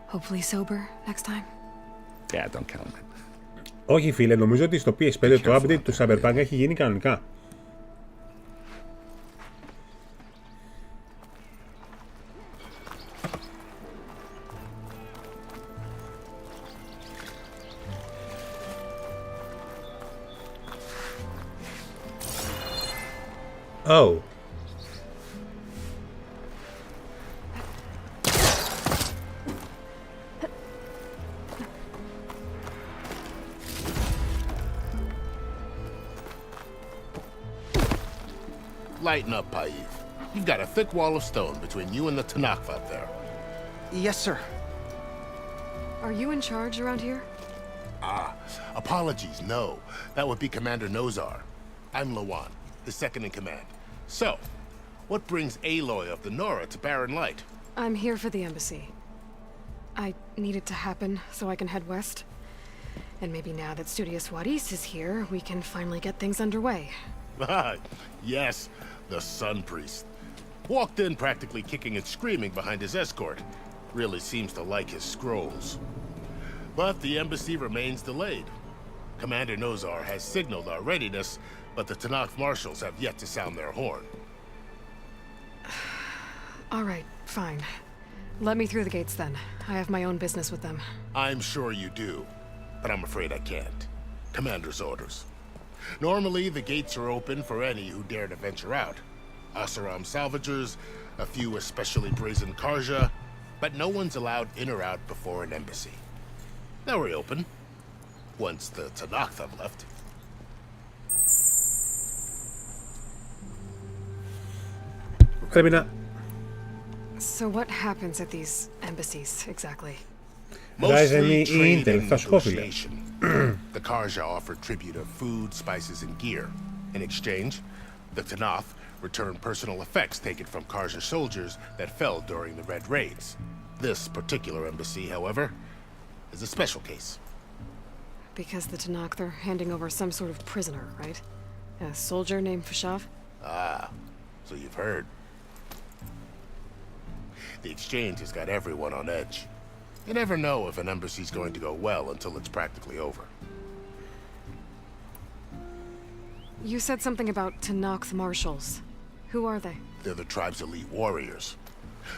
C: Hopefully sober next time.
W: Yeah, don't count on it.
A: Όχι φίλε, νομίζω ότι στο PS5 το update του Cyberpunk έχει γίνει κανονικά. Oh.
X: Lighten up, Paiv. You've got a thick wall of stone between you and the Tenakth out there.
T: Yes, sir.
C: Are you in charge around here?
X: Ah, apologies, no. That would be Commander Nozar. I'm Lawan, his second in command. So, what brings Aloy of the Nora to Barren Light?
C: I'm here for the embassy. I need it to happen so I can head west. And maybe now that Studious Wadis is here, we can finally get things underway.
X: Yes, the Sun Priest. Walked in practically kicking and screaming behind his escort. Really seems to like his scrolls. But the embassy remains delayed. Commander Nozar has signaled our readiness, but the Tanakh marshals have yet to sound their horn.
C: All right, fine. Let me through the gates then. I have my own business with them.
X: I'm sure you do, but I'm afraid I can't. Commander's orders. Normally, the gates are open for any who dare to venture out. Oseram salvagers, a few especially brazen Karja, but no one's allowed in or out before an embassy. They'll reopen, once the Tanakh have left.
C: So what happens at these embassies, exactly?
X: Mostly trade and negotiation. The Karja offer tribute of food, spices, and gear. In exchange, the Tanakh return personal effects taken from Karja soldiers that fell during the Red Raids. This particular embassy, however, is a special case.
C: Because the Tanakh, they're handing over some sort of prisoner, right? A soldier named Fashav?
X: Ah, so you've heard. The exchange has got everyone on edge. You never know if an embassy's going to go well until it's practically over.
C: You said something about Tanakh marshals. Who are they?
X: They're the tribe's elite warriors.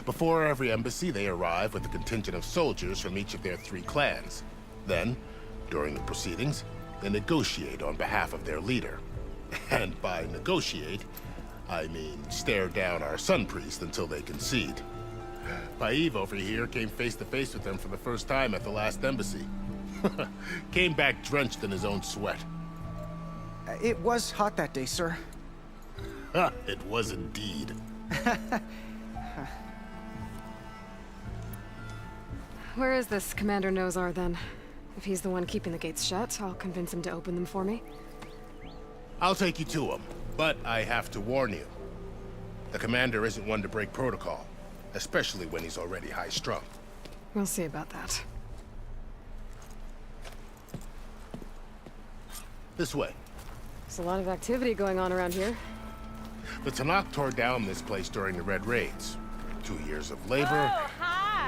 X: Before every embassy, they arrive with a contingent of soldiers from each of their 3 clans. Then, during the proceedings, they negotiate on behalf of their leader. And by negotiate, I mean stare down our sun priest until they concede. Paiv over here came face to face with them for the first time at the last embassy. Came back drenched in his own sweat.
I: It was hot that day, sir.
X: It was indeed.
C: Where is this Commander Nozar, then? If he's the one keeping the gates shut, I'll convince him to open them for me.
X: I'll take you to him, but I have to warn you. The commander isn't one to break protocol, especially when he's already high-strung.
C: We'll see about that.
X: This way.
C: There's a lot of activity going on around here.
X: The Tanakh tore down this place during the Red Raids. 2 years of labor.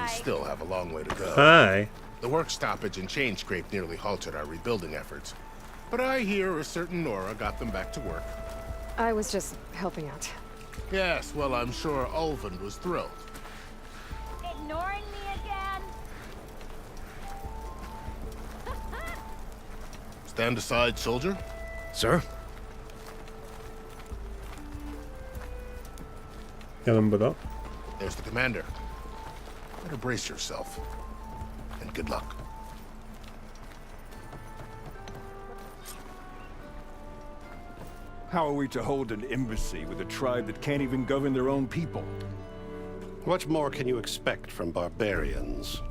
X: We still have a long way to go.
A: Hi.
X: The work stoppage and chain scrape nearly halted our rebuilding efforts. But I hear a certain Nora got them back to work.
C: I was just helping out.
X: Yes, well, I'm sure Ulvin was thrilled.
R: Ignoring me again?
X: Stand aside, soldier.
G: Sir?
X: There's the commander. Better brace yourself. And good luck.
L: How are we to hold an embassy with a tribe that can't even govern their own people?
N: What more can you expect from barbarians?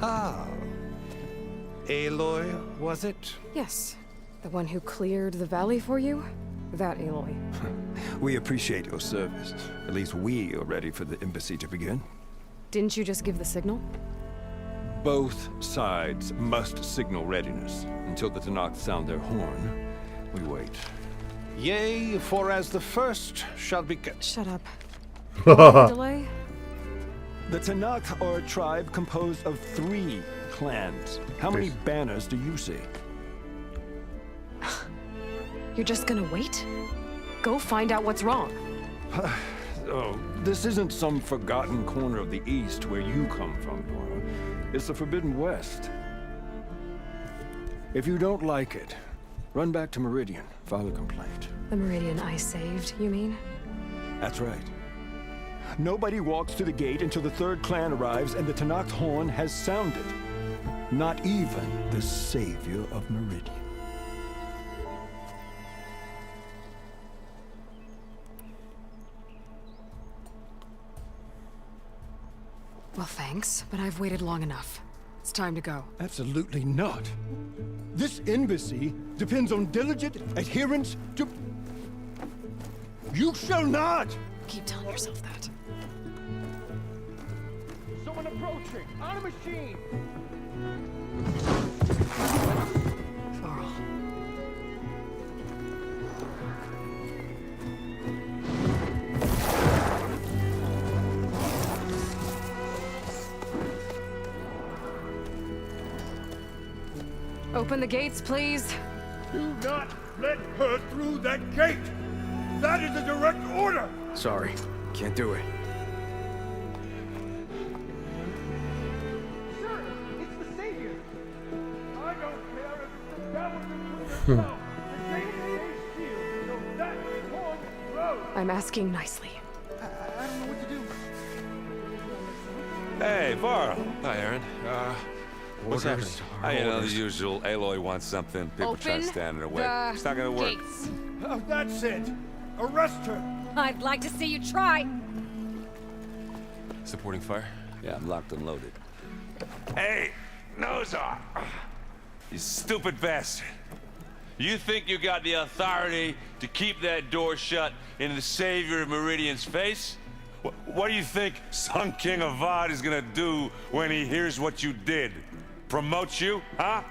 T: Ah. Aloy, was it?
C: Yes. The one who cleared the valley for you? That Aloy.
L: We appreciate your service. At least we are ready for the embassy to begin.
C: Didn't you just give the signal?
L: Both sides must signal readiness. Until the Tanakh sound their horn, we wait.
N: Yea, for as the first shall be...
C: Shut up. Delay?
L: The Tanakh are a tribe composed of 3 clans. How many banners do you see?
C: You're just gonna wait? Go find out what's wrong.
L: Oh, this isn't some forgotten corner of the East where you come from, Nora. It's the Forbidden West. If you don't like it, run back to Meridian, file a complaint.
C: The Meridian I saved, you mean?
L: That's right. Nobody walks to the gate until the 3rd clan arrives and the Tanakh horn has sounded. Not even the savior of Meridian.
C: Well, thanks, but I've waited long enough. It's time to go.
L: Absolutely not. This embassy depends on diligent adherence to... You shall not!
C: Keep telling yourself that.
H: Someone approaching! On a machine!
C: Open the gates, please.
J: Do not let her through that gate! That is a direct order!
F: Sorry, can't do it.
J: Sir, it's the Savior! I don't care if it's the devil himself! The gate is sealed, so that one road!
C: I'm asking nicely.
J: I don't know what to do.
W: Hey, Varl.
F: Hi, Aaron. What's happening?
W: You know, the usual. Aloy wants something. People try to stand in her way. It's not gonna work.
J: Oh, that's it! Arrest her!
K: I'd like to see you try.
F: Supporting fire?
W: Yeah, I'm locked and loaded. Hey, Nozar! You stupid bastard. You think you got the authority to keep that door shut in the Savior of Meridian's face? What do you think Sun King Avad is gonna do when he hears what you did? Promote you, huh?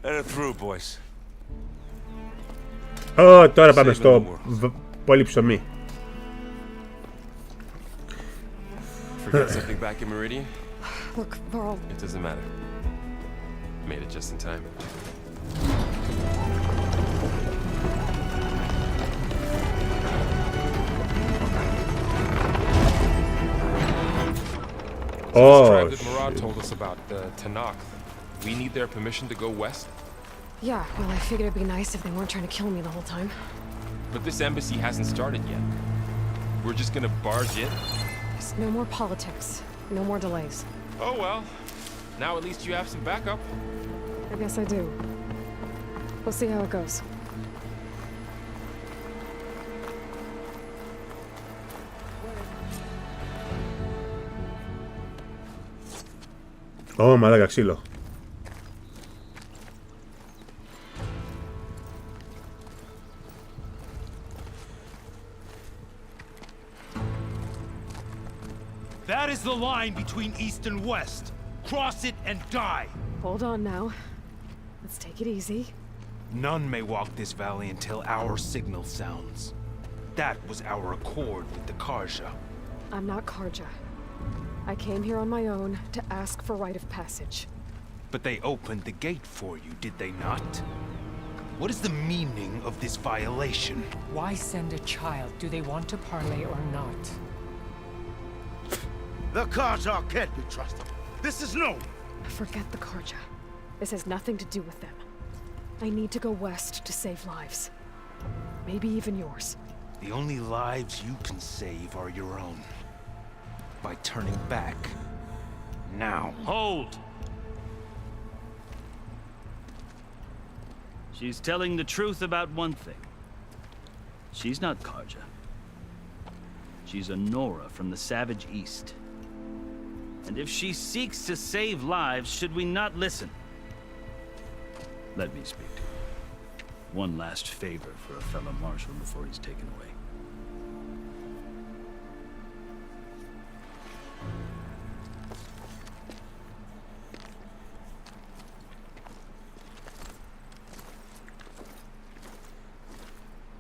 W: Let her through, boys.
A: Τώρα πάμε στο πολύ ψωμί.
F: Forget something back in Meridian?
C: Look, Varl.
F: It doesn't matter. Made it just in time.
A: Oh.
F: This tribe that Murad told us about, the Tanakh. We need their permission to go west?
C: Yeah, well, I figured it'd be nice if they weren't trying to kill me the whole time.
F: But this embassy hasn't started yet. We're just gonna barge in?
C: Just no more politics. No more delays.
F: Oh well. Now at least you have some backup.
C: I guess I do. We'll see how it goes.
A: Ω, μαλάκα ξύλο.
J: That is the line between East and West. Cross it and die.
C: Hold on now. Let's take it easy.
T: None may walk this valley until our signal sounds. That was our accord with the Karja.
C: I'm not Karja. I came here on my own to ask for rite of passage.
T: But they opened the gate for you, did they not? What is the meaning of this violation?
O: Why send a child? Do they want to parley or not?
J: The Karja can't be trusted. This is known.
C: Forget the Karja. This has nothing to do with them. I need to go west to save lives. Maybe even yours.
T: The only lives you can save are your own. By turning back. Now.
Q: Hold! She's telling the truth about one thing. She's not Karja. She's a Nora from the Savage East. And if she seeks to save lives, should we not listen? Let me speak to her. One last favor for a fellow marshal before he's taken away.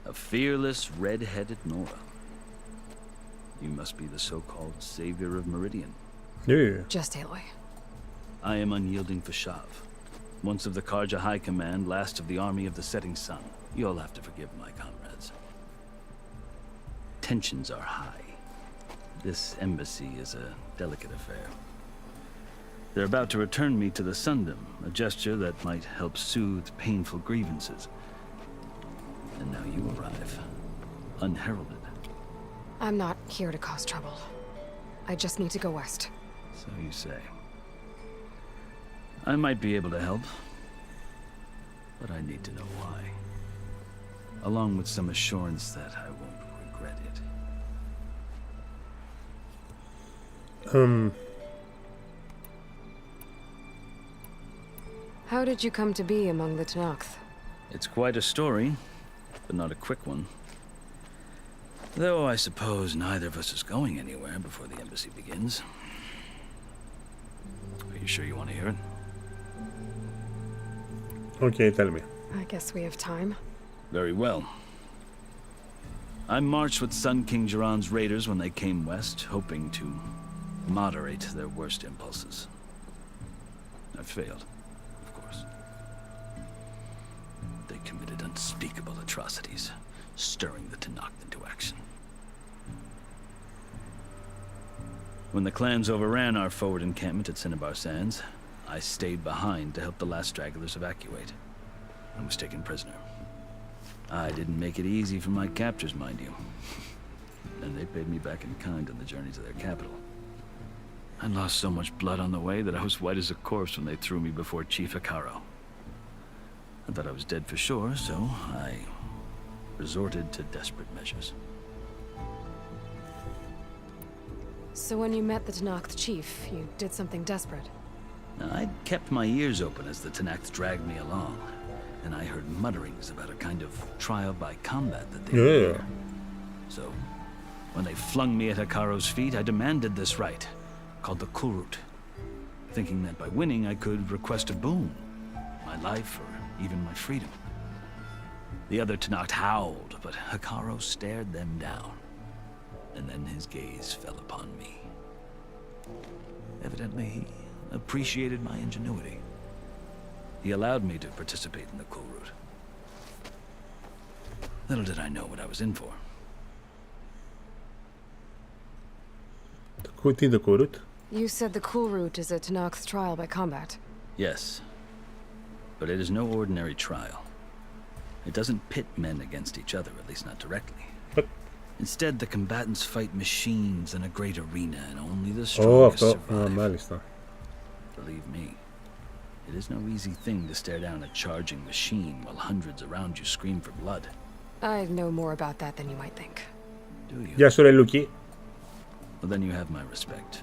Q: A fearless, red-headed Nora. You must be the so-called savior of Meridian.
A: Yeah.
C: Just Aloy.
Q: I am unyielding Fashav. Once of the Karja High Command, last of the army of the setting sun. You'll have to forgive my comrades. Tensions are high. This embassy is a delicate affair. They're about to return me to the Sundom, a gesture that might help soothe painful grievances. And now you arrive, unheralded.
C: I'm not here to cause trouble. I just need to go west.
Q: So you say. I might be able to help, but I need to know why. Along with some assurance that I won't regret it.
C: How did you come to be among the Tanakh?
Q: It's quite a story, but not a quick one. Though I suppose neither of us is going anywhere before the embassy begins. Are you sure you want to hear it?
A: Okay, tell me.
C: I guess we have time.
Q: Very well. I marched with Sun King Jiran's raiders when they came west, hoping to moderate their worst impulses. I failed, of course. They committed unspeakable atrocities, stirring the Tenakth into action. When the clans overran our forward encampment at Cinnabar Sands, I stayed behind to help the last stragglers evacuate. I was taken prisoner. I didn't make it easy for my captors, mind you. And they paid me back in kind on the journey to their capital. I lost so much blood on the way that I was white as a corpse when they threw me before Chief Hekarro. I thought I was dead for sure, so I resorted to desperate measures.
C: So when you met the Tenakth chief, you did something desperate?
Q: Now, I'd kept my ears open as the Tenakth dragged me along, and I heard mutterings about a kind of trial by combat that they were there. So, when they flung me at Hekarro's feet, I demanded this right, called the Kulrut, thinking that by winning I could request a boon, my life or even my freedom. The other Tenakth howled, but Hekarro stared them down, and then his gaze fell upon me. Evidently, he appreciated my ingenuity. He allowed me to participate in the Kulrut. Little did I know what I was in for.
A: The Kulrut?
C: You said the Kulrut is a Tenakth trial by combat.
Q: Yes, but it is no ordinary trial. It doesn't pit men against each other, at least not directly. Instead, the combatants fight machines in a great arena, and only the strongest survive. Believe me, it is no easy thing to stare down a charging machine while hundreds around you scream for blood.
C: I know more about that than you might think.
Q: Do you?
A: Γεια σου ρε Λουκί.
Q: Well, then you have my respect.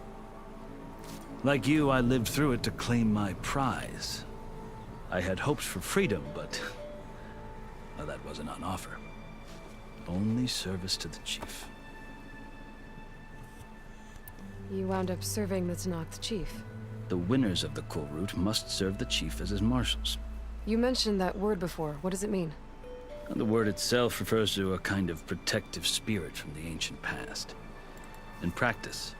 Q: Like you, I lived through it to claim my prize. I had hopes for freedom, but well, that wasn't on offer. Only service to the chief.
C: You wound up serving the Tenakth chief.
Q: The winners of the Kulrut must serve the chief as his marshals.
C: You mentioned that word before. What does it mean?
Q: And the word itself refers to a kind of protective spirit from the ancient past. In practice,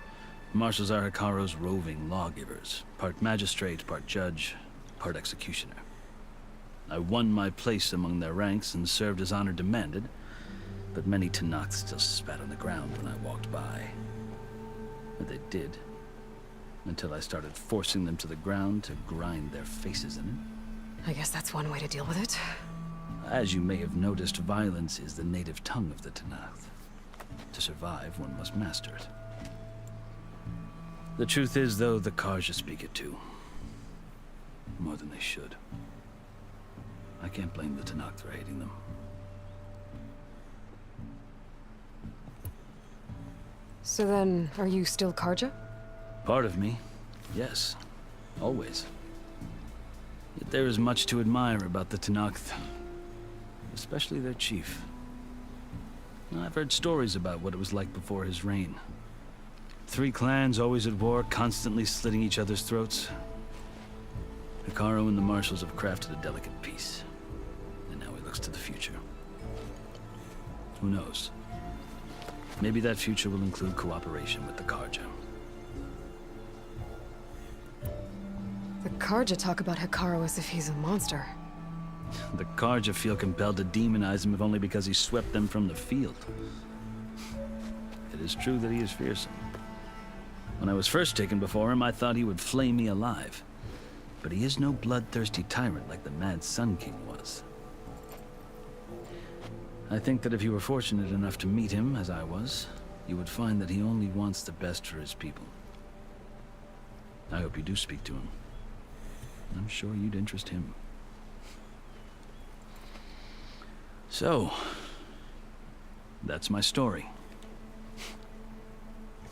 Q: marshals are Hekarro's roving lawgivers, part magistrate, part judge, part executioner. I won my place among their ranks and served as honor demanded, but many Tenakth still spat on the ground when I walked by. But they did, until I started forcing them to the ground to grind their faces in it.
C: I guess that's one way to deal with it.
Q: As you may have noticed, violence is the native tongue of the Tenakth. To survive, one must master it. The truth is, though, the Karja speak it too. More than they should. I can't blame the Tenakth for hating them.
C: So then, are you still Karja?
Q: Part of me, yes. Always. Yet there is much to admire about the Tenakth. Especially their chief. I've heard stories about what it was like before his reign. 3 clans always at war, constantly slitting each other's throats. Hekarro and the marshals have crafted a delicate peace. And now he looks to the future. Who knows? Maybe that future will include cooperation with the Karja.
C: The Karja talk about Hekarro as if he's a monster.
Q: The Karja feel compelled to demonize him if only because he swept them from the field. It is true that he is fearsome. When I was first taken before him, I thought he would flay me alive. But he is no bloodthirsty tyrant like the Mad Sun King was. I think that if you were fortunate enough to meet him, as I was, you would find that he only wants the best for his people. I hope you do speak to him. I'm sure you'd interest him. So, that's my story.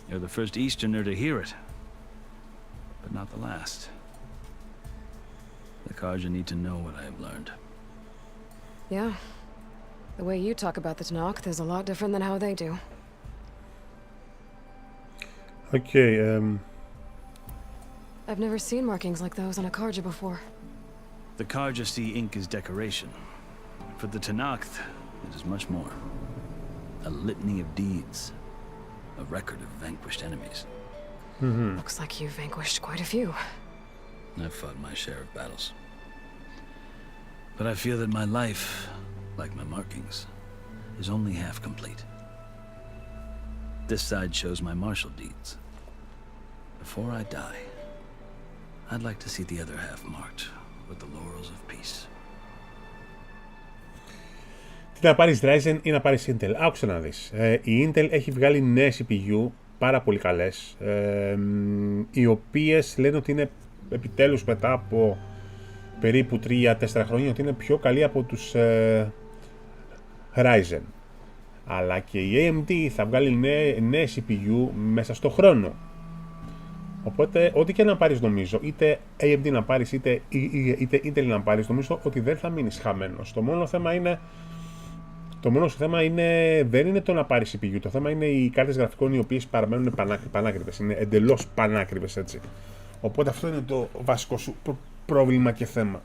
Q: You're the first Easterner to hear it, but not the last. The Karja need to know what I have learned.
C: Yeah. The way you talk about the Tenakth is a lot different than how they do.
A: Okay,
C: I've never seen markings like those on a Karja before.
Q: The Karja see ink as decoration. For the Tenakth, it is much more. A litany of deeds. A record of vanquished enemies.
C: Looks like you've vanquished quite a few.
Q: I've fought my share of battles. But I feel that my life, like my markings, is only half complete. This side shows my martial deeds. Before I die, I'd like to see the other half marked with the laurels of peace.
A: Τι να πάρεις Ryzen ή να πάρεις Intel? Άκουσα να δεις. Η Intel έχει βγάλει νέες CPU πάρα πολύ καλές, οι οποίες λένε ότι είναι επιτέλους μετά από περίπου 3-4 χρόνια ότι είναι πιο καλή από τους Ryzen. Αλλά και η AMD θα βγάλει νέες CPU μέσα στο χρόνο. Οπότε, ό,τι και να πάρεις νομίζω, είτε AMD να πάρεις είτε Intel να πάρεις, νομίζω ότι δεν θα μείνεις χαμένος. Το μόνο θέμα δεν είναι το να πάρεις CPU, το θέμα είναι οι κάρτες γραφικών οι οποίες παραμένουν πανάκριβες, είναι εντελώς πανάκριβες έτσι. Οπότε αυτό είναι το βασικό σου πρόβλημα και θέμα.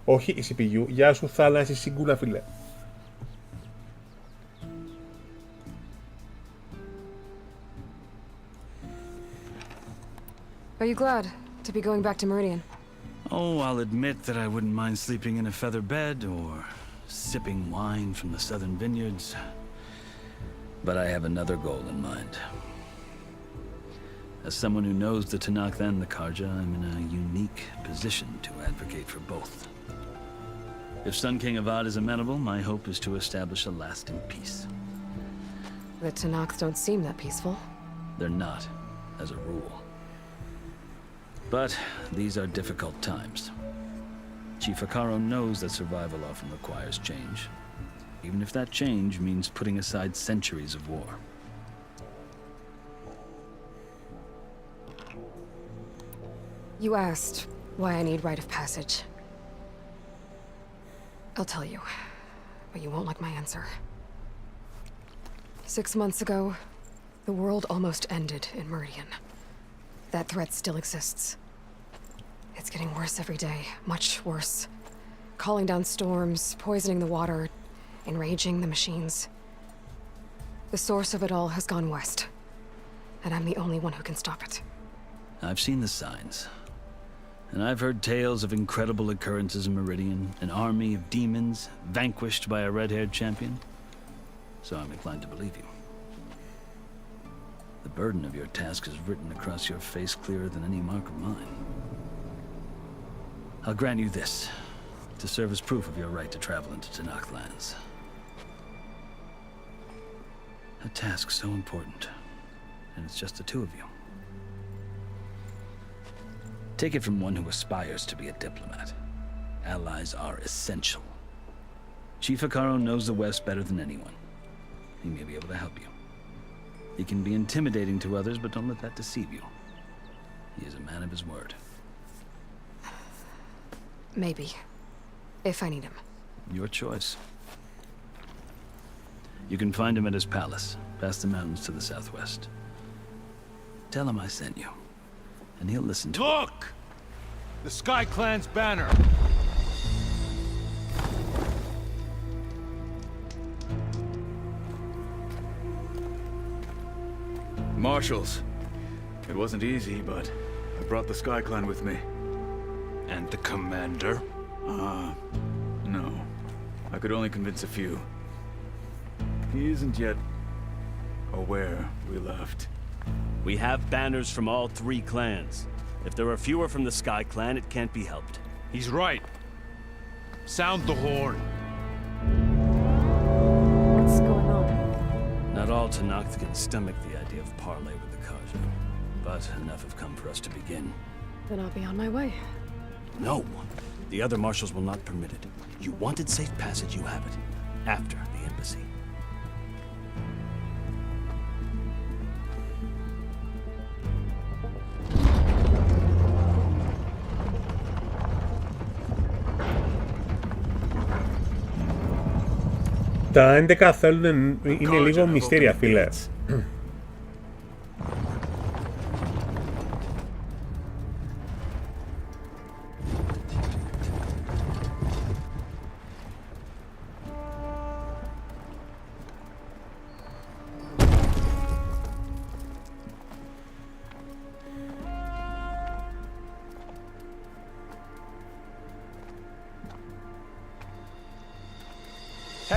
A: Όχι η CPU, γεια σου θάλασσι συγκούνα φίλε.
C: Are you glad to be going back to Meridian?
Q: Oh, I'll admit that I wouldn't mind sleeping in a feather bed or sipping wine from the southern vineyards. But I have another goal in mind. As someone who knows the Tanakh and the Karja, I'm in a unique position to advocate for both. If Sun King Avad is amenable, my hope is to establish a lasting peace.
C: The Tanakhs don't seem that peaceful.
Q: They're not, as a rule. But these are difficult times. Chief Akaro knows that survival often requires change, even if that change means putting aside centuries of war.
C: You asked why I need rite of passage. I'll tell you, but you won't like my answer. 6 months ago, the world almost ended in Meridian. That threat still exists. It's getting worse every day, much worse. Calling down storms, poisoning the water, enraging the machines. The source of it all has gone west, and I'm the only one who can stop it.
Q: I've seen the signs, and I've heard tales of incredible occurrences in Meridian, an army of demons vanquished by a red-haired champion, so I'm inclined to believe you. The burden of your task is written across your face clearer than any mark of mine. I'll grant you this, to serve as proof of your right to travel into Tanakh lands. A task so important, and it's just the two of you. Take it from one who aspires to be a diplomat. Allies are essential. Chief Akaro knows the West better than anyone. He may be able to help you. He can be intimidating to others, but don't let that deceive you. He is a man of his word.
C: Maybe. If I need him.
Q: Your choice. You can find him at his palace, past the mountains to the southwest. Tell him I sent you, and he'll listen to
J: Look! The Sky Clan's banner!
D: Marshals. It wasn't easy, but I brought the Sky Clan with me.
J: And the commander?
D: No. I could only convince a few. He isn't yet aware we left.
E: We have banners from all 3 clans. If there are fewer from the Sky Clan, it can't be helped.
J: He's right. Sound the horn.
C: What's going on?
E: Not all Tanakh can stomach the idea of parley with the Karja, but enough have come for us to begin.
C: Then I'll be on my way.
E: No! The other marshals will not permit it. You wanted safe passage, you have it. After the embassy.
A: Τα 11 θέλουν, είναι λίγο μυστήρια φίλε.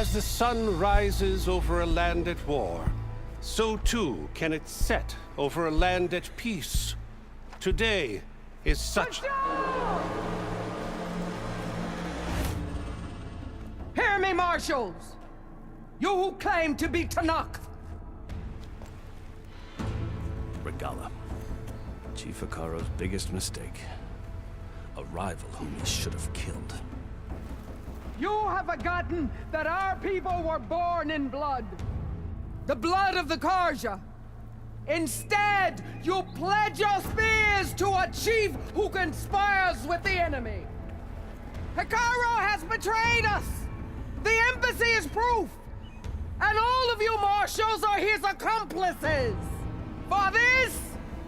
L: As the sun rises over a land at war, so too can it set over a land at peace. Today is such...
J: Hear me, marshals! You who claim to be Tanakh!
E: Regala. Chief Akaro's biggest mistake. A rival whom he should have killed.
J: You have forgotten that our people were born in blood. The blood of the Karja. Instead, you pledge your spears to a chief who conspires with the enemy. Akaro has betrayed us! The embassy is proof! And all of you marshals are his accomplices! For this,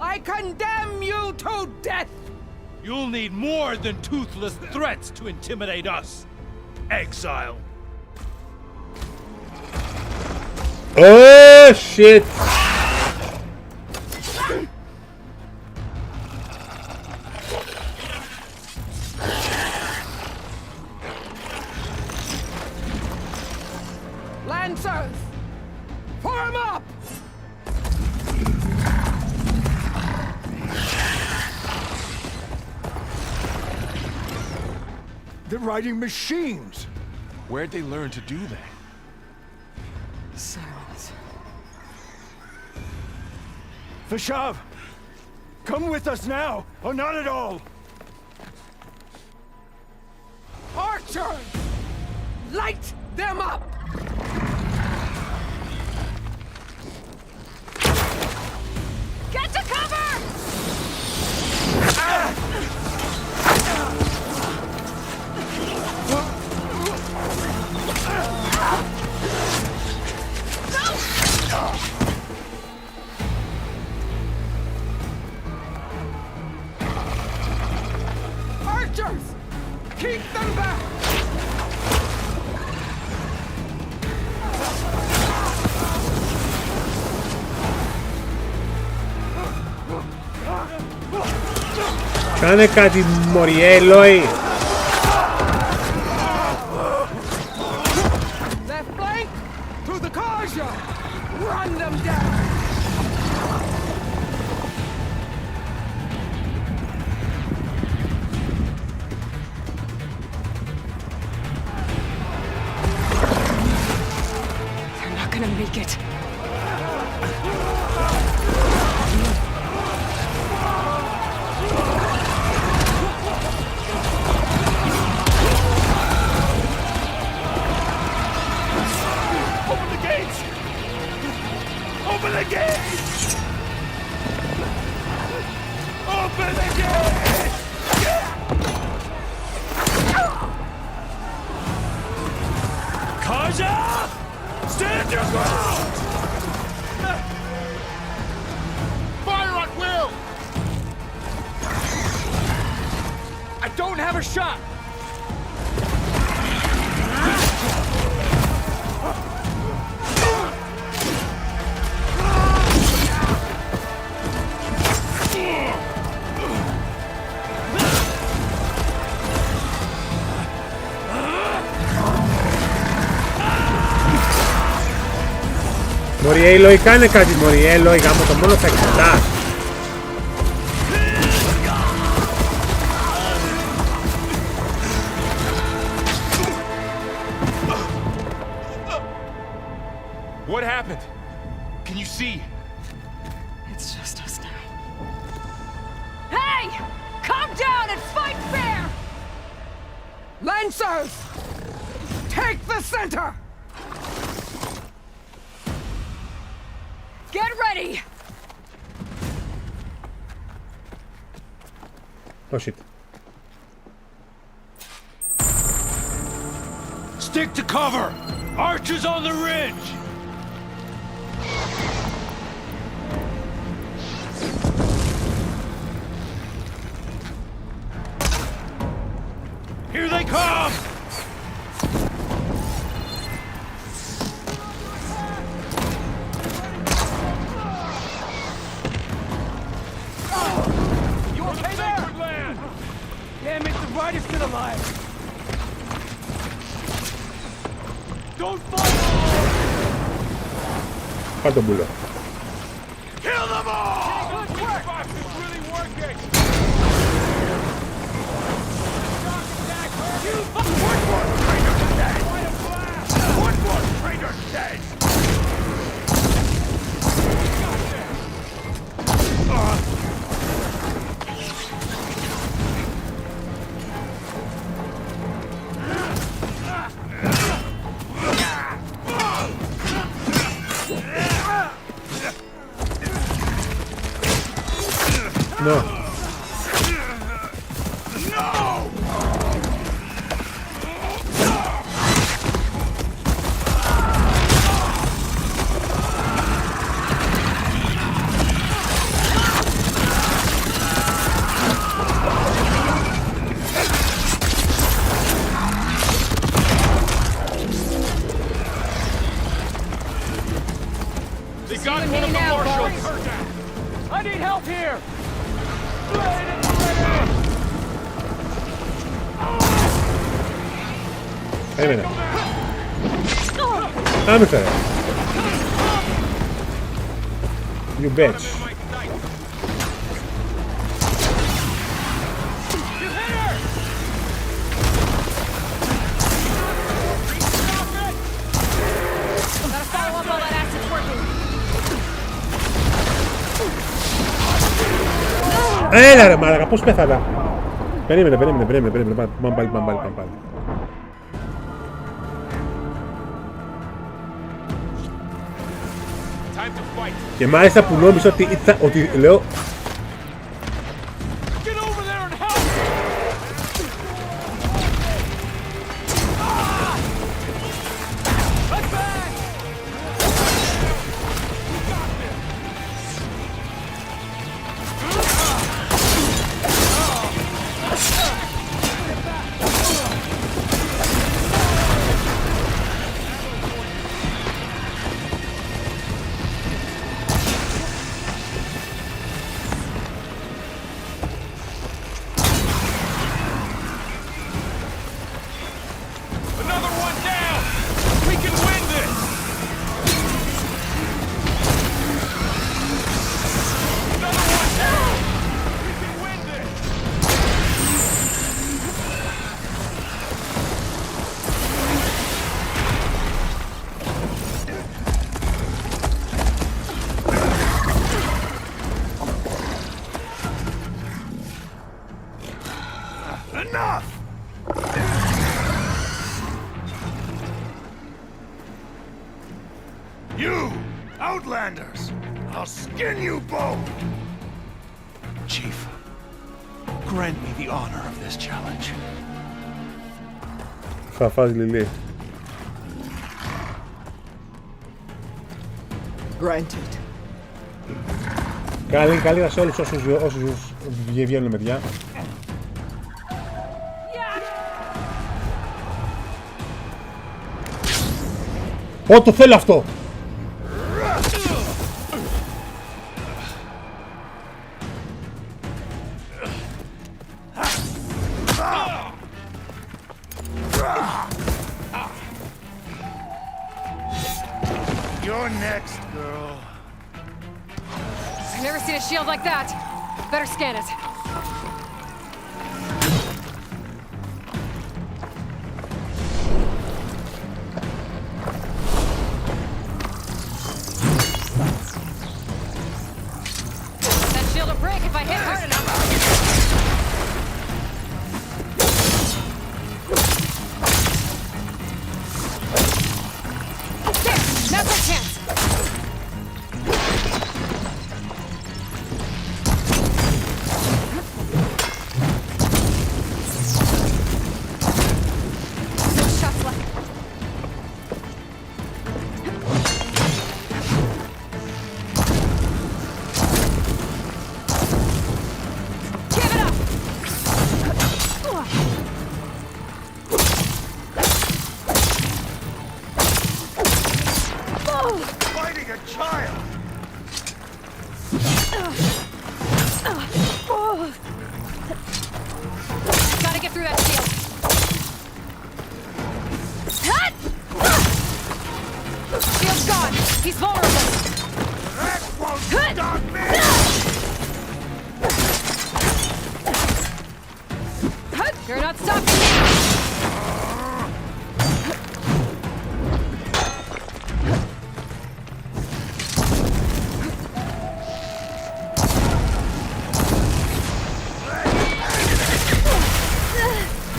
J: I condemn you to death!
B: You'll need more than toothless threats to intimidate us. Exile.
A: Oh shit!
J: Lancers! Form up!
L: They're riding machines! Where'd they learn to do that?
J: Silence.
L: Vashav! Come with us now, or not at all!
J: Archers! Light them up!
R: Get to cover!
J: Archers! Keep them back!
A: Κάνε κάτι, μωρί, Έλοη!
J: Left flank! To the Karja! Run them down!
C: They're not gonna make it.
B: Open the gates! Open the gates! Open the gates! Karja! Stand your ground!
J: Fire at will!
B: I don't have a shot!
A: Μωρί, Έλοη, κάνε κάτι, μωρί, Έλοη, γάμο το μόνο θα εξητάς.
F: What happened? Can you see?
C: It's just us now.
R: Hey! Calm down and fight fair!
J: Lancers! Take the center!
R: Get ready!
A: Oh shit.
B: Stick to cover! Archers on the ridge! Here they come!
J: You okay there? Damn it, the rider's still alive!
A: Πάρ' τον πουλό.
B: Kill them all! Good work! It's really working! One more traitor dead! One more traitor dead!
A: No.
B: They got one of the marshals!
H: I need help here!
A: Περίμενε. Να με φέρε. You bitch. Έλα ρε μαλάκα, πώς πέθανα. Περίμενε, πάμε πάλι. Και μάλιστα που νόμιζα ότι λέω...
B: You, Outlanders! I'll skin you both!
T: Chief, grant me the honor of this challenge.
A: Θα φας Λιλί.
J: Granted.
A: Καλύτερα σε όλους όσους βγαίνουν παιδιά. Ω, το θέλω αυτό!
B: You're next, girl.
R: I've never seen a shield like that. Better scan it. That shield will break if I hit hard enough. There, now's our chance.
B: Fighting a child!
R: Gotta get through that shield. He's vulnerable.
B: That won't stop me!
R: You're not stopping me!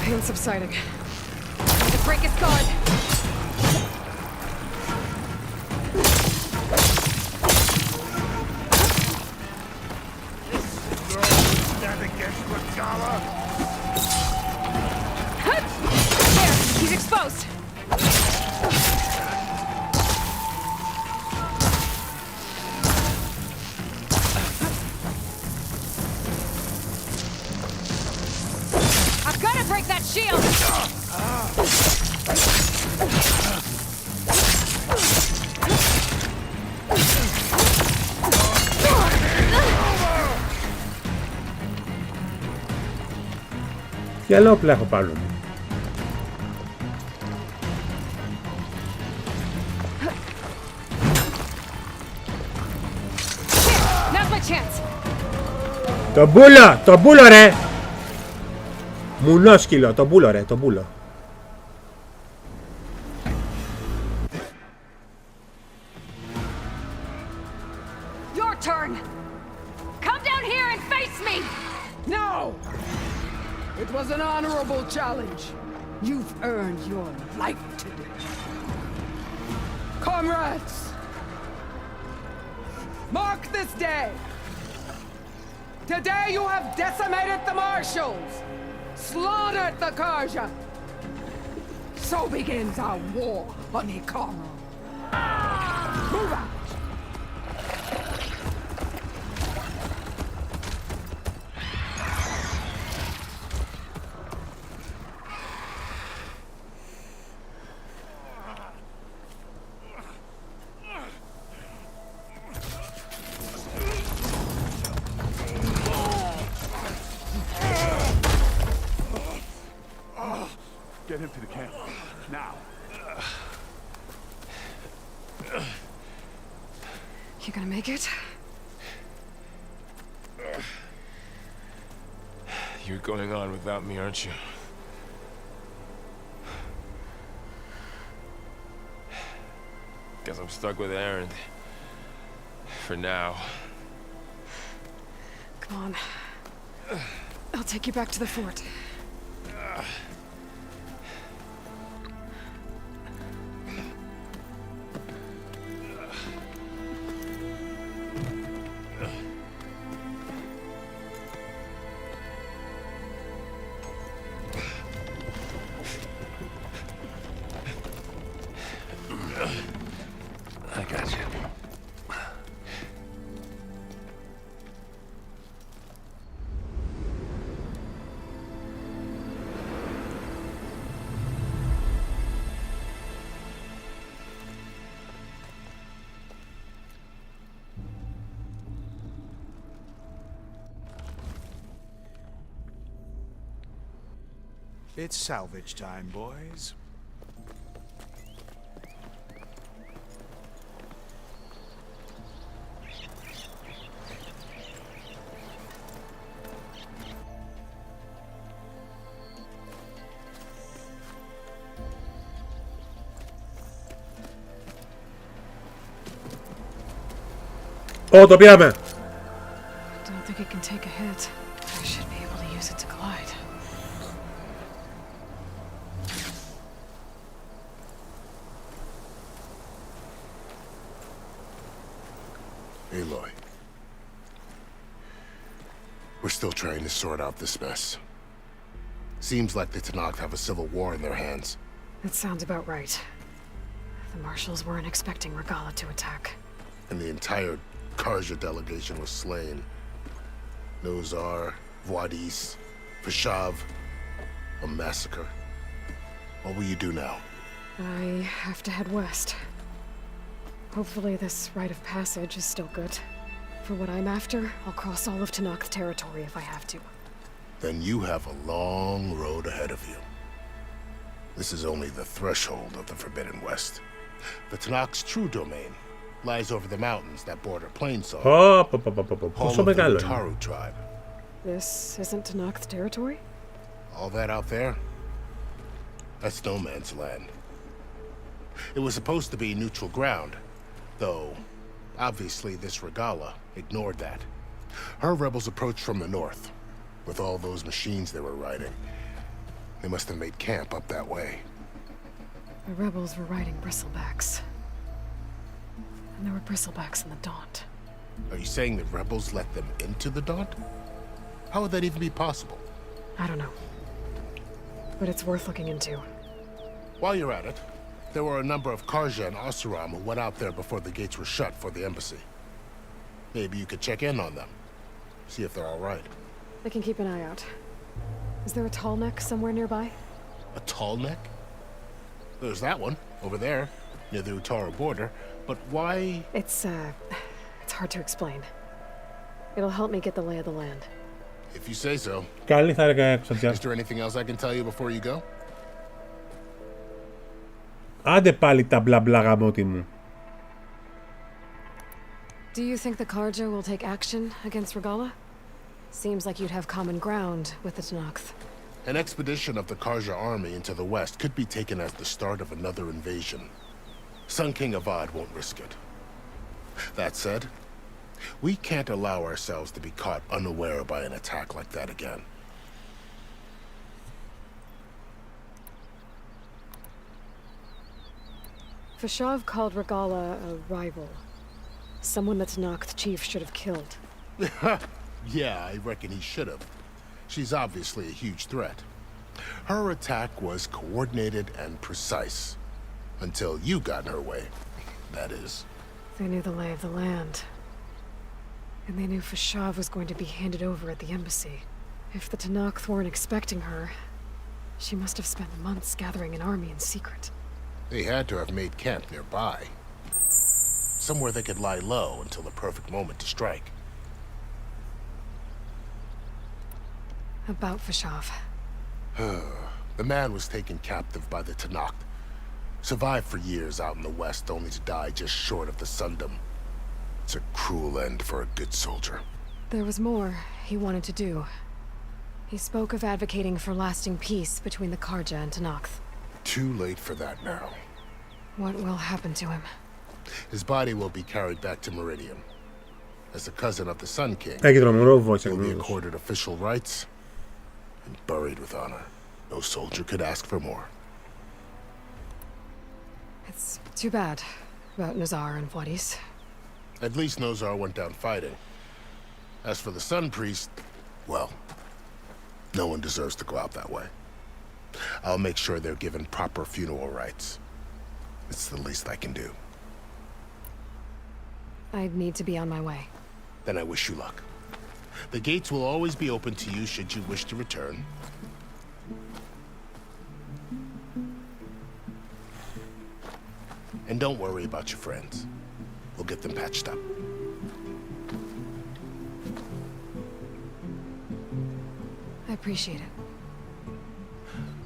C: Pain subsiding.
R: The break is gone.
B: Stand against Regala?
R: There, he's exposed. I've got to break that shield.
A: Τι άλλο όπλα έχω πάνω μου.
R: Now's my chance.
A: Το μπούλο ρε! Μουνόσκυλο, το μπούλο ρε, το μπούλο.
R: Your turn. Come down here and face me.
J: No! It was an honorable challenge. You've earned your life today. Comrades! Mark this day! Today you have decimated the marshals! Slaughtered the Karja! So begins our war on Ikara. Move out!
B: Get him to the camp. Now.
C: You gonna make it?
F: You're going on without me, aren't you? Guess I'm stuck with Aaron. For now.
C: Come on. I'll take you back to the fort.
E: I got you.
T: It's salvage time, boys.
A: Ω, το πήραμε!
C: Don't think it can take a hit. I should be able to use it to glide.
X: Aloy. We're still trying to sort out this mess. Seems like the Tenakth have a civil war in their hands.
C: That sounds about right. The marshals weren't expecting Regala to attack.
X: And the entire Karja delegation was slain. Nozar, Vuadis, Vashav. A massacre. What will you do now?
C: I have to head west. Hopefully this rite of passage is still good. For what I'm after, I'll cross all of Tenakth territory if I have to.
X: Then you have a long road ahead of you. This is only the threshold of the Forbidden West. The Tenakth's true domain lies over the mountains that border Plainsong.
A: Πόσο μεγάλο είναι.
X: Taru tribe.
C: This isn't Tenakth territory?
X: All that out there? That's no man's land. It was supposed to be neutral ground, though obviously this Regala ignored that. Her rebels approached from the north, with all those machines they were riding. They must have made camp up that way.
C: The rebels were riding bristlebacks. And there were bristlebacks in the Daunt.
X: Are you saying the rebels let them into the Daunt? How would that even be possible?
C: I don't know. But it's worth looking into.
X: While you're at it, there were a number of Karja and Oseram who went out there before the gates were shut for the embassy. Maybe you could check in on them. See if they're all right.
C: I can keep an eye out. Is there a tall neck somewhere nearby?
X: A tall neck? There's that one, over there, near the Utaru border. But why?
C: It's hard to explain. It'll help me get the lay of the land.
X: If you say so.
A: Καλή θα έλεγα Ξαντιά.
X: Is there anything else I can tell you before you go?
A: Άντε πάλι τα μπλα μπλα γαμώτη μου.
C: Do you think the Karja will take action against Regala? Seems like you'd have common ground with the Tenakth.
X: An expedition of the Karja army into the west could be taken as the start of another invasion. Sun King Avad won't risk it. That said, we can't allow ourselves to be caught unaware by an attack like that again.
C: Fashav called Regala a rival. Someone the Tenakth chief should have killed.
X: Yeah, I reckon he should have. She's obviously a huge threat. Her attack was coordinated and precise. Until you got in her way, that is.
C: They knew the lay of the land. And they knew Fashav was going to be handed over at the embassy. If the Tenakth weren't expecting her, she must have spent months gathering an army in secret.
X: They had to have made camp nearby. Somewhere they could lie low until the perfect moment to strike.
C: About Fashav.
X: The man was taken captive by the Tenakth. Survived for years out in the west, only to die just short of the Sundom. It's a cruel end for a good soldier.
C: There was more he wanted to do. He spoke of advocating for lasting peace between the Karja and Tenakth.
X: Too late for that now.
C: What will happen to him?
X: His body will be carried back to Meridian. As a cousin of the Sun King, he'll be accorded official rights and buried with honor. No soldier could ask for more.
C: It's too bad about Nazar and Vladis.
X: At least Nozar went down fighting. As for the Sun Priest, well, no one deserves to go out that way. I'll make sure they're given proper funeral rites. It's the least I can do.
C: I need to be on my way.
X: Then I wish you luck. The gates will always be open to you should you wish to return. And don't worry about your friends. We'll get them patched up.
C: I appreciate it.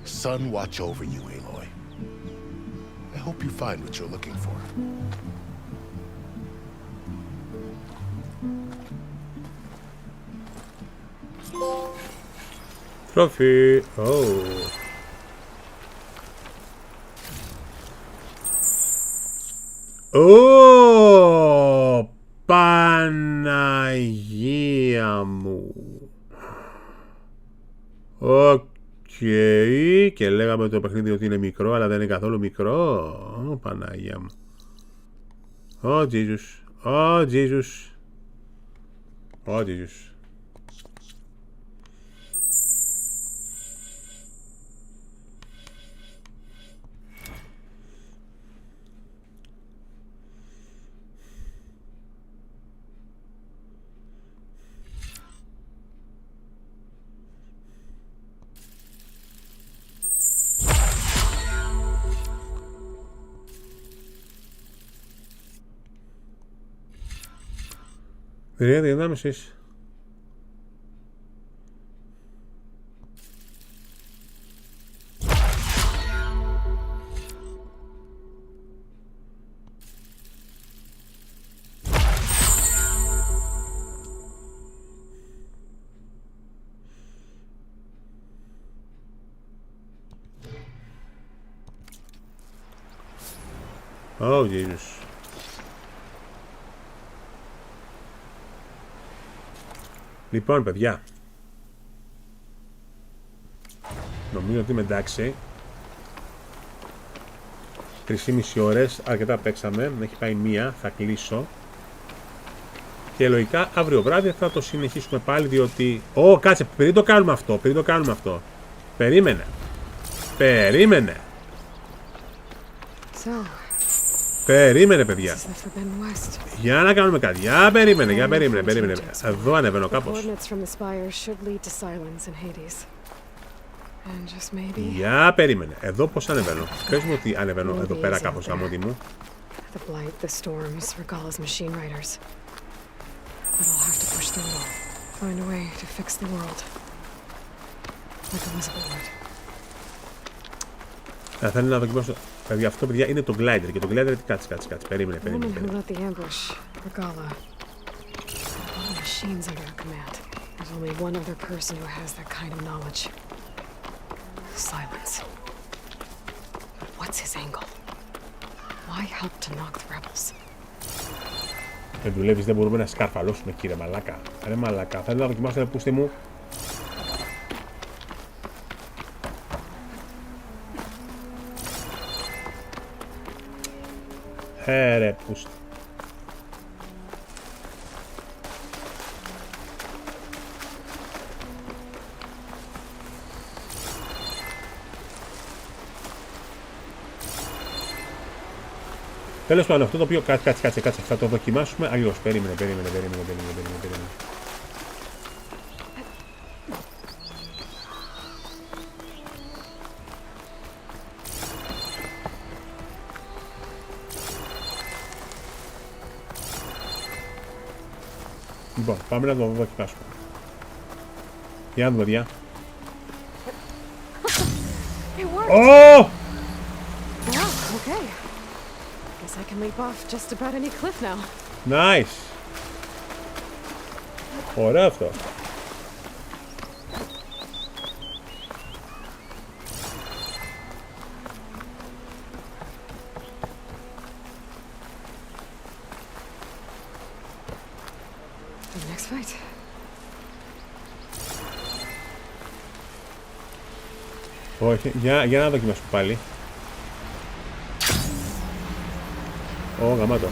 X: Sun watch over you, Aloy. I hope you find what you're looking for.
A: Trophy. Oh. Oh, Παναγία μου. Οκ. Και λέγαμε το παιχνίδι ότι είναι μικρό, αλλά δεν είναι καθόλου μικρό. Ω, Παναγία μου. Ω, Jesus. Ω, Jesus. Ω, Jesus. Πυρία δυνάμεσης. Oh, Jesus. Λοιπόν, παιδιά. Νομίζω ότι είμαι εντάξει. 3,5 ώρες, αρκετά παίξαμε. Έχει πάει μία, θα κλείσω. Και λογικά αύριο βράδυ θα το συνεχίσουμε πάλι, διότι... Ω, κάτσε, πριν το κάνουμε αυτό, Περίμενε. Περίμενε, παιδιά. Για να κάνουμε κάτι. Για περίμενε. Εδώ ανεβαίνω κάπως. Για περίμενε. Εδώ πώς ανεβαίνω. Πες μου ότι ανεβαίνω εδώ πέρα κάπως, αμόντι μου. Θέλω να δοκιμάσω. Παιδιά, αυτό παιδιά είναι το glider και το glider κάτσε. Περίμενε. Δεν δουλεύεις, δεν μπορούμε να σκαρφαλώσουμε, κύριε μαλάκα. Ρε μαλάκα, θέλω να δοκιμάσω, πούστε μου. Ρε πούστε. Τέλος πάντων, αυτό το οποίο κάτσε, θα το δοκιμάσουμε αλλιώς. Περίμενε. Λοιπόν, πάμε να το δοκιμάσουμε. Για να δούμε, παιδιά. Ω!
C: I can leap off just about any cliff now.
A: Nice. Ωραίο αυτό.
C: The next fight.
A: Όχι, για να δοκιμάσουμε πάλι. Ω, γαμάτο.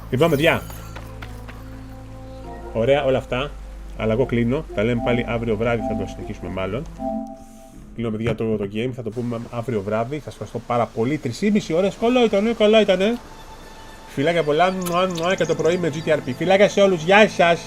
A: Λοιπόν, παιδιά. Ωραία όλα αυτά. Αλλά εγώ κλείνω. Τα λέμε πάλι αύριο βράδυ. Θα το συνεχίσουμε μάλλον. Κλείνω, παιδιά, το game. Θα το πούμε αύριο βράδυ. Σας ευχαριστώ πάρα πολύ. 3,5 ώρες. Καλά ήτανε. Φιλάκια πολλά. Και το πρωί με GTRP. Φιλάκια σε όλους. Γεια σας.